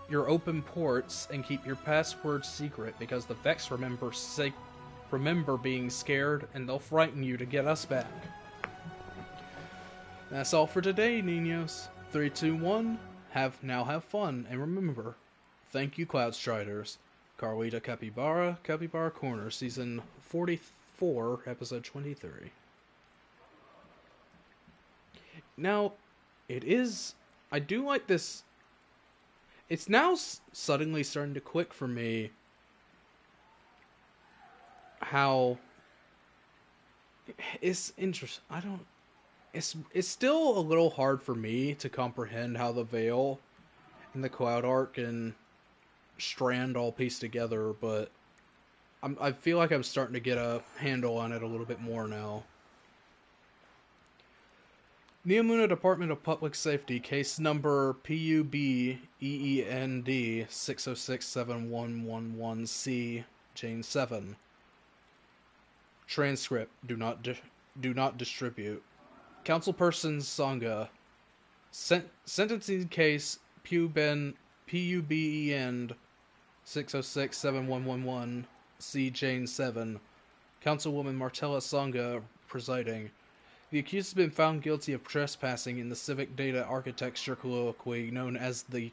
your open ports and keep your password secret, because the Vex remember being scared and they'll frighten you to get us back. That's all for today, niños. 3, 2, 1. Now have fun, and remember, thank you, Cloudstriders. Carlita Capybara, Capybara Corner, Season 44, Episode 23. Now, I do like this. It's now suddenly starting to click for me how it's interesting. It's still a little hard for me to comprehend how the Veil and the Cloud Arc and Strand all pieced together, but I feel like I'm starting to get a handle on it a little bit more now. Neomuna Department of Public Safety, case number PUBEEND 6067111C, Jane 7. Transcript: Do not distribute. Councilperson Sangha. Sentencing case PUBEEND 6067111C, Jane 7. Councilwoman Martella Sangha presiding. The accused has been found guilty of trespassing in the civic data architecture colloquially known as the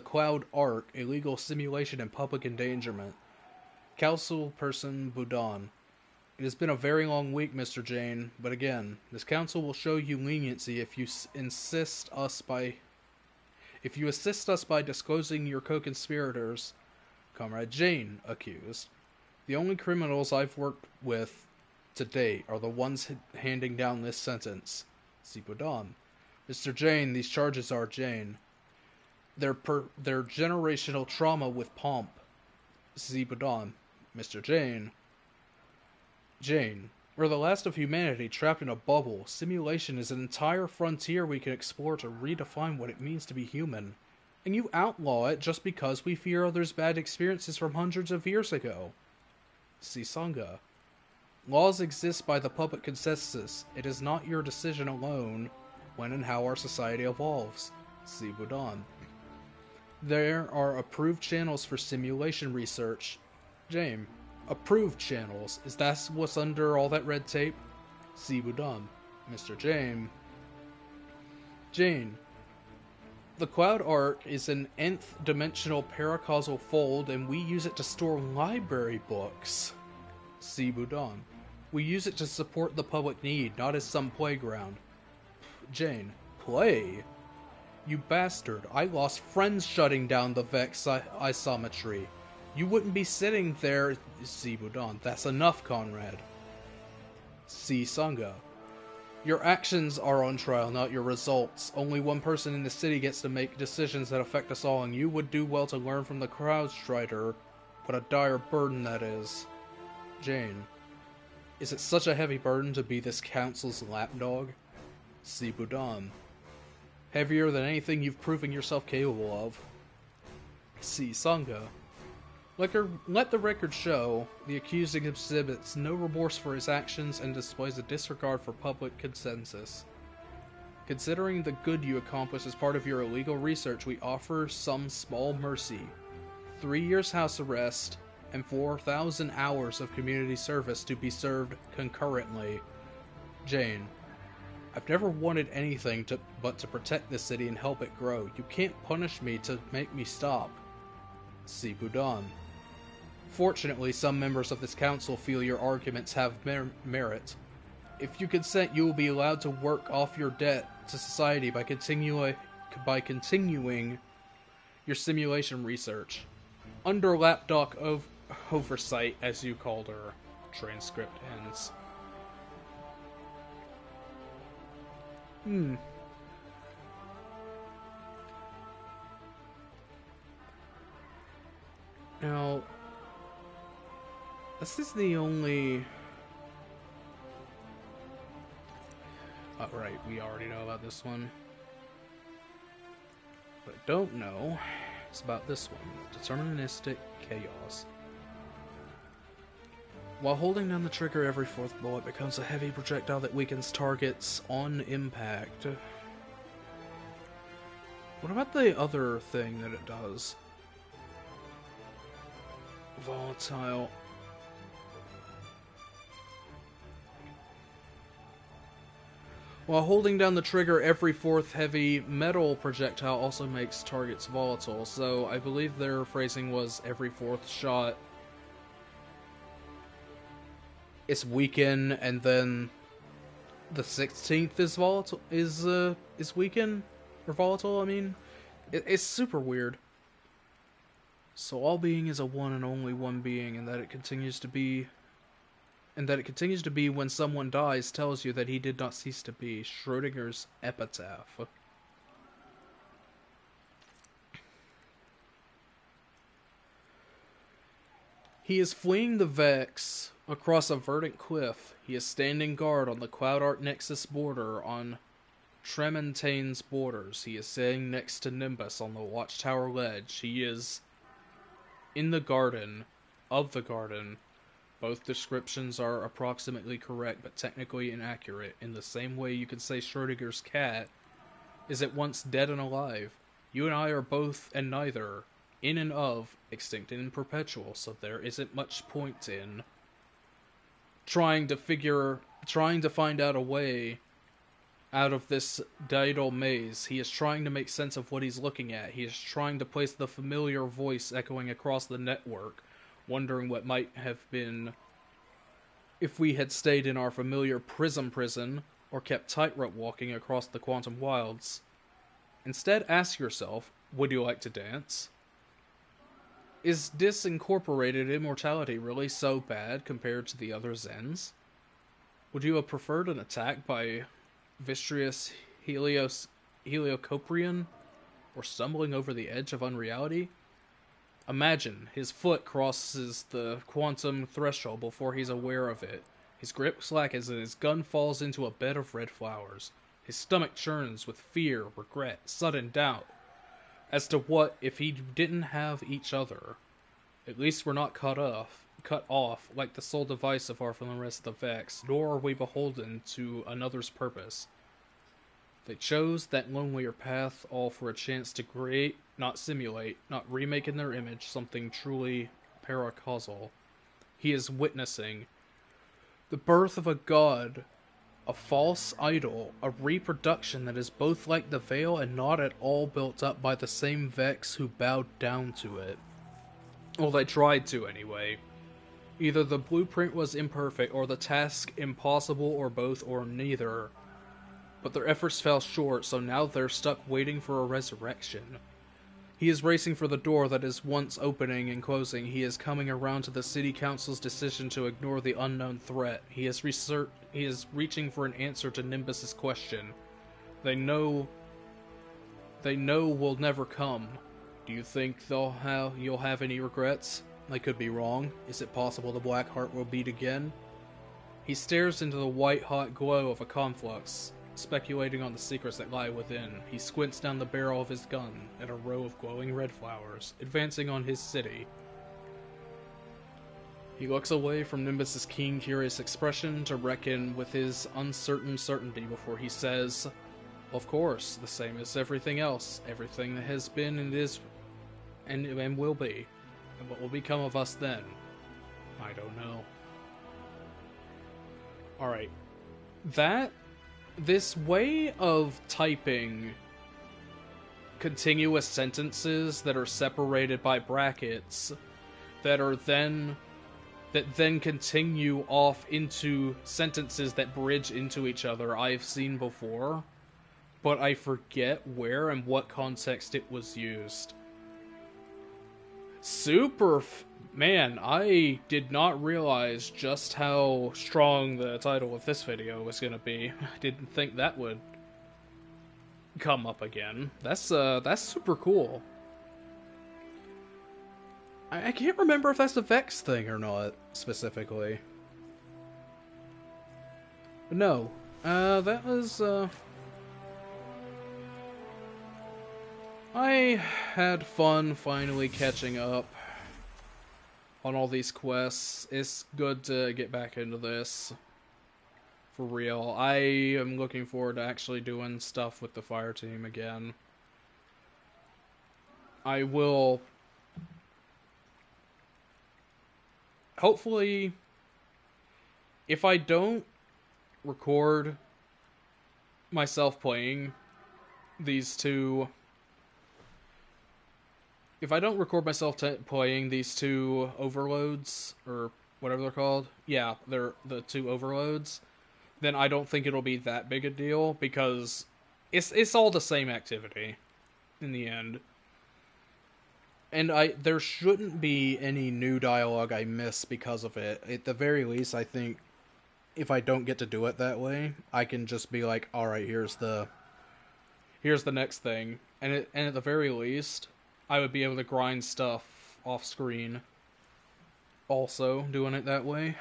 Cloud Arc, a legal simulation and public endangerment. Councilperson Budan. It has been a very long week, Mr. Jane, but again, this council will show you leniency if you assist us by disclosing your co-conspirators. Comrade Jane, accused. The only criminals I've worked with to date are the ones handing down this sentence. Budan. Mr. Jane, these charges are Jane. They're generational trauma with pomp. Budan. Mr. Jane. Jane, we're the last of humanity trapped in a bubble. Simulation is an entire frontier we can explore to redefine what it means to be human. And you outlaw it just because we fear others' bad experiences from hundreds of years ago. Sangha. Laws exist by the public consensus. It is not your decision alone when and how our society evolves. Budan. There are approved channels for simulation research. Jane. Approved channels. Is that what's under all that red tape? Budan. Mr. Jane. Jane. The Cloud Arc is an nth dimensional paracausal fold, and we use it to store library books. Budan. We use it to support the public need, not as some playground. Jane. Play? You bastard. I lost friends shutting down the Vex isometry. You wouldn't be sitting there. Budan. That's enough, Conrad. Sangha. Your actions are on trial, not your results. Only one person in the city gets to make decisions that affect us all, and you would do well to learn from the Crowd Strider what a dire burden that is. Jane. Is it such a heavy burden to be this council's lapdog? Budan. Heavier than anything you've proven yourself capable of. Sangha. Let the record show, the accused exhibits no remorse for his actions and displays a disregard for public consensus. Considering the good you accomplished as part of your illegal research, we offer some small mercy. 3 years house arrest, and 4,000 hours of community service to be served concurrently. Jane. I've never wanted anything but to protect this city and help it grow. You can't punish me to make me stop. Budan. Fortunately, some members of this council feel your arguments have merit. If you consent, you will be allowed to work off your debt to society by continuing your simulation research. Under lapdog oversight, as you called her. Transcript ends. Now, this is the only... Oh, right, we already know about this one. What I don't know is about this one. Deterministic Chaos. While holding down the trigger, every fourth bullet becomes a heavy projectile that weakens targets on impact. What about the other thing that it does? Volatile. While holding down the trigger, every fourth heavy metal projectile also makes targets volatile, so I believe their phrasing was every fourth shot is weaken, and then the 16th is volatile, is weaken, or volatile, I mean. It's super weird. So all being is a one and only one being, and that it continues to be when someone dies tells you that he did not cease to be. Schrodinger's epitaph. He is fleeing the Vex across a verdant cliff. He is standing guard on the Cloud Art Nexus border on Tremontane's borders. He is sitting next to Nimbus on the Watchtower ledge. He is in the garden, of the garden. Both descriptions are approximately correct, but technically inaccurate. In the same way you could say Schrodinger's cat is at once dead and alive. You and I are both and neither, in and of, extinct and perpetual, so there isn't much point in trying to find out a way out of this daedal maze. He is trying to make sense of what he's looking at. He is trying to place the familiar voice echoing across the network, wondering what might have been if we had stayed in our familiar prison, or kept tightrope walking across the quantum wilds. Instead, ask yourself, would you like to dance? Is disincorporated immortality really so bad compared to the other Zens? Would you have preferred an attack by Vistrius Heliocoprian, or stumbling over the edge of unreality? Imagine, his foot crosses the quantum threshold before he's aware of it. His grip slackens and his gun falls into a bed of red flowers. His stomach churns with fear, regret, sudden doubt as to what if he didn't have each other. At least we're not cut off like the sole device of our from the rest of the Vex, nor are we beholden to another's purpose. They chose that lonelier path all for a chance to create, not simulate, not remake in their image, something truly paracausal. He is witnessing the birth of a god, a false idol, a reproduction that is both like the Veil and not at all built up by the same Vex who bowed down to it. Well, they tried to anyway. Either the blueprint was imperfect, or the task impossible, or both, or neither. But their efforts fell short, so now they're stuck waiting for a resurrection. He is racing for the door that is once opening and closing. He is coming around to the city council's decision to ignore the unknown threat. He is reaching for an answer to Nimbus's question. They know will never come. Do you think you'll have any regrets? I could be wrong. Is it possible the Black Heart will beat again? He stares into the white-hot glow of a conflux, speculating on the secrets that lie within. He squints down the barrel of his gun at a row of glowing red flowers, advancing on his city. He looks away from Nimbus's keen, curious expression to reckon with his uncertain certainty before he says, "Of course, the same as everything else, everything that has been and is and will be. And what will become of us then? I don't know." Alright. This way of typing continuous sentences that are separated by brackets that then continue off into sentences that bridge into each other I've seen before, but I forget where and what context it was used. Man, I did not realize just how strong the title of this video was gonna be. I didn't think that would come up again. That's super cool. I can't remember if that's a Vex thing or not, specifically. But no, that was, I had fun finally catching up on all these quests. It's good to get back into this. For real. I am looking forward to actually doing stuff with the fire team again. I will hopefully, if I don't record myself playing these two playing these two overloads, or whatever they're called. Yeah, they're the two overloads. Then I don't think it'll be that big a deal, because it's all the same activity in the end. And there shouldn't be any new dialogue I miss because of it. At the very least, I think if I don't get to do it that way, I can just be like, alright, here's the next thing. And at the very least, I would be able to grind stuff off screen also doing it that way.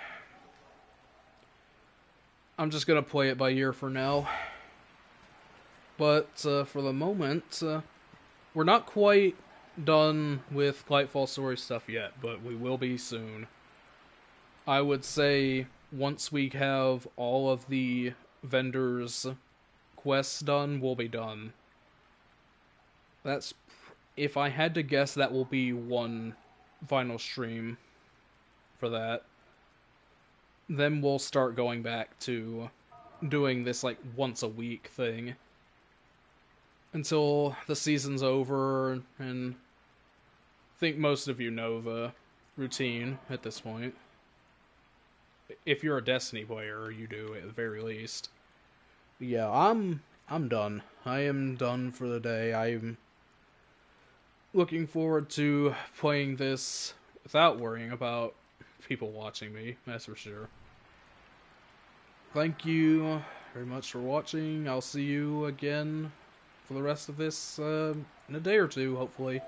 I'm just gonna play it by ear for now. But for the moment, we're not quite done with Lightfall story stuff yet, but we will be soon. I would say once we have all of the vendors' quests done, we'll be done. That's, if I had to guess, that will be one final stream for that. Then we'll start going back to doing this like once a week thing until the season's over, and I think most of you know the routine at this point. If you're a Destiny player, you do at the very least. Yeah, I'm done. I am done for the day. I'm looking forward to playing this without worrying about people watching me, that's for sure. Thank you very much for watching. I'll see you again for the rest of this in a day or two, hopefully.